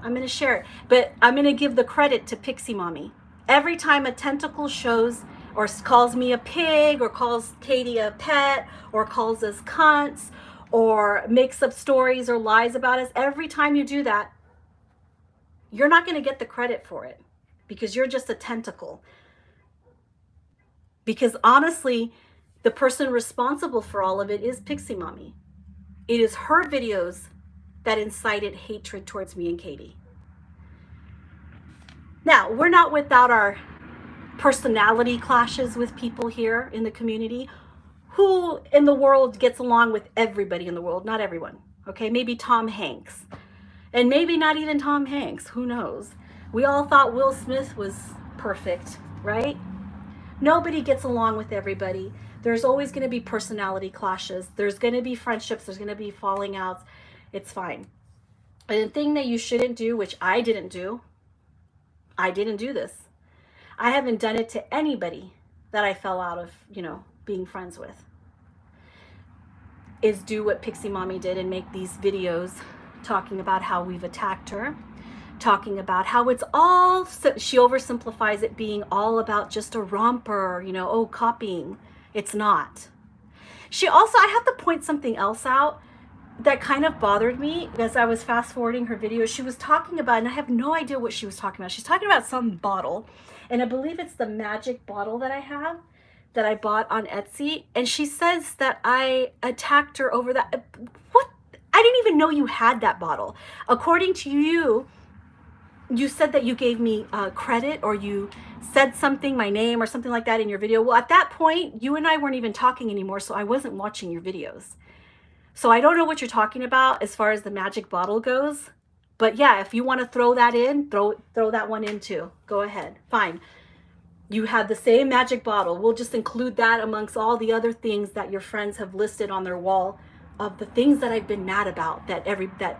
I'm going to share it. But I'm going to give the credit to Piximommy. Every time a tentacle shows or calls me a pig, or calls Katie a pet, or calls us cunts, or makes up stories or lies about us, every time you do that, you're not going to get the credit for it because you're just a tentacle. Because honestly, the person responsible for all of it is Piximommy. It is her videos that incited hatred towards me and Katie. Now, we're not without our personality clashes with people here in the community. Who in the world gets along with everybody in the world? Not everyone, okay? Maybe Tom Hanks. And maybe not even Tom Hanks, who knows? We all thought Will Smith was perfect, right? Nobody gets along with everybody. There's always going to be personality clashes. There's going to be friendships. There's going to be falling outs. It's fine. And the thing that you shouldn't do, which I didn't do this. I haven't done it to anybody that I fell out of, being friends with, is do what Piximommy did and make these videos talking about how we've attacked her, talking about how it's all, she oversimplifies it being all about just a romper, copying. It's not. She also, I have to point something else out that kind of bothered me as I was fast forwarding her video. She was talking about, and I have no idea what she was talking about. She's talking about some bottle, and I believe it's the magic bottle that I have, that I bought on Etsy. And she says that I attacked her over that. What? I didn't even know you had that bottle. According to you, you said that you gave me credit, or you said something, my name or something like that in your video. Well, at that point, you and I weren't even talking anymore, so I wasn't watching your videos. So I don't know what you're talking about as far as the magic bottle goes. But yeah, if you want to throw that in, throw that one in too. Go ahead. Fine. You have the same magic bottle. We'll just include that amongst all the other things that your friends have listed on their wall of the things that I've been mad about that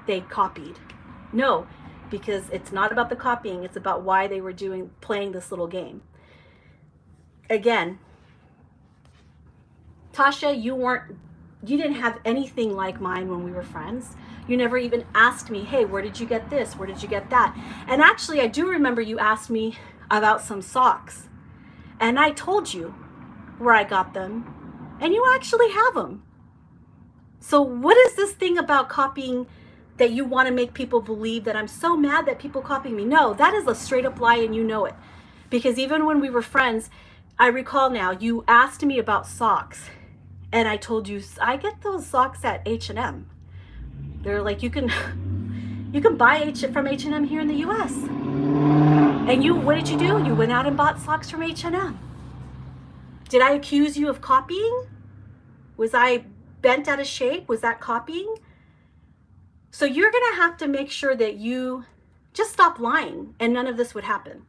they copied. No, because it's not about the copying. It's about why they were playing this little game. Again, Tasha, you didn't have anything like mine when we were friends. You never even asked me, hey, where did you get this? Where did you get that? And actually, I do remember you asked me about some socks. And I told you where I got them. And you actually have them. So what is this thing about copying that you want to make people believe that I'm so mad that people copy me? No, that is a straight up lie, and you know it. Because even when we were friends, I recall now, you asked me about socks. And I told you, I get those socks at H&M. They're like, you can buy from H&M here in the US. And what did you do? You went out and bought socks from H&M. Did I accuse you of copying? Was I bent out of shape? Was that copying? So you're going to have to make sure that you just stop lying, and none of this would happen.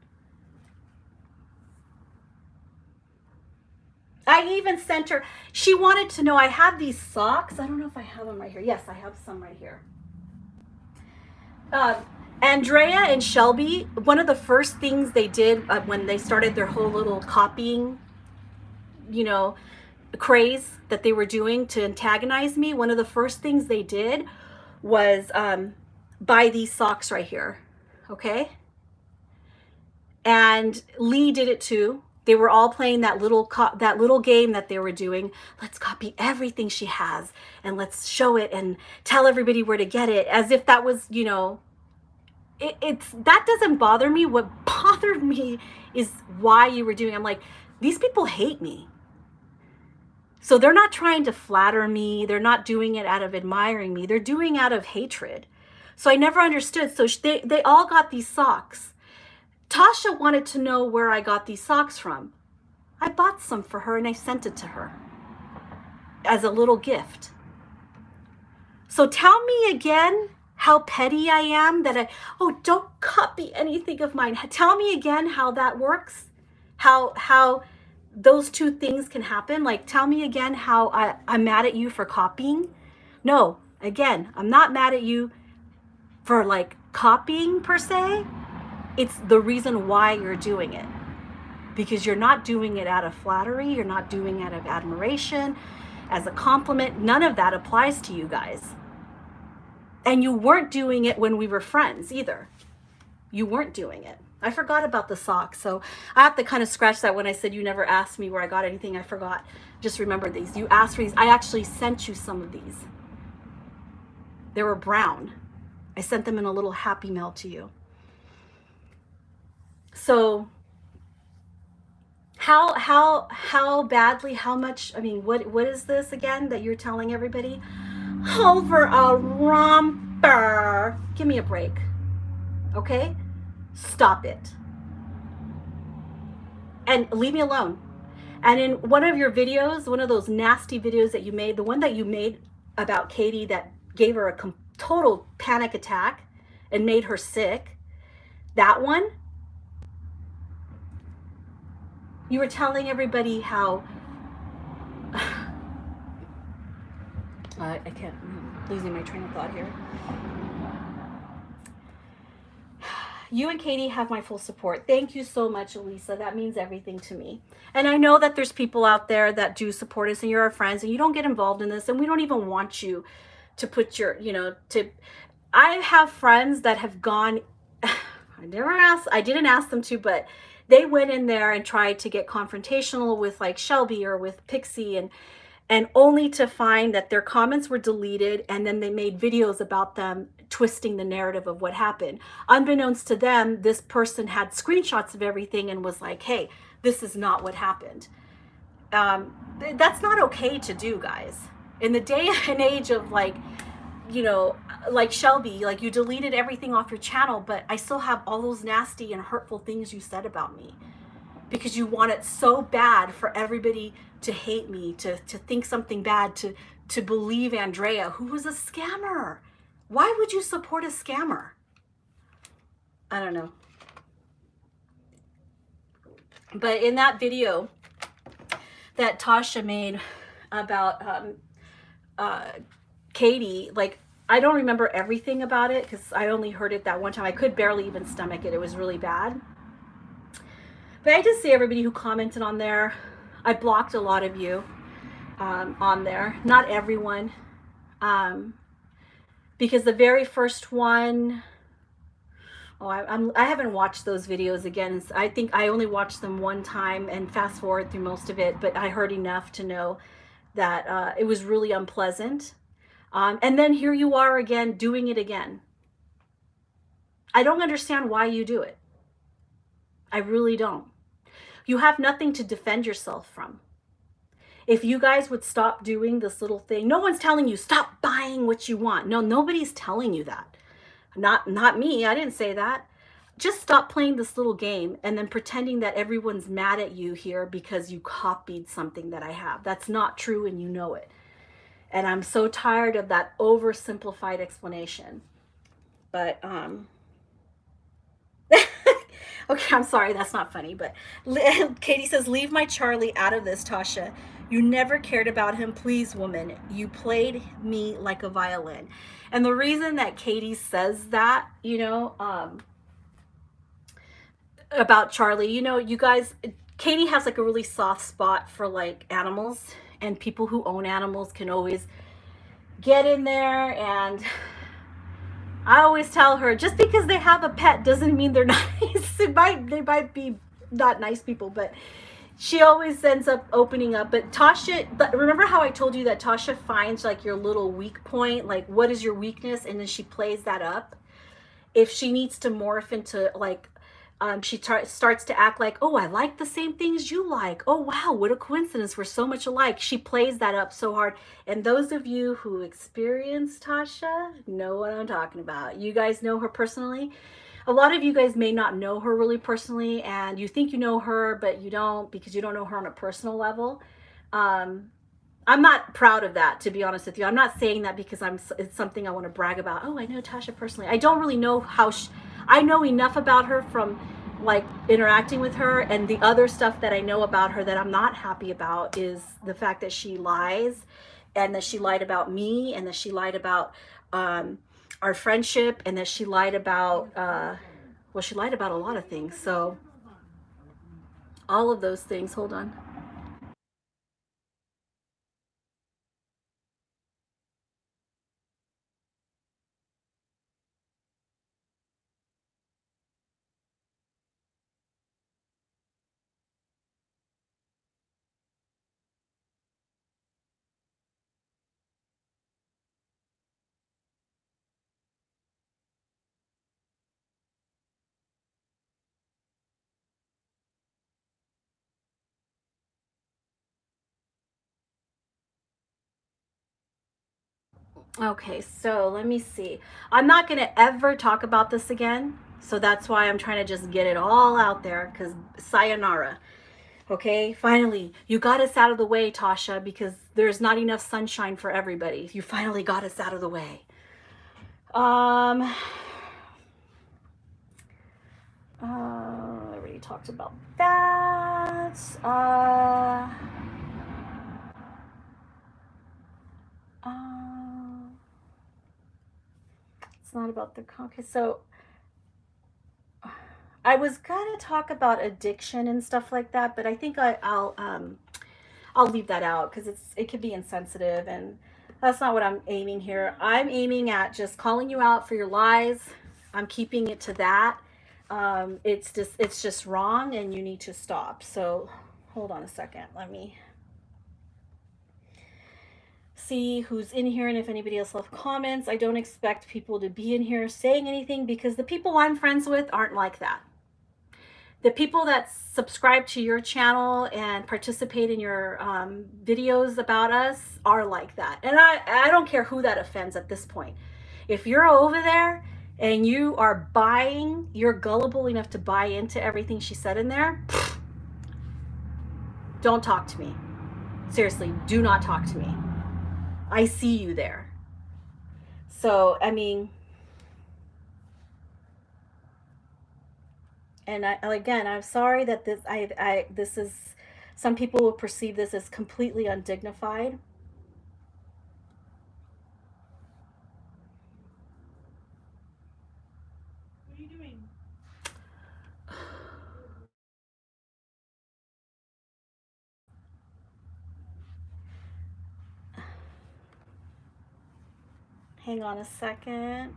I even sent her, she wanted to know, I have these socks. I don't know if I have them right here. Yes, I have some right here. Andrea and Shelby, one of the first things they did when they started their whole little copying, craze that they were doing to antagonize me, one of the first things they did was buy these socks right here, okay? And Lee did it too. They were all playing that little game that they were doing. Let's copy everything she has and let's show it and tell everybody where to get it, as if that was, that doesn't bother me. What bothered me is why you were doing. I'm like, these people hate me. So they're not trying to flatter me. They're not doing it out of admiring me. They're doing out of hatred. So I never understood. So they all got these socks. Tasha wanted to know where I got these socks from. I bought some for her and I sent it to her as a little gift. So tell me again how petty I am that don't copy anything of mine. Tell me again how that works, how those two things can happen. Like, tell me again how I'm mad at you for copying. No, again, I'm not mad at you for like copying per se. It's the reason why you're doing it, because you're not doing it out of flattery. You're not doing it out of admiration, as a compliment. None of that applies to you guys. And you weren't doing it when we were friends either. You weren't doing it. I forgot about the socks. So I have to kind of scratch that when I said you never asked me where I got anything. I forgot. Just remember these. You asked for these. I actually sent you some of these. They were brown. I sent them in a little happy mail to you. So how badly, how much, I mean, what is this again that you're telling everybody? Over a romper. Give me a break. Okay? Stop it. And leave me alone. And in one of your videos, one of those nasty videos that you made, the one that you made about Katie that gave her a total panic attack and made her sick, that one, you were telling everybody how I can't, I'm losing my train of thought here. You and Katie have my full support. Thank you so much, Elisa. That means everything to me. And I know that there's people out there that do support us and you're our friends and you don't get involved in this and we don't even want you to put your, I have friends that have gone, I didn't ask them to, but they went in there and tried to get confrontational with like Shelby or with Pixie and only to find that their comments were deleted and then they made videos about them twisting the narrative of what happened. Unbeknownst to them, this person had screenshots of everything and was like, hey, this is not what happened. That's not okay to do, guys. In the day and age of like Shelby, like you deleted everything off your channel, but I still have all those nasty and hurtful things you said about me because you want it so bad for everybody to hate me, to think something bad, to believe Andrea, who was a scammer. Why would you support a scammer? I don't know. But in that video that Tasha made about Katie, like, I don't remember everything about it because I only heard it that one time. I could barely even stomach it. It was really bad. But I just see everybody who commented on there. I blocked a lot of you on there. Not everyone. Because the very first one, I haven't watched those videos again. I think I only watched them one time and fast forward through most of it, but I heard enough to know that it was really unpleasant. And then here you are again, doing it again. I don't understand why you do it. I really don't. You have nothing to defend yourself from. If you guys would stop doing this little thing, no one's telling you stop buying what you want. No, nobody's telling you that. Not me. I didn't say that. Just stop playing this little game and then pretending that everyone's mad at you here because you copied something that I have. That's not true and you know it. And I'm so tired of that oversimplified explanation. But okay, I'm sorry, that's not funny, but Katie says, leave my Charlie out of this, Tasha. You never cared about him. Please, woman, you played me like a violin. And the reason that Katie says that, about Charlie, you guys, Katie has like a really soft spot for like animals, and people who own animals can always get in there. And I always tell her, just because they have a pet doesn't mean they're nice. They might be not nice people, but she always ends up opening up. But Tasha, remember how I told you that Tasha finds like your little weak point, like what is your weakness, and then she plays that up. If she needs to morph into like, she starts to act like, oh, I like the same things you like. Oh, wow, what a coincidence. We're so much alike. She plays that up so hard. And those of you who experience Tasha know what I'm talking about. You guys know her personally. A lot of you guys may not know her really personally, and you think you know her, but you don't because you don't know her on a personal level. I'm not proud of that, to be honest with you. I'm not saying that because it's something I want to brag about. Oh, I know Tasha personally. I don't really know how I know enough about her from like interacting with her, and the other stuff that I know about her that I'm not happy about is the fact that she lies, and that she lied about me, and that she lied about our friendship, and that she lied about she lied about a lot of things. So all of those things, hold on. Okay, so let me see. I'm not going to ever talk about this again. So that's why I'm trying to just get it all out there, because sayonara. Okay, finally, you got us out of the way, Tasha, because there's not enough sunshine for everybody. You finally got us out of the way. I already talked about that. It's not about the okay. So I was gonna talk about addiction and stuff like that, but I think I'll leave that out because it could be insensitive, and that's not what I'm aiming here. I'm aiming at just calling you out for your lies. I'm keeping it to that. It's just wrong, and you need to stop. So hold on a second. Let me see who's in here and if anybody else left comments. I don't expect people to be in here saying anything because the people I'm friends with aren't like that. The people that subscribe to your channel and participate in your videos about us are like that. And I don't care who that offends at this point. If you're over there and you are buying, you're gullible enough to buy into everything she said in there, don't talk to me. Seriously, do not talk to me. I see you there. So, I mean, and again, I'm sorry that this is, some people will perceive this as completely undignified. What are you doing? Hang on a second.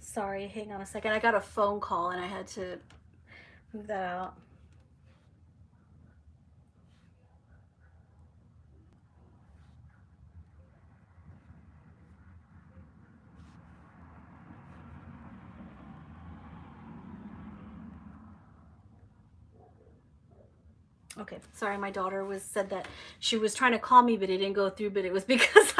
Sorry, hang on a second. I got a phone call and I had to move that out. Okay, sorry, my daughter said that she was trying to call me, but it didn't go through, but it was because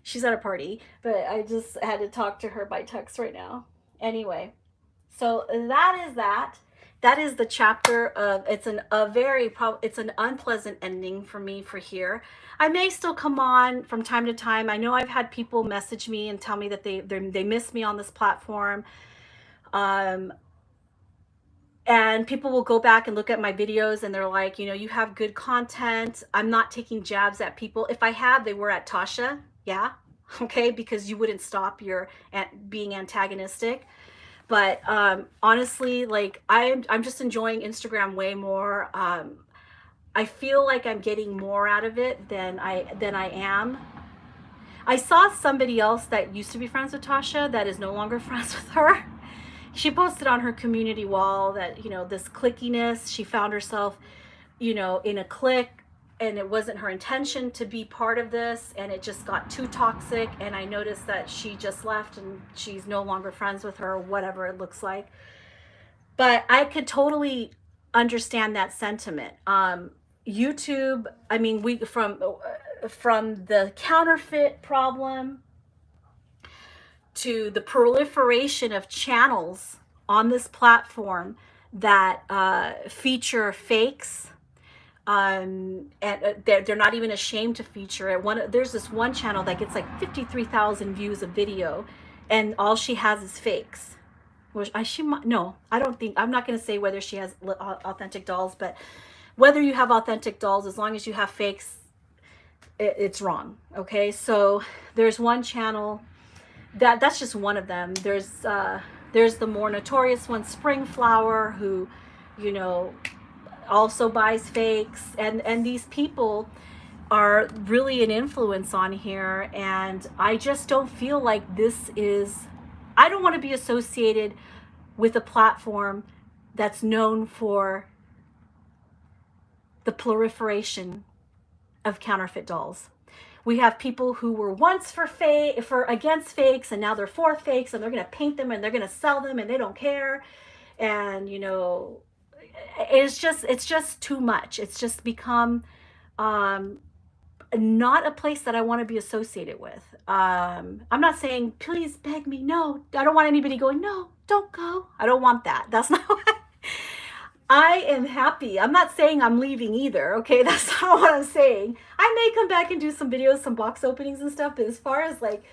she's at a party, but I just had to talk to her by text right now. Anyway, so that is that. That is the chapter of, it's an unpleasant ending for me for here. I may still come on from time to time. I know I've had people message me and tell me that they miss me on this platform. And people will go back and look at my videos and they're like, you know, you have good content. I'm not taking jabs at people. If I have, they were at Tasha. Yeah. Okay. Because you wouldn't stop your being antagonistic. But honestly, like I'm just enjoying Instagram way more. I feel like I'm getting more out of it than I am. I saw somebody else that used to be friends with Tasha that is no longer friends with her. She posted on her community wall that, you know, this clickiness, she found herself, you know, in a clique, and it wasn't her intention to be part of this, and it just got too toxic. And I noticed that she just left and she's no longer friends with her, whatever it looks like. But I could totally understand that sentiment. YouTube, I mean, from the counterfeit problem to the proliferation of channels on this platform that feature fakes, and they're not even ashamed to feature it. There's this one channel that gets like 53,000 views a video, and all she has is fakes. Which no, I don't think, I'm not going to say whether she has authentic dolls, but whether you have authentic dolls, as long as you have fakes, it's wrong. Okay, so there's one channel that's just one of them. There's the more notorious one, Spring Flower, who, you know, also buys fakes, and these people are really an influence on here, and I just don't feel like this is I don't want to be associated with a platform that's known for the proliferation of counterfeit dolls. We have people who were once for against fakes, and now they're for fakes, and they're going to paint them and they're going to sell them, and they don't care. And you know, it's just too much. It's just become not a place that I want to be associated with. I'm not saying please beg me. No, I don't want anybody going, no, don't go. I don't want that. That's not what I am happy. I'm not saying I'm leaving either. Okay, that's not what I'm saying. I may come back and do some videos, some box openings and stuff, but as far as like,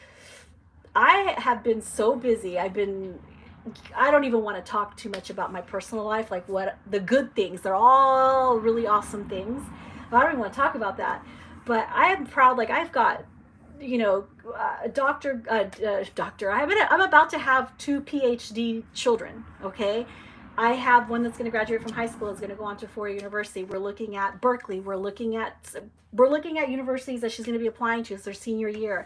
I have been so busy. I don't even want to talk too much about my personal life, like what the good things. They're all really awesome things. I don't even want to talk about that. But I am proud. Like I've got, you know, doctor. I'm about to have 2 PhD children. Okay, I have one that's going to graduate from high school. Is going to go on to 4-year university. We're looking at Berkeley. We're looking at universities that she's going to be applying to. It's their senior year.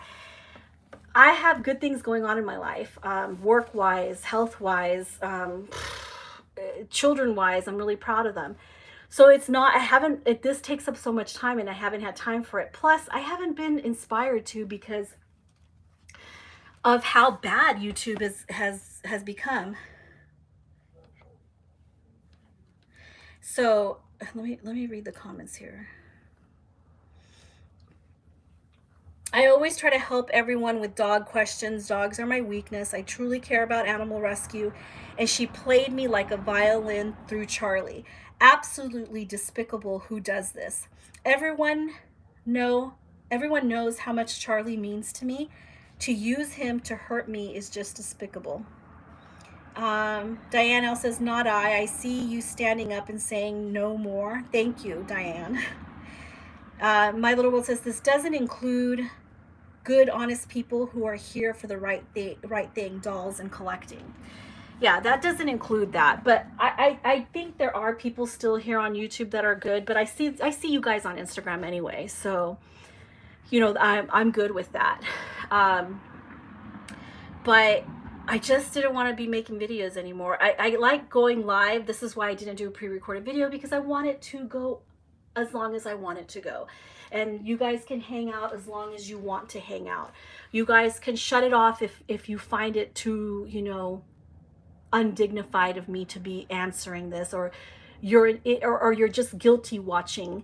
I have good things going on in my life, work-wise, health-wise, children-wise. I'm really proud of them. So it's not, this takes up so much time and I haven't had time for it. Plus, I haven't been inspired to because of how bad YouTube has become. So let me read the comments here. I always try to help everyone with dog questions. Dogs are my weakness. I truly care about animal rescue. And she played me like a violin through Charlie. Absolutely despicable who does this. Everyone knows how much Charlie means to me. To use him to hurt me is just despicable. Diane L says, not I. I see you standing up and saying no more. Thank you, Diane. My Little World says, this doesn't include good, honest people who are here for the right thing, dolls and collecting. Yeah, that doesn't include that. But I think there are people still here on YouTube that are good. But I see you guys on Instagram anyway. So, you know, I'm good with that. But I just didn't want to be making videos anymore. I like going live. This is why I didn't do a pre-recorded video, because I want it to go as long as I want it to go. And you guys can hang out as long as you want to hang out. You guys can shut it off if you find it too, you know, undignified of me to be answering this, or you're just guilty watching.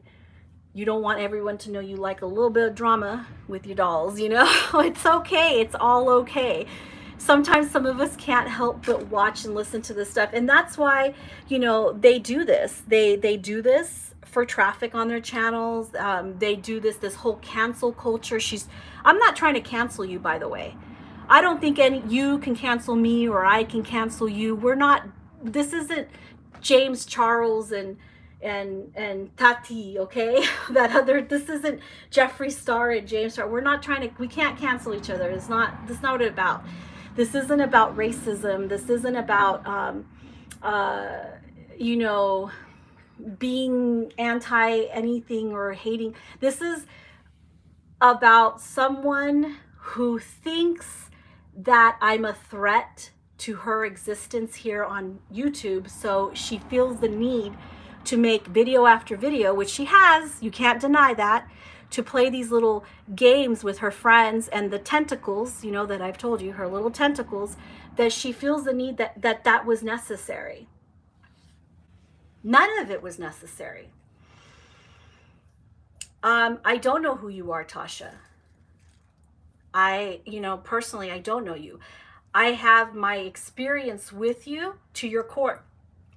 You don't want everyone to know you like a little bit of drama with your dolls, you know? It's okay. It's all okay. Sometimes some of us can't help but watch and listen to this stuff. And that's why, you know, they do this. They do this for traffic on their channels. They do this whole cancel culture. I'm not trying to cancel you, by the way. I don't think you can cancel me or I can cancel you. We're not, this isn't James Charles and Tati, okay? This isn't Jeffree Star and James Star. We can't cancel each other. That's not what it's about. This isn't about racism. This isn't about, you know, being anti anything or hating. This is about someone who thinks that I'm a threat to her existence here on YouTube. So she feels the need to make video after video, which she has, you can't deny that, to play these little games with her friends and the tentacles, you know, that I've told you, her little tentacles, that she feels the need that was necessary. None of it was necessary. I don't know who you are, Tasha. You know, personally, I don't know you. I have my experience with you to your core.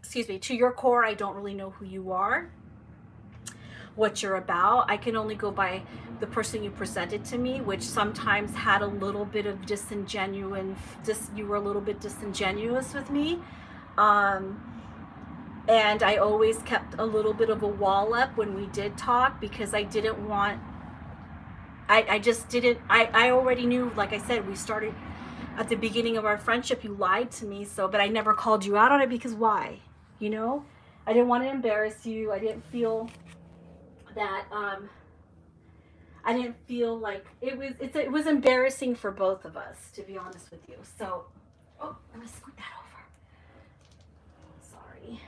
Excuse me, to your core, I don't really know who you are, what you're about. I can only go by the person you presented to me, which sometimes had a little bit of you were a little bit disingenuous with me. And I always kept a little bit of a wall up when we did talk, because I didn't want, I already knew, like I said, we started at the beginning of our friendship, you lied to me, but I never called you out on it, because why? You know, I didn't want to embarrass you. I didn't feel that, I didn't feel like it was embarrassing for both of us, to be honest with you. So Oh, let me scoot that over. Sorry.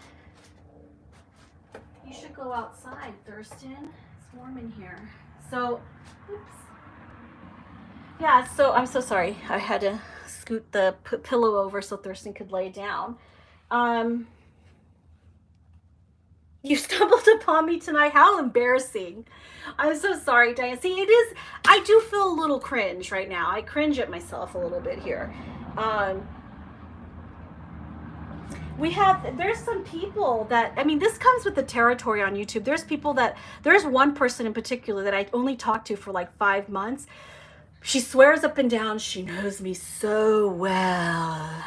You should go outside, Thurston. It's warm in here. So, oops. Yeah, so I'm so sorry. I had to scoot the pillow over so Thurston could lay down. You stumbled upon me tonight. How embarrassing. I'm so sorry, Diane. See, it is, I do feel a little cringe right now. I cringe at myself a little bit here. There's some people that, I mean, this comes with the territory on YouTube. There's one person in particular that I only talked to for like 5 months. She swears up and down she knows me so well.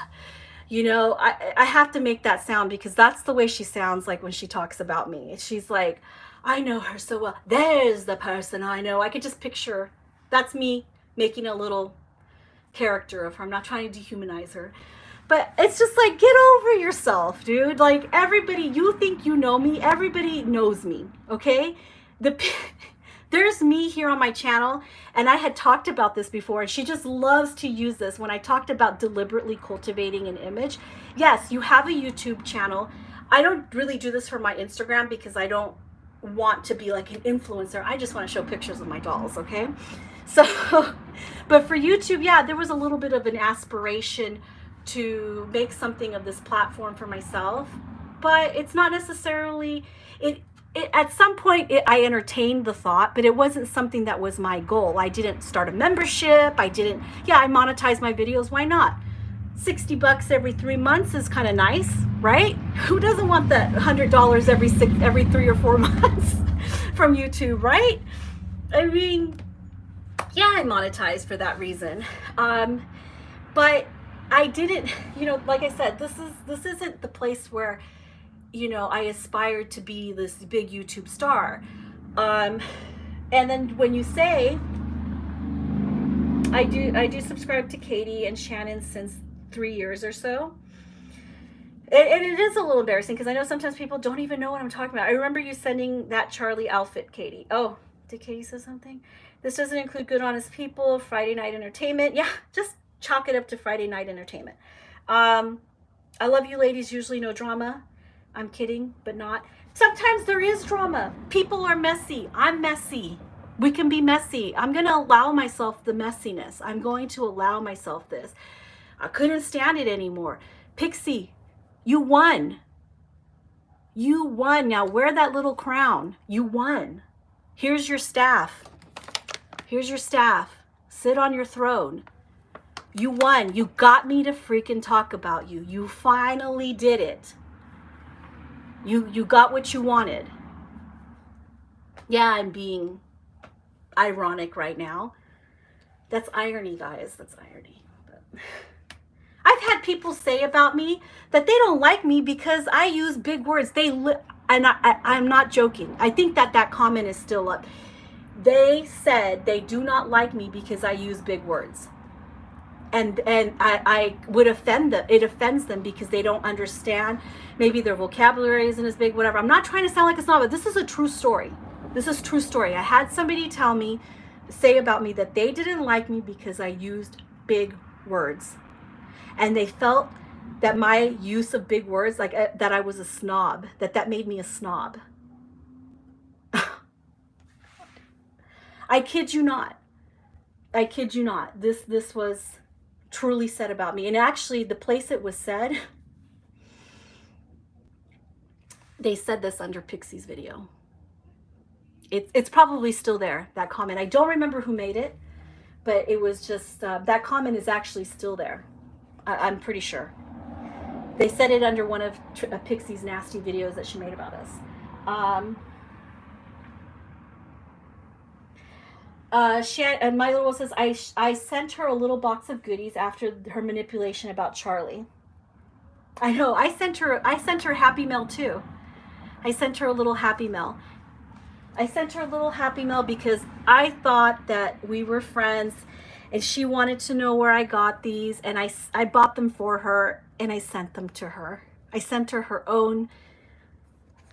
You know, I have to make that sound because that's the way she sounds like when she talks about me. She's like, I know her so well. There's the person I know. I could just picture, that's me making a little character of her. I'm not trying to dehumanize her. But it's just like, get over yourself, dude. Like, everybody, you think you know me. Everybody knows me, okay? There's me here on my channel, and I had talked about this before, and she just loves to use this when I talked about deliberately cultivating an image. Yes, you have a YouTube channel. I don't really do this for my Instagram because I don't want to be like an influencer. I just want to show pictures of my dolls, okay? So, but for YouTube, yeah, there was a little bit of an aspiration to make something of this platform for myself, but it's not necessarily, at some point I entertained the thought, but it wasn't something that was my goal. I didn't start a membership. I monetize my videos. Why not? $60 every 3 months is kind of nice, right? Who doesn't want that $100 every 3 or 4 months from YouTube, right? I mean, yeah, I monetize for that reason. But I didn't, you know, like I said, this isn't the place where, you know, I aspired to be this big YouTube star. And then when you say, I do subscribe to Katie and Shannon since 3 years or so. And it is a little embarrassing because I know sometimes people don't even know what I'm talking about. I remember you sending that Charlie outfit, Katie. Oh, did Katie say something? This doesn't include good, honest people, Friday night entertainment. Yeah, just chalk it up to Friday night entertainment. I love you ladies, usually no drama. I'm kidding, but not. Sometimes there is drama. People are messy. I'm messy. We can be messy. I'm going to allow myself the messiness. I'm going to allow myself this. I couldn't stand it anymore. Pixie, you won. You won. Now wear that little crown. You won. Here's your staff. Here's your staff. Sit on your throne. You won. You got me to freaking talk about you. You finally did it. You got what you wanted. Yeah, I'm being ironic right now. That's irony, guys. That's irony. But I've had people say about me that they don't like me because I use big words. I'm not joking. I think that comment is still up. They said they do not like me because I use big words. And I would offend them. It offends them because they don't understand. Maybe their vocabulary isn't as big, whatever. I'm not trying to sound like a snob, but this is a true story. This is true story. I had somebody say about me that they didn't like me because I used big words. And they felt that my use of big words, like that I was a snob, that made me a snob. I kid you not. I kid you not. This was truly said about me. And actually, the place it was said, they said this under Pixie's video. It's probably still there, that comment. I don't remember who made it, but it was just, that comment is actually still there. I'm pretty sure. They said it under one of Pixie's nasty videos that she made about us. My little says, I sent her a little box of goodies after her manipulation about Charlie. I know, I sent her Happy Mail too. I sent her a little Happy Mail. I sent her a little Happy Mail because I thought that we were friends and she wanted to know where I got these, and I bought them for her and I sent them to her. I sent her her own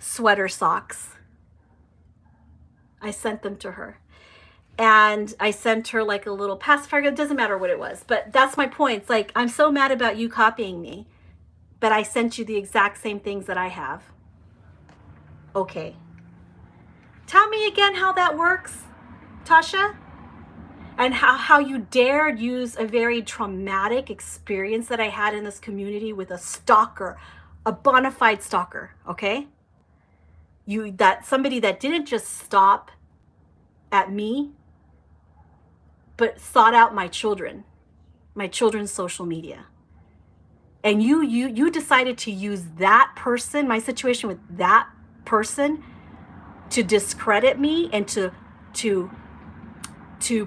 sweater socks. I sent them to her. And I sent her like a little pacifier. It doesn't matter what it was, but that's my point. It's like, I'm so mad about you copying me, but I sent you the exact same things that I have. Okay. Tell me again how that works, Tasha, and how you dared use a very traumatic experience that I had in this community with a stalker, a bona fide stalker, okay? Somebody that didn't just stop at me, but sought out my children's social media. And you decided to use that person, my situation with that person, to discredit me and to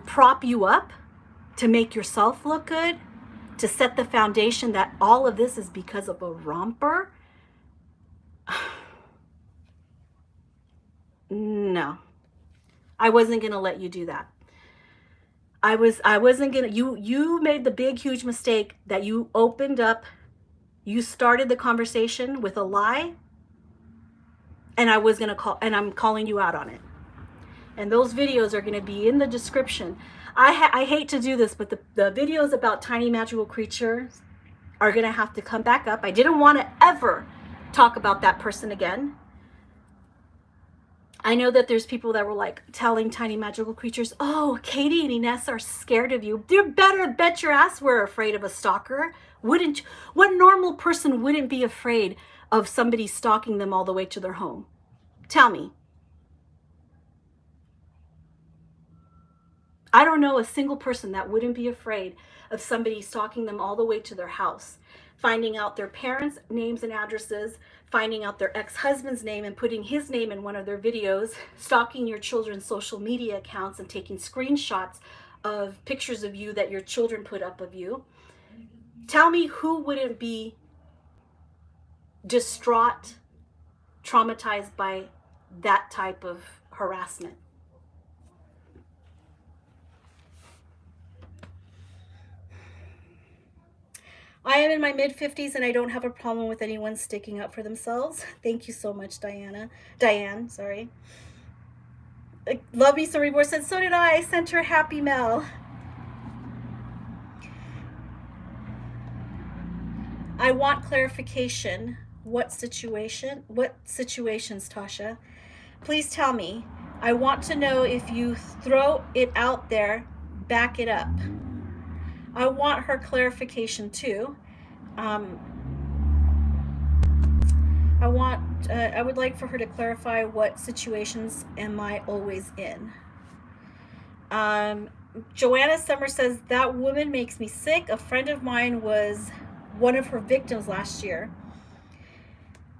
prop you up, to make yourself look good, to set the foundation that all of this is because of a romper. No, I wasn't gonna let you do that. I wasn't gonna. You made the big huge mistake that you opened up. You started the conversation with a lie, and I'm calling you out on it. And those videos are gonna be in the description. I hate to do this, but the videos about tiny magical creatures are gonna have to come back up. I didn't want to ever talk about that person again. I know that there's people that were like telling tiny magical creatures, oh, Katie and Ines are scared of you. You better bet your ass we're afraid of a stalker. What normal person wouldn't be afraid of somebody stalking them all the way to their home? Tell me. I don't know a single person that wouldn't be afraid of somebody stalking them all the way to their house, finding out their parents' names and addresses, finding out their ex-husband's name and putting his name in one of their videos, stalking your children's social media accounts and taking screenshots of pictures of you that your children put up of you. Tell me who wouldn't be distraught, traumatized by that type of harassment. I am in my mid-50s and I don't have a problem with anyone sticking up for themselves. Thank you so much, Diane, sorry. Love me some Reborn said, so did I sent her happy mail. I want clarification. What situation? What situations, Tasha? Please tell me. I want to know if you throw it out there, back it up. I want her clarification too. I would like for her to clarify what situations am I always in. Joanna Summer says, that woman makes me sick. A friend of mine was one of her victims last year.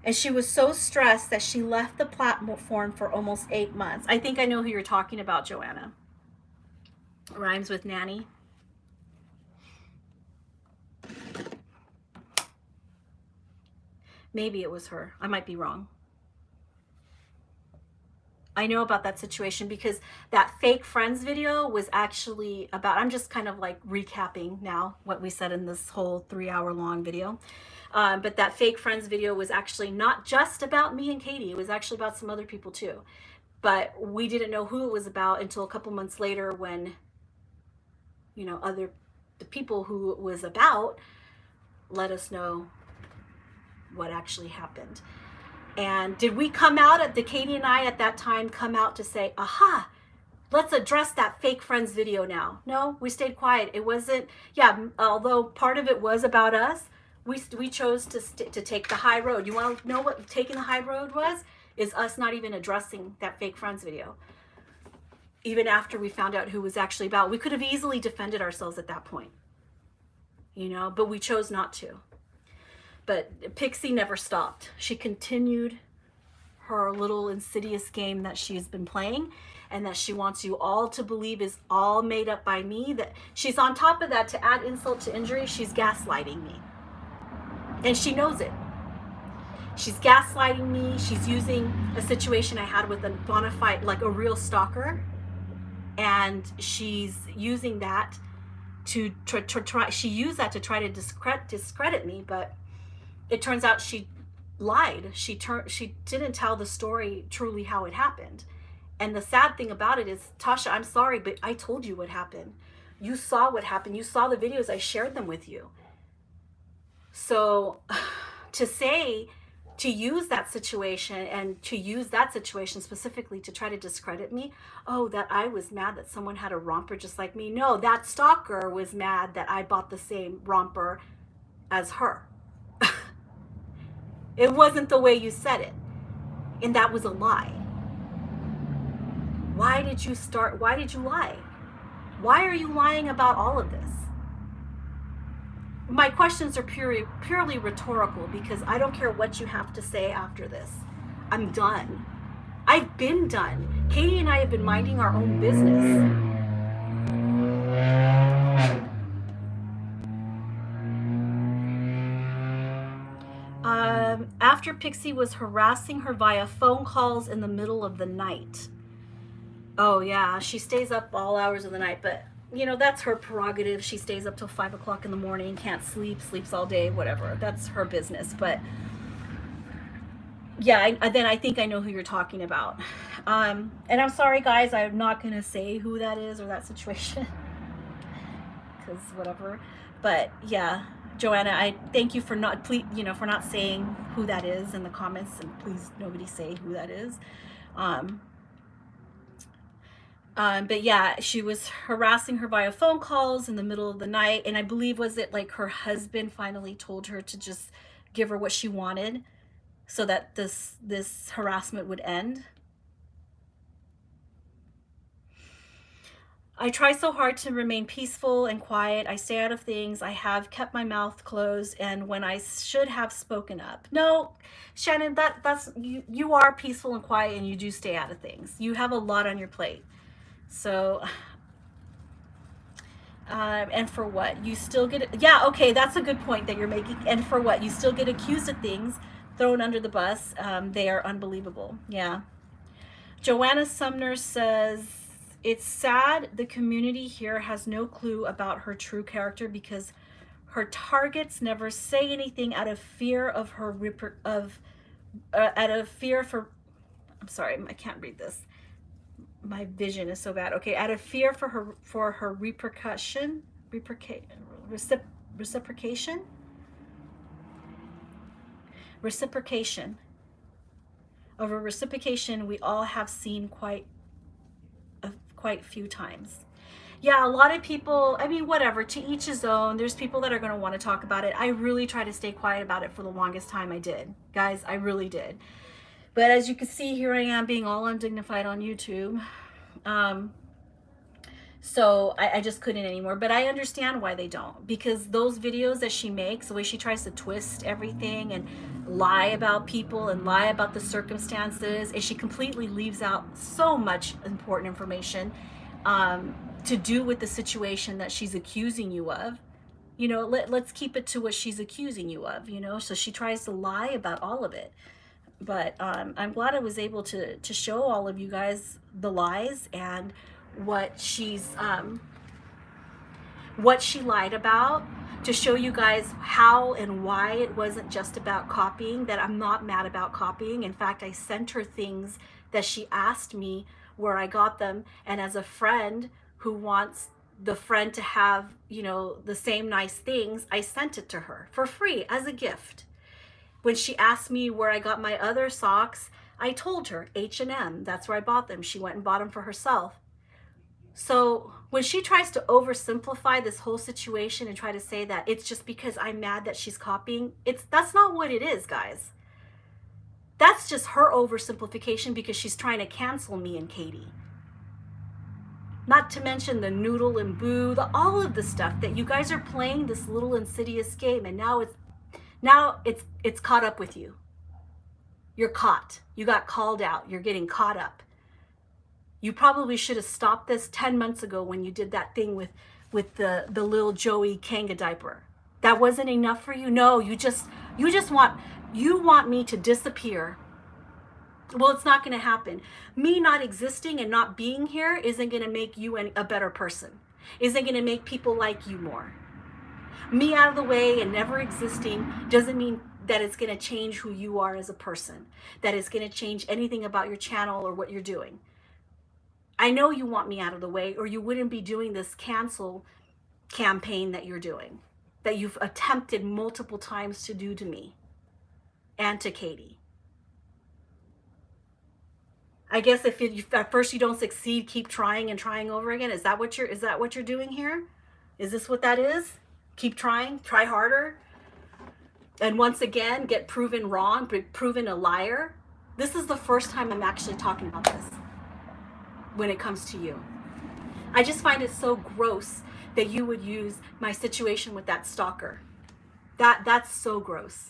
And she was so stressed that she left the platform for almost 8 months. I think I know who you're talking about, Joanna. Rhymes with nanny. Maybe it was her. I might be wrong. I know about that situation because that fake friends video was actually about, I'm just kind of like recapping now what we said in this whole 3-hour-long video. But that fake friends video was actually not just about me and Katie. It was actually about some other people too. But we didn't know who it was about until a couple months later when, you know, the people who it was about let us know what actually happened. And did we come out at Katie and I at that time come out to say, aha, let's address that fake friends video now? No, we stayed quiet. It wasn't, although part of it was about us, we chose to take the high road. You want to know what taking the high road was? Is us not even addressing that fake friends video. Even after we found out who it was actually about, we could have easily defended ourselves at that point, you know, but we chose not to. But Pixie never stopped. She continued her little insidious game that she's been playing and that she wants you all to believe is all made up by me. That she's on top of that, to add insult to injury, she's gaslighting me. And she knows it. She's gaslighting me. She's using a situation I had with a bona fide, like a real stalker. And she's using that to try, she used that to try to discredit me, but it turns out she lied. She didn't tell the story truly how it happened. And the sad thing about it is, Tasha, I'm sorry, but I told you what happened. You saw what happened. You saw the videos. I shared them with you. So to use that situation, and to use that situation specifically to try to discredit me, oh, that I was mad that someone had a romper just like me. No, that stalker was mad that I bought the same romper as her. It wasn't the way you said it. And that was a lie. Why did you lie? Why are you lying about all of this? My questions are purely rhetorical, because I don't care what you have to say after this. I'm done. I've been done. Katie and I have been minding our own business. After Pixie was harassing her via phone calls in the middle of the night. Oh yeah, she stays up all hours of the night, but you know, that's her prerogative. She stays up till 5 o'clock in the morning, can't sleep, sleeps all day, whatever. That's her business. But yeah, then I think I know who you're talking about. And I'm sorry, guys, I'm not going to say who that is or that situation. Because whatever. But yeah, Joanna, I thank you for not, for not saying who that is in the comments. And please, nobody say who that is. But yeah, she was harassing her via phone calls in the middle of the night. And I believe, was it like her husband finally told her to just give her what she wanted so that this harassment would end? I try so hard to remain peaceful and quiet. I stay out of things. I have kept my mouth closed, and when I should have spoken up. No, Shannon, that's you are peaceful and quiet, and you do stay out of things. You have a lot on your plate. So, and for what? You still get, yeah, okay, that's a good point that you're making. And for what? You still get accused of things, thrown under the bus. They are unbelievable. Yeah. Joanna Sumner says, it's sad the community here has no clue about her true character because her targets never say anything out of fear of her, I'm sorry, I can't read this. My vision is so bad. Okay, out of fear for her reciprocation of a reciprocation we all have seen quite a few times. Yeah, a lot of people, I mean, whatever, to each his own. There's people that are going to want to talk about it. I really tried to stay quiet about it for the longest time. I did, guys, I really did. But as you can see, here I am being all undignified on YouTube. So I just couldn't anymore. But I understand why they don't. Because those videos that she makes, the way she tries to twist everything and lie about people and lie about the circumstances, and she completely leaves out so much important information to do with the situation that she's accusing you of. You know, let's keep it to what she's accusing you of, you know. So she tries to lie about all of it. But I'm glad I was able to show all of you guys the lies and what she lied about, to show you guys how and why it wasn't just about copying, that I'm not mad about copying. In fact, I sent her things that she asked me where I got them. And as a friend who wants the friend to have, you know, the same nice things, I sent it to her for free as a gift. When she asked me where I got my other socks, I told her H&M, that's where I bought them. She went and bought them for herself. So when she tries to oversimplify this whole situation and try to say that it's just because I'm mad that she's copying, that's not what it is, guys. That's just her oversimplification because she's trying to cancel me and Katie. Not to mention the noodle and boo, all of the stuff that you guys are playing this little insidious game, and now it's caught up with you. You're caught. You got called out. You're getting caught up. You probably should have stopped this 10 months ago when you did that thing with the little Joey Kanga diaper. That wasn't enough for you? No, you want me to disappear. Well, it's not going to happen. Me not existing and not being here isn't going to make you a better person. Isn't going to make people like you more. Me out of the way and never existing doesn't mean that it's going to change who you are as a person, that it's going to change anything about your channel or what you're doing. I know you want me out of the way, or you wouldn't be doing this cancel campaign that you're doing, that you've attempted multiple times to do to me and to Katie. I guess if at first you don't succeed, keep trying and trying over again. Is that what you're doing here? Is this what that is? Keep trying, try harder, and once again get proven wrong, proven a liar. This is the first time I'm actually talking about this when it comes to you. I just find it so gross that you would use my situation with that stalker. That's so gross.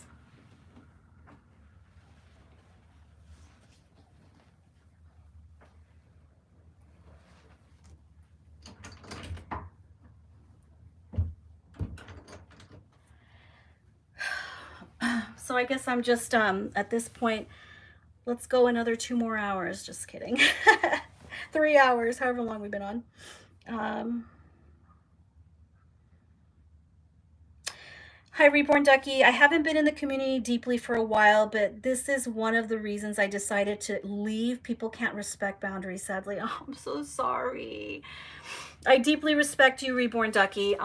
So I guess I'm just at this point, let's go another 2 more hours. Just kidding. 3 hours, however long we've been on. Hi, Reborn Ducky. I haven't been in the community deeply for a while, but this is one of the reasons I decided to leave. People can't respect boundaries, sadly. Oh, I'm so sorry. I deeply respect you, Reborn Ducky.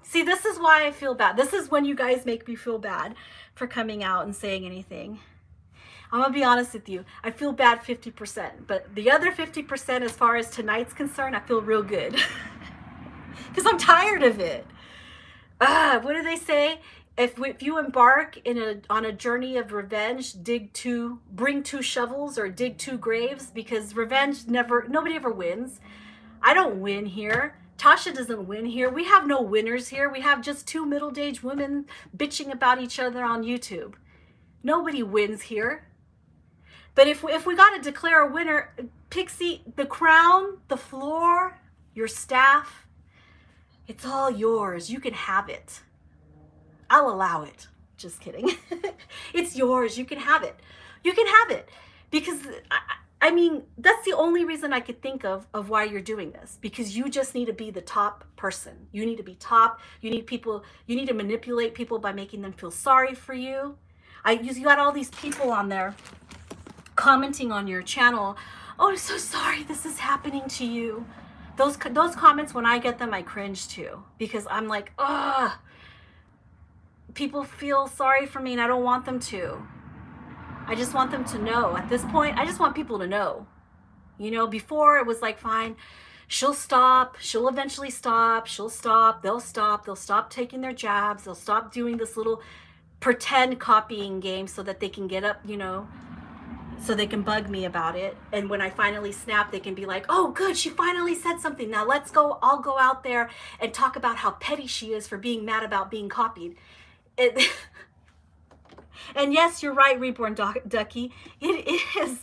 See, this is why I feel bad. This is when you guys make me feel bad for coming out and saying anything. I'm gonna be honest with you. I feel bad 50%, but the other 50%, as far as tonight's concerned, I feel real good because I'm tired of it. What do they say? If you embark on a journey of revenge, bring 2 shovels or dig 2 graves, because revenge nobody ever wins. I don't win here. Tasha doesn't win here. We have no winners here. We have just 2 middle-aged women bitching about each other on YouTube. Nobody wins here. But if we got to declare a winner, Pixie, the crown, the floor, your staff, it's all yours. You can have it. I'll allow it. Just kidding. It's yours. You can have it. You can have it. Because I mean, that's the only reason I could think of why you're doing this, because you just need to be the top person. You need to be top. You need to manipulate people by making them feel sorry for you. You got all these people on there commenting on your channel. Oh, I'm so sorry this is happening to you. Those comments, when I get them, I cringe too, because I'm like, ugh, people feel sorry for me and I don't want them to. I just want them to know. At this point, I just want people to know. You know, before it was like, fine, she'll stop. She'll eventually stop. She'll stop. They'll stop. They'll stop taking their jabs. They'll stop doing this little pretend copying game so that they can get up, you know, so they can bug me about it. And when I finally snap, they can be like, oh, good, she finally said something. Now let's go. I'll go out there and talk about how petty she is for being mad about being copied. And yes, you're right, Reborn Ducky. It is.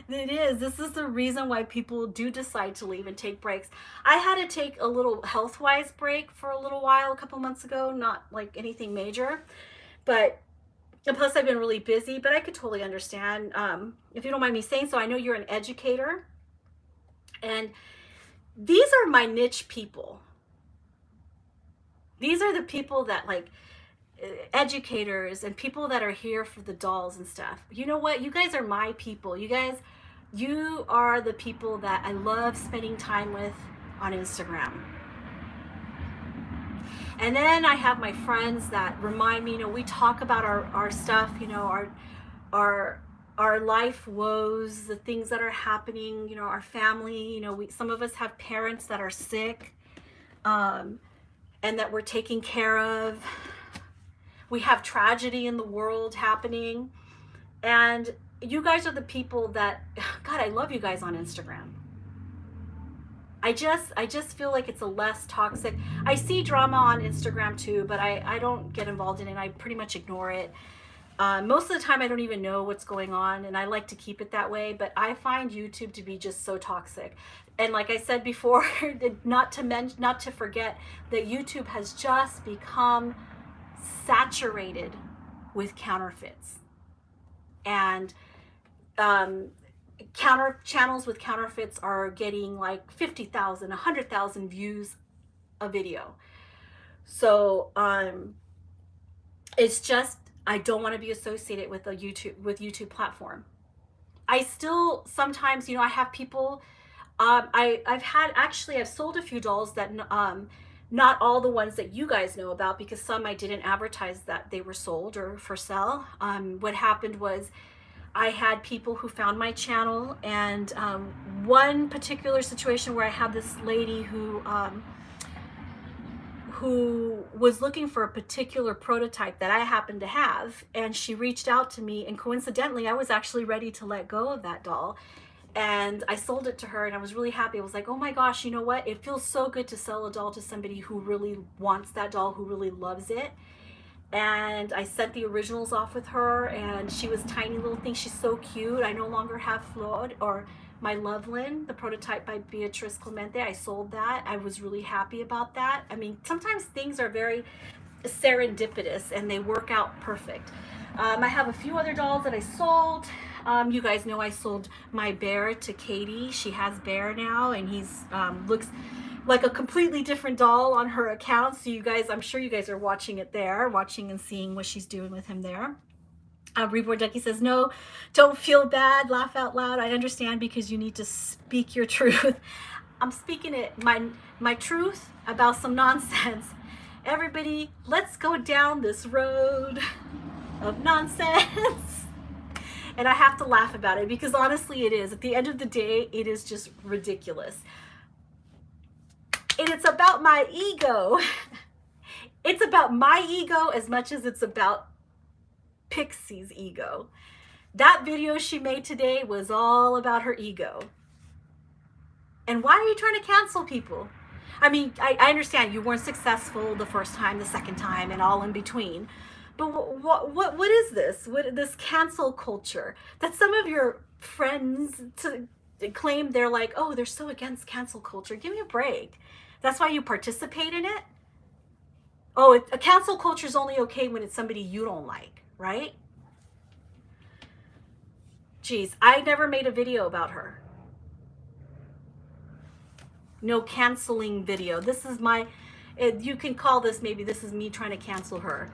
It is. This is the reason why people do decide to leave and take breaks. I had to take a little health-wise break for a little while a couple months ago, not like anything major, but and plus I've been really busy, but I could totally understand. If you don't mind me saying so, I know you're an educator, and these are my niche people. These are the people that, like, educators and people that are here for the dolls and stuff. You know what? You guys are my people. You are the people that I love spending time with on Instagram. And then I have my friends that remind me, you know, we talk about our stuff, you know, our life woes, the things that are happening, you know, our family, you know, some of us have parents that are sick, and that we're taking care of. We have tragedy in the world happening. And you guys are the people that, God, I love you guys on Instagram. I just feel like it's a less toxic. I see drama on Instagram too, but I don't get involved in it. I pretty much ignore it. Most of the time I don't even know what's going on, and I like to keep it that way, but I find YouTube to be just so toxic. And like I said before, not to forget that YouTube has just become saturated with counterfeits, and channels with counterfeits are getting like 50,000, 100,000 views a video. So it's just, I don't want to be associated with YouTube platform. I still sometimes, you know, I have people, I've sold a few dolls that not all the ones that you guys know about, because some I didn't advertise that they were sold or for sale. What happened was I had people who found my channel, and one particular situation where I had this lady who was looking for a particular prototype that I happened to have, and she reached out to me, and coincidentally I was actually ready to let go of that doll, and I sold it to her, and I was really happy. I was like, oh my gosh, you know what, it feels so good to sell a doll to somebody who really wants that doll, who really loves it. And I sent the originals off with her, and she was tiny little thing. She's so cute. I no longer have Flor, or my Loveland, the prototype by Beatrice Clemente. I sold that. I was really happy about that. I mean, sometimes things are very serendipitous and they work out perfect. I have a few other dolls that I sold. You guys know I sold my bear to Katie. She has Bear now, and he's looks like a completely different doll on her account. So you guys, I'm sure you guys are watching it there, watching and seeing what she's doing with him there. Reborn Ducky says, no, don't feel bad, laugh out loud. I understand, because you need to speak your truth. I'm speaking it, my truth about some nonsense. Everybody, let's go down this road of nonsense. And I have to laugh about it, because honestly it is. At the end of the day, it is just ridiculous. And it's about my ego. It's about my ego as much as it's about Pixie's ego. That video she made today was all about her ego. And why are you trying to cancel people? I mean, I understand you weren't successful the first time, the second time, and all in between. But what is this? What this cancel culture that some of your friends claim they're like, oh, they're so against cancel culture. Give me a break. That's why you participate in it? Oh, a cancel culture is only okay when it's somebody you don't like, right? Geez, I never made a video about her. No canceling video. This is my, you can call this, maybe this is me trying to cancel her.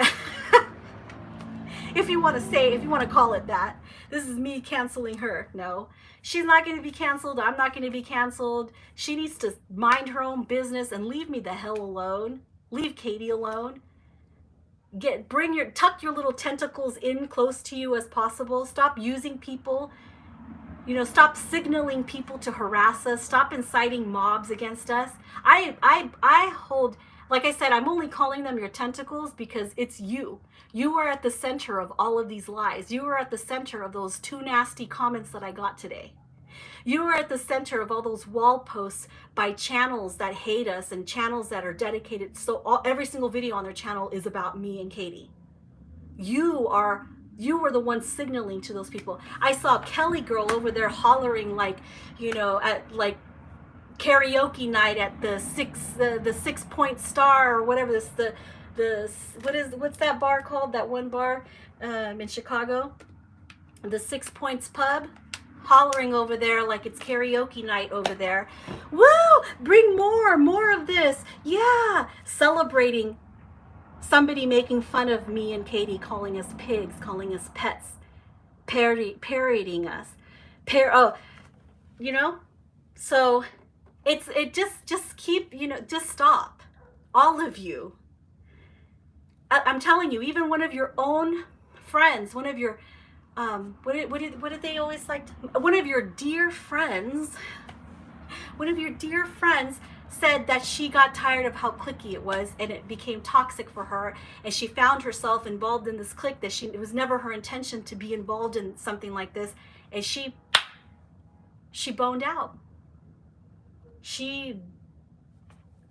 If you want to call it that. This is me canceling her. No, she's not going to be canceled. I'm not going to be canceled. She needs to mind her own business and leave me the hell alone. Leave Katie alone. Tuck your little tentacles in close to you as possible. Stop using people. You know, stop signaling people to harass us. Stop inciting mobs against us. I hold, like I said, I'm only calling them your tentacles because it's you. You are at the center of all of these lies. You are at the center of those 2 nasty comments that I got today. You are at the center of all those wall posts by channels that hate us and channels that are dedicated. So every single video on their channel is about me and Katie. You were the one signaling to those people. I saw Kelly girl over there hollering like, you know, at like karaoke night at the 6 Point Star or whatever what's that bar called? That one bar in Chicago, the 6 Points Pub, hollering over there like it's karaoke night over there. Woo! Bring more of this. Yeah, celebrating somebody making fun of me and Katie, calling us pigs, calling us pets, parodying us. You know? So it just keep, you know, just stop. All of you. I'm telling you, even one of your own friends, one of your what did they always like one of your dear friends said that she got tired of how cliquey it was, and it became toxic for her, and she found herself involved in this clique that it was never her intention to be involved in something like this, and she boned out. She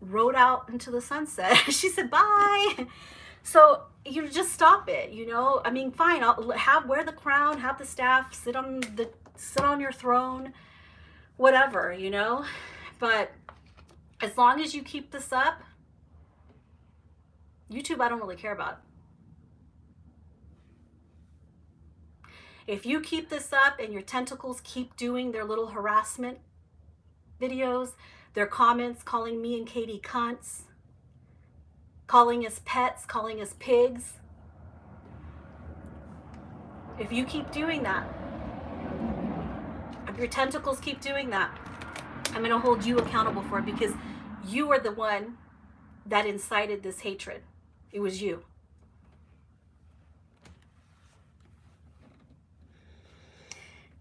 rode out into the sunset. She said bye. So you just stop it, you know. I mean, fine, wear the crown, have the staff, sit on your throne, whatever, you know. But as long as you keep this up, YouTube, I don't really care about. If you keep this up and your tentacles keep doing their little harassment videos, their comments calling me and Katie cunts, calling us pets, calling us pigs. If you keep doing that, if your tentacles keep doing that, I'm going to hold you accountable for it, because you are the one that incited this hatred. It was you.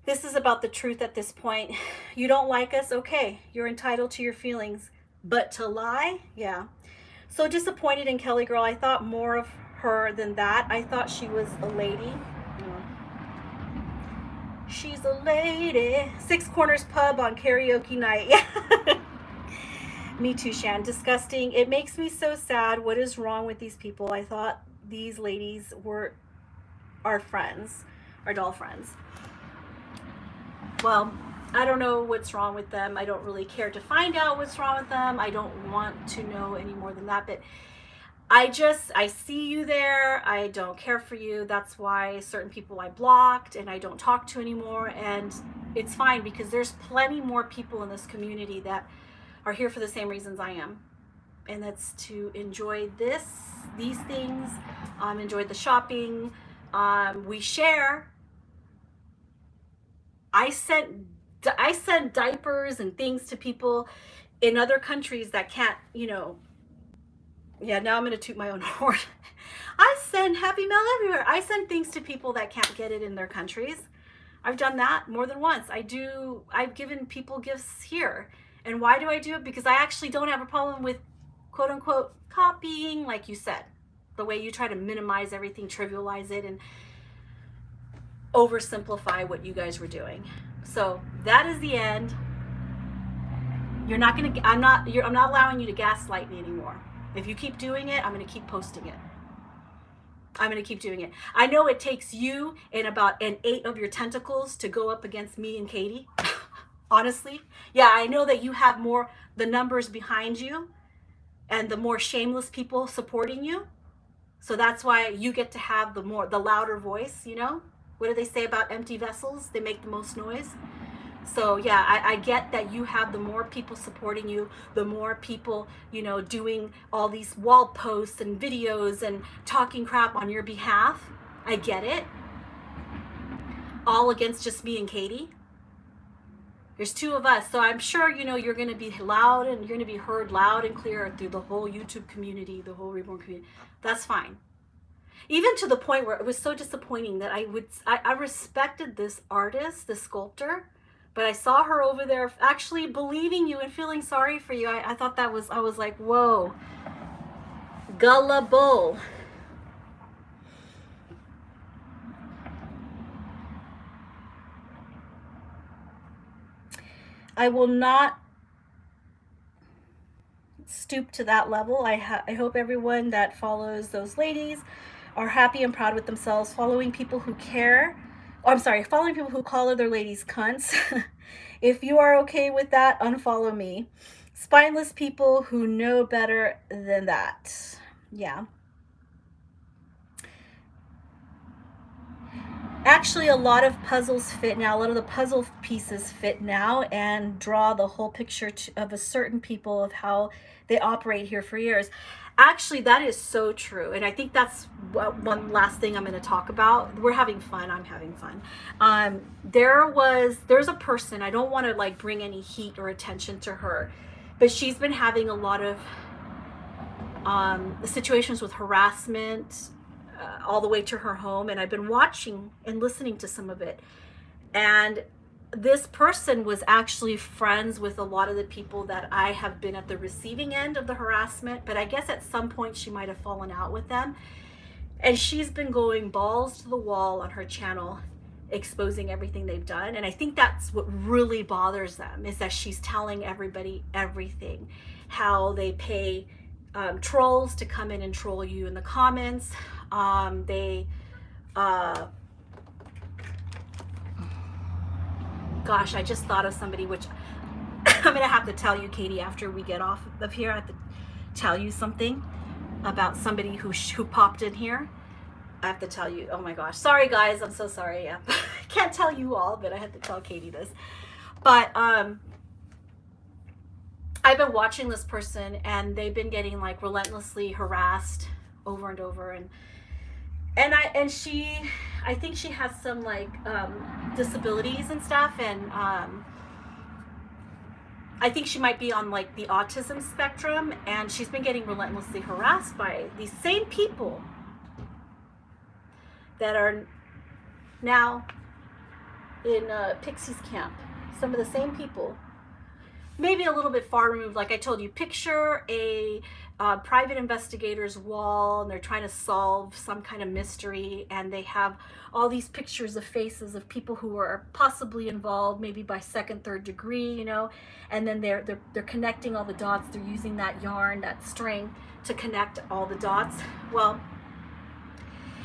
This is about the truth at this point. You don't like us? Okay, you're entitled to your feelings. But to lie? Yeah. So disappointed in Kelly Girl. I thought more of her than that. I thought she was a lady. She's a lady. Six Corners Pub on karaoke night. Yeah. Me too, Shan. Disgusting. It makes me so sad. What is wrong with these people? I thought these ladies were our friends, our doll friends. Well, I don't know what's wrong with them. I don't really care to find out what's wrong with them. I don't want to know any more than that. But I see you there. I don't care for you. That's why certain people I blocked and I don't talk to anymore. And it's fine, because there's plenty more people in this community that are here for the same reasons I am. And that's to enjoy these things, enjoy the shopping. We share. I sent diapers and things to people in other countries that can't, yeah, now I'm going to toot my own horn. I send Happy Mail everywhere. I send things to people that can't get it in their countries. I've done that more than once. I've given people gifts here. And why do I do it? Because I actually don't have a problem with, quote unquote, copying, like you said. The way you try to minimize everything, trivialize it, and oversimplify what you guys were doing. So that is the end. I'm not allowing you to gaslight me anymore. If you keep doing it, I'm going to keep posting it. I'm going to keep doing it. I know it takes you and about an 8 of your tentacles to go up against me and Katie. Honestly. Yeah, I know that you have the numbers behind you and the more shameless people supporting you. So that's why you get to have the louder voice, What do they say about empty vessels? They make the most noise. So yeah, I get that you have the more people supporting you, the more people, doing all these wall posts and videos and talking crap on your behalf. I get it. All against just me and Katie. There's 2 of us. So I'm sure, you're going to be loud and you're going to be heard loud and clear through the whole YouTube community, the whole Reborn community. That's fine. Even to the point where it was so disappointing that I respected this artist, this sculptor, but I saw her over there actually believing you and feeling sorry for you. I thought I was like, whoa, gullible. I will not stoop to that level. I hope everyone that follows those ladies are happy and proud with themselves, following people who care. Following people who call other ladies cunts. If you are okay with that, unfollow me. Spineless people who know better than that. Yeah. Actually, a lot of puzzles fit now. A lot of the puzzle pieces fit now and draw the whole picture of a certain people of how they operate here for years. Actually, that is so true. And I think that's one last thing I'm going to talk about. We're having fun. I'm having fun. There's a person, I don't want to bring any heat or attention to her, but she's been having a lot of situations with harassment, all the way to her home, and I've been watching and listening to some of it. And this person was actually friends with a lot of the people that I have been at the receiving end of the harassment, but I guess at some point she might have fallen out with them. And she's been going balls to the wall on her channel, exposing everything they've done. And I think that's what really bothers them, is that she's telling everybody everything, how they pay trolls to come in and troll you in the comments. Gosh, I just thought of somebody, which I'm gonna have to tell you, Katie, after we get off of here. I have to tell you something about somebody who popped in here. I have to tell you. Oh my gosh, sorry guys, I'm so sorry. Yeah. I can't tell you all, but I had to tell Katie this. But I've been watching this person, and they've been getting relentlessly harassed over and over, and she, I think she has some disabilities and stuff, and I think she might be on like the autism spectrum, and she's been getting relentlessly harassed by these same people that are now in Pixie's camp. Some of the same people, maybe a little bit far removed. Like I told you, picture a private investigator's wall, and they're trying to solve some kind of mystery, and they have all these pictures of faces of people who are possibly involved, maybe by second, third degree, you know, and then they're connecting all the dots. They're using that yarn, that string, to connect all the dots. Well,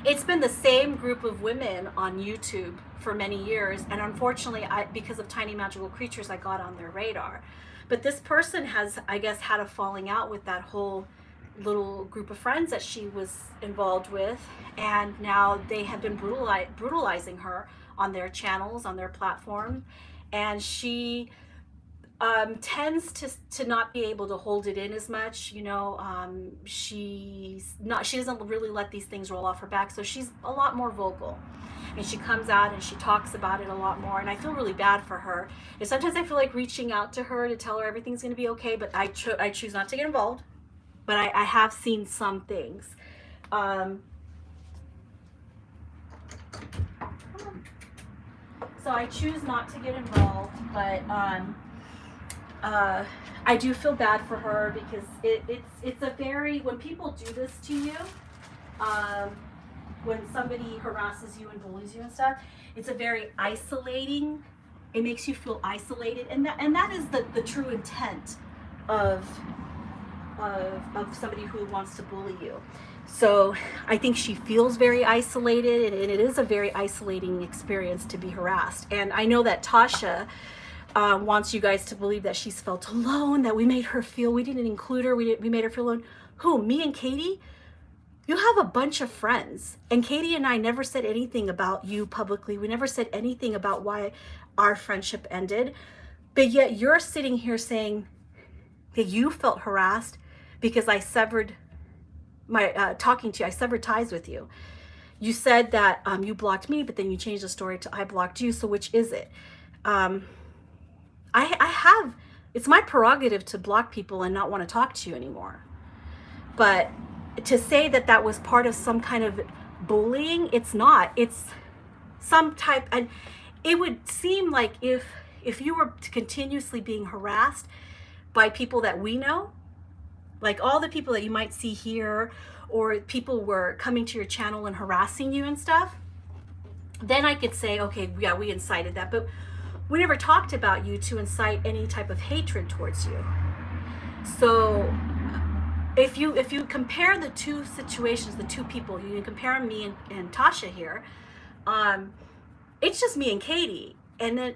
it's been the same group of women on YouTube for many years, and unfortunately, because of Tiny Magical Creatures, I got on their radar. But this person has, I guess, had a falling out with that whole little group of friends that she was involved with, and now they have been brutalizing her on their channels, on their platform, and she tends to not be able to hold it in as much, you know. She doesn't really let these things roll off her back, so she's a lot more vocal, and she comes out and she talks about it a lot more, and I feel really bad for her. And sometimes I feel like reaching out to her to tell her everything's going to be okay, but I choose not to get involved. But I have seen some things. So I choose not to get involved, but I do feel bad for her, because it's a very, when people do this to you, when somebody harasses you and bullies you and stuff, it's a very isolating, it makes you feel isolated, and that is the true intent of somebody who wants to bully you. So I think she feels very isolated, and it is a very isolating experience to be harassed. And I know that Tasha wants you guys to believe that she's felt alone, that we made her feel, we didn't include her, we made her feel alone. Who, me and Katie? You have a bunch of friends, and Katie and I never said anything about you publicly. We never said anything about why our friendship ended, but yet you're sitting here saying that you felt harassed because I severed my talking to you. I severed ties with you. You said that you blocked me, but then you changed the story to I blocked you. So which is it? I have, it's my prerogative to block people and not want to talk to you anymore. But to say that that was part of some kind of bullying, it's not. It's some type, and it would seem like if you were continuously being harassed by people that we know, like all the people that you might see here, or people were coming to your channel and harassing you and stuff, then I could say, okay, yeah, we incited that. But we never talked about you to incite any type of hatred towards you. So if you compare the two situations, the two people, you can compare me and Tasha here, it's just me and Katie. And then,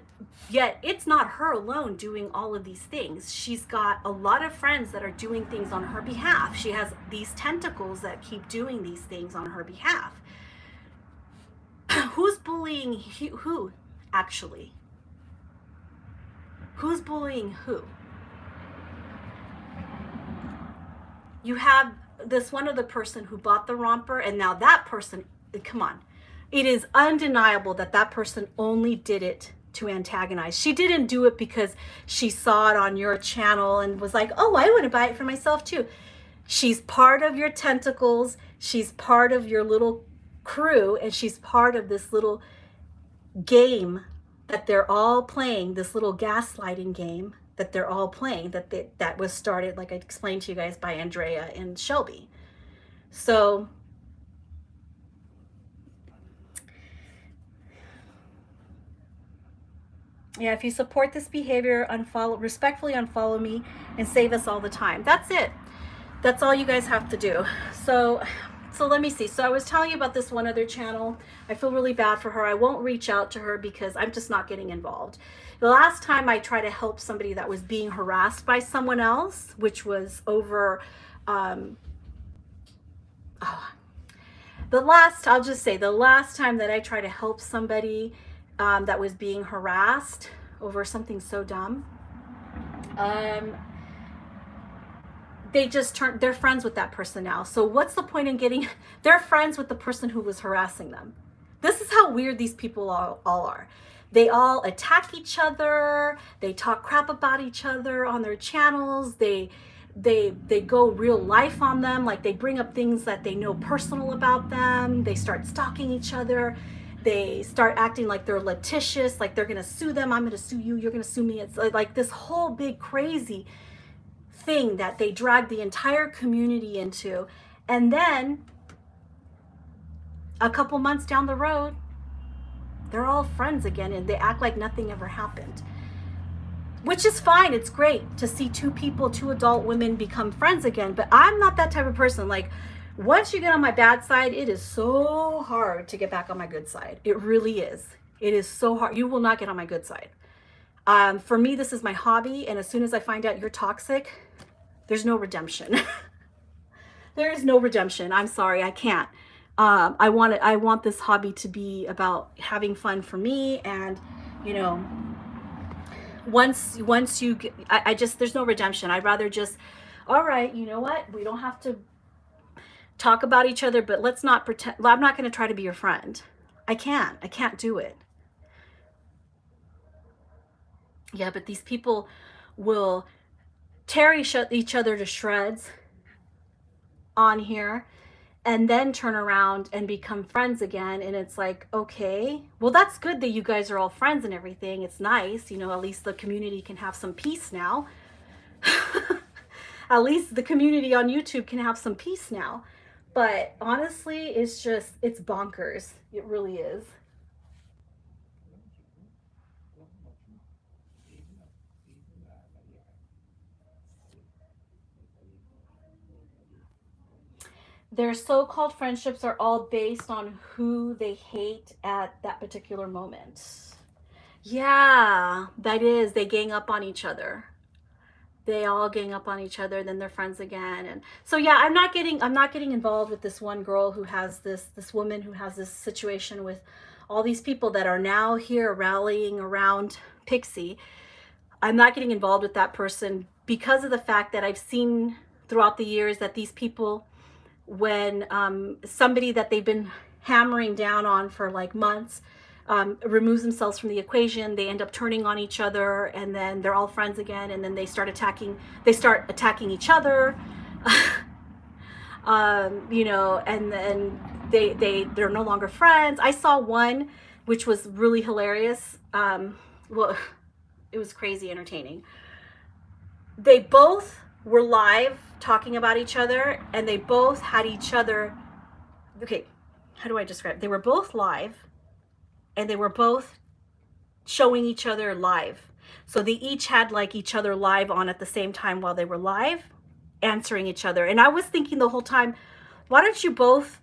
yet it's not her alone doing all of these things. She's got a lot of friends that are doing things on her behalf. She has these tentacles that keep doing these things on her behalf. Who's bullying who, actually? Who's bullying who? You have this one other person who bought the romper, and now that person, come on. It is undeniable that that person only did it to antagonize. She didn't do it because she saw it on your channel and was like, oh, I want to buy it for myself too. She's part of your tentacles. She's part of your little crew, and she's part of this little game that they're all playing, this little gaslighting game that they're all playing, that was started, like I explained to you guys, by Andrea and Shelby. So yeah, if you support this behavior, respectfully unfollow me and save us all the time. That's it. That's all you guys have to do. So let me see. So I was telling you about this one other channel. I feel really bad for her. I won't reach out to her because I'm just not getting involved. The last time I tried to help somebody that was being harassed by someone else, which was over, I'll just say the last time that I tried to help somebody that was being harassed over something so dumb, they're friends with that person now. So what's the point in they're friends with the person who was harassing them. This is how weird these people all are. They all attack each other. They talk crap about each other on their channels. They go real life on them. Like they bring up things that they know personal about them. They start stalking each other. They start acting like they're litigious, like they're gonna sue them. I'm gonna sue you, you're gonna sue me. It's like this whole big crazy thing that they drag the entire community into. And then a couple months down the road, they're all friends again and they act like nothing ever happened. Which is fine, it's great to see two adult women become friends again, but I'm not that type of person. Like, once you get on my bad side, it is so hard to get back on my good side. It really is. It is so hard. You will not get on my good side. For me, this is my hobby, and as soon as I find out you're toxic, there's no redemption. There is no redemption. I'm sorry, I can't. I want this hobby to be about having fun for me, and you know, once you get, I just, there's no redemption. I'd rather just, all right, you know what? We don't have to talk about each other, but let's not pretend. I'm not going to try to be your friend. I can't do it. Yeah, but these people will tear each other to shreds on here and then turn around and become friends again. And it's like, okay, well, that's good that you guys are all friends and everything. It's nice, you know, at least the community can have some peace now. At least the community on YouTube can have some peace now. But honestly, it's just, it's bonkers. It really is. Their so-called friendships are all based on who they hate at that particular moment. Yeah, that is, they gang up on each other. They all gang up on each other, then they're friends again. And so yeah, I'm not getting involved with this one girl who has this woman who has this situation with all these people that are now here rallying around Pixie. I'm not getting involved with that person because of the fact that I've seen throughout the years that these people, when somebody that they've been hammering down on for like months removes themselves from the equation, they end up turning on each other, and then they're all friends again, and then they start attacking each other. You know, and then they're no longer friends. I saw one which was really hilarious. Well, it was crazy entertaining. They both were live talking about each other, and they both had each other, okay, how do I describe it? They were both live, and they were both showing each other live. So they each had like each other live on at the same time while they were live, answering each other. And I was thinking the whole time, why don't you both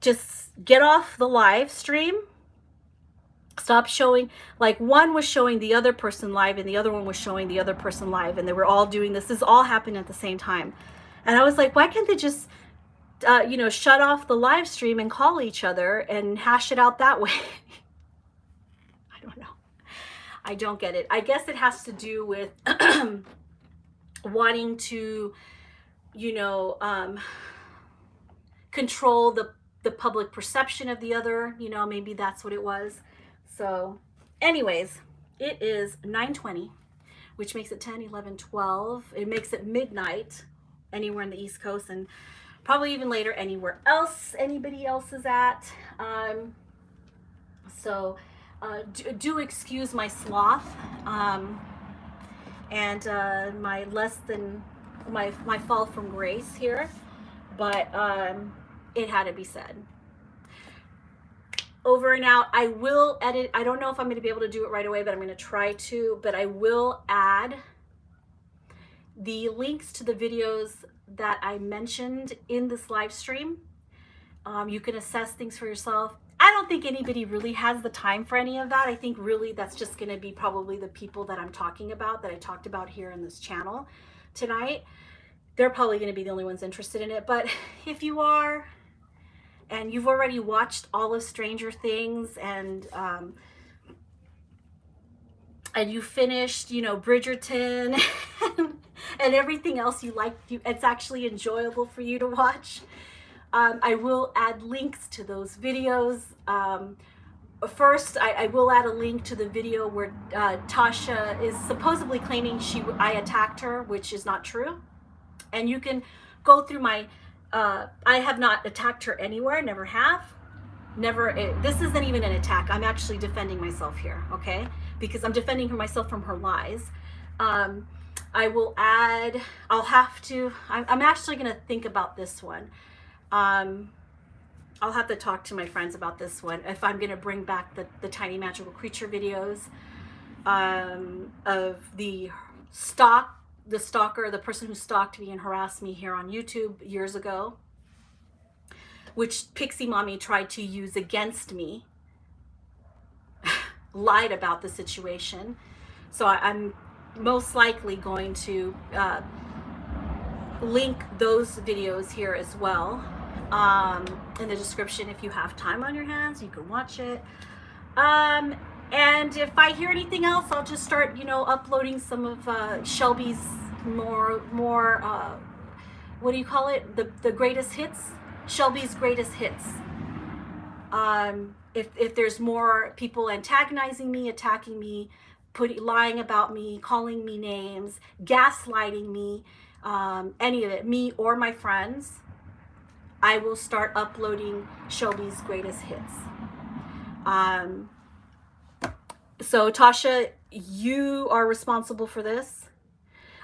just get off the live stream? Stop showing, like one was showing the other person live and the other one was showing the other person live, and they were all doing this. This all happened at the same time. And I was like, why can't they just you know, shut off the live stream and call each other and hash it out that way? I don't know. I don't get it. I guess it has to do with wanting to, you know, control the public perception of the other, you know, maybe that's what it was. So anyways, it is 9:20, which makes it 10, 11, 12. It makes it midnight anywhere in the East Coast, and probably even later anywhere else anybody else is at. So do excuse my sloth and my less than my fall from grace here, but it had to be said. Over and out. I will edit. I don't know if I'm going to be able to do it right away, but I'm going to try to. But I will add the links to the videos that I mentioned in this live stream. You can assess things for yourself. I don't think anybody really has the time for any of that. I think really that's just going to be probably the people that I'm talking about, that I talked about here in this channel tonight. They're probably going to be the only ones interested in it. But if you are, and you've already watched all of Stranger Things, and you finished, you know, Bridgerton and everything else you like, it's actually enjoyable for you to watch. I will add links to those videos first, I will add a link to the video where Tasha is supposedly claiming I attacked her, which is not true. And you can go through my, I have not attacked her anywhere, never have. Never, this isn't even an attack. I'm actually defending myself here, okay? Because I'm defending myself from her lies. I will add, I'll have to, I'm actually gonna think about this one. I'll have to talk to my friends about this one, if I'm gonna bring back the tiny magical creature videos of the stalker, the person who stalked me and harassed me here on YouTube years ago, which Piximommy tried to use against me, lied about the situation. So I'm most likely going to link those videos here as well in the description. If you have time on your hands, you can watch it. And if I hear anything else, I'll just start, you know, uploading some of Shelby's more what do you call it, the greatest hits, Shelby's greatest hits. If there's more people antagonizing me, attacking me, lying about me, calling me names, gaslighting me, any of it, me or my friends, I will start uploading Shelby's greatest hits. So Tasha, you are responsible for this.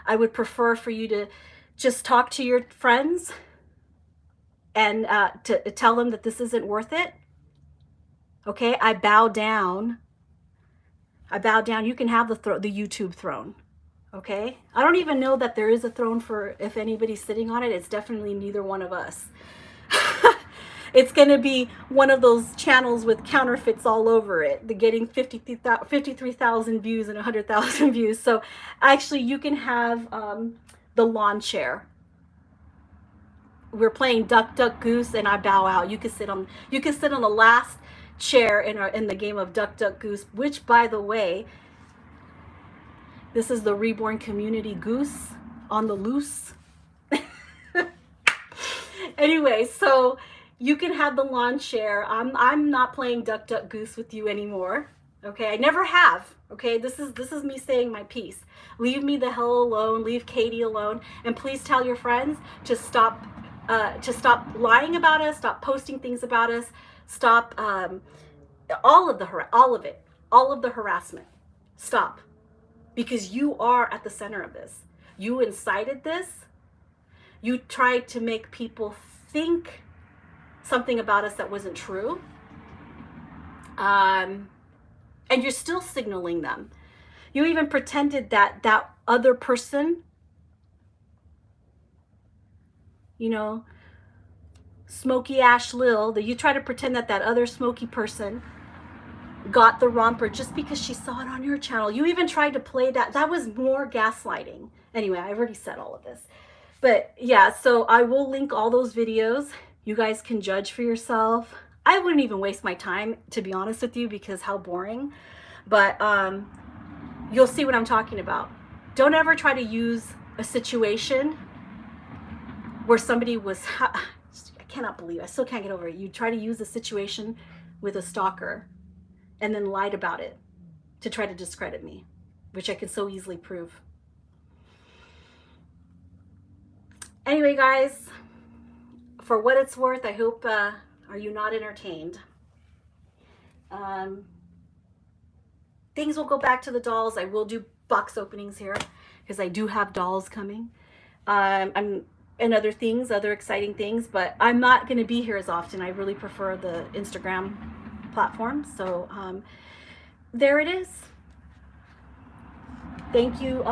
I would prefer for you to just talk to your friends and to tell them that this isn't worth it. Okay, I bow down. I bow down. You can have the YouTube throne. Okay, I don't even know that there is a throne for if anybody's sitting on it. It's definitely neither one of us. It's going to be one of those channels with counterfeits all over it. They're getting 53,000 views and 100,000 views. So actually you can have the lawn chair. We're playing Duck, Duck, Goose, and I bow out. You can sit on the last chair in the game of Duck, Duck, Goose, which, by the way, this is the Reborn community goose on the loose. Anyway, so you can have the lawn chair. I'm not playing Duck, Duck, Goose with you anymore. Okay, I never have. Okay, this is me saying my piece. Leave me the hell alone. Leave Katie alone, and please tell your friends to stop lying about us. Stop posting things about us. Stop all of the harassment. Stop, because you are at the center of this. You incited this. You tried to make people think something about us that wasn't true. And you're still signaling them. You even pretended that that other person, you know, Smoky Ash Lil, that you try to pretend that that other smoky person got the romper just because she saw it on your channel. You even tried to play that. That was more gaslighting. Anyway, I've already said all of this. But yeah, so I will link all those videos. You guys can judge for yourself. I wouldn't even waste my time, to be honest with you, because how boring. But you'll see what I'm talking about. Don't ever try to use a situation where somebody was, I cannot believe, I still can't get over it. You try to use a situation with a stalker and then lied about it to try to discredit me, which I could so easily prove. Anyway, guys, for what it's worth, I hope, are you not entertained? Things will go back to the dolls. I will do box openings here because I do have dolls coming. And other things, other exciting things, but I'm not going to be here as often. I really prefer the Instagram platform. So there it is. Thank you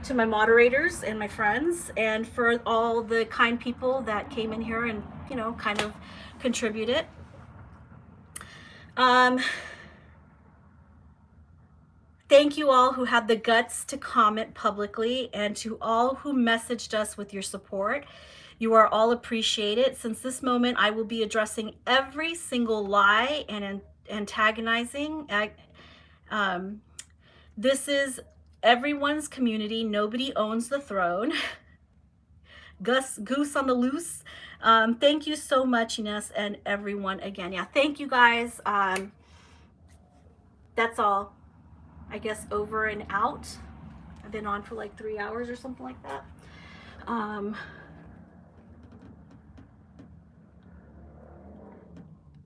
to my moderators and my friends, and for all the kind people that came in here and, you know, kind of contributed. Thank you all who had the guts to comment publicly, and to all who messaged us with your support. You are all appreciated. Since this moment, I will be addressing every single lie and antagonizing. This is everyone's community. Nobody owns the throne. Goose on the loose. Thank you so much, Ines, and everyone again. Yeah, thank you guys. that's all, I guess, over and out. I've been on for like 3 hours or something like that.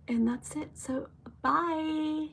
And that's it. So bye.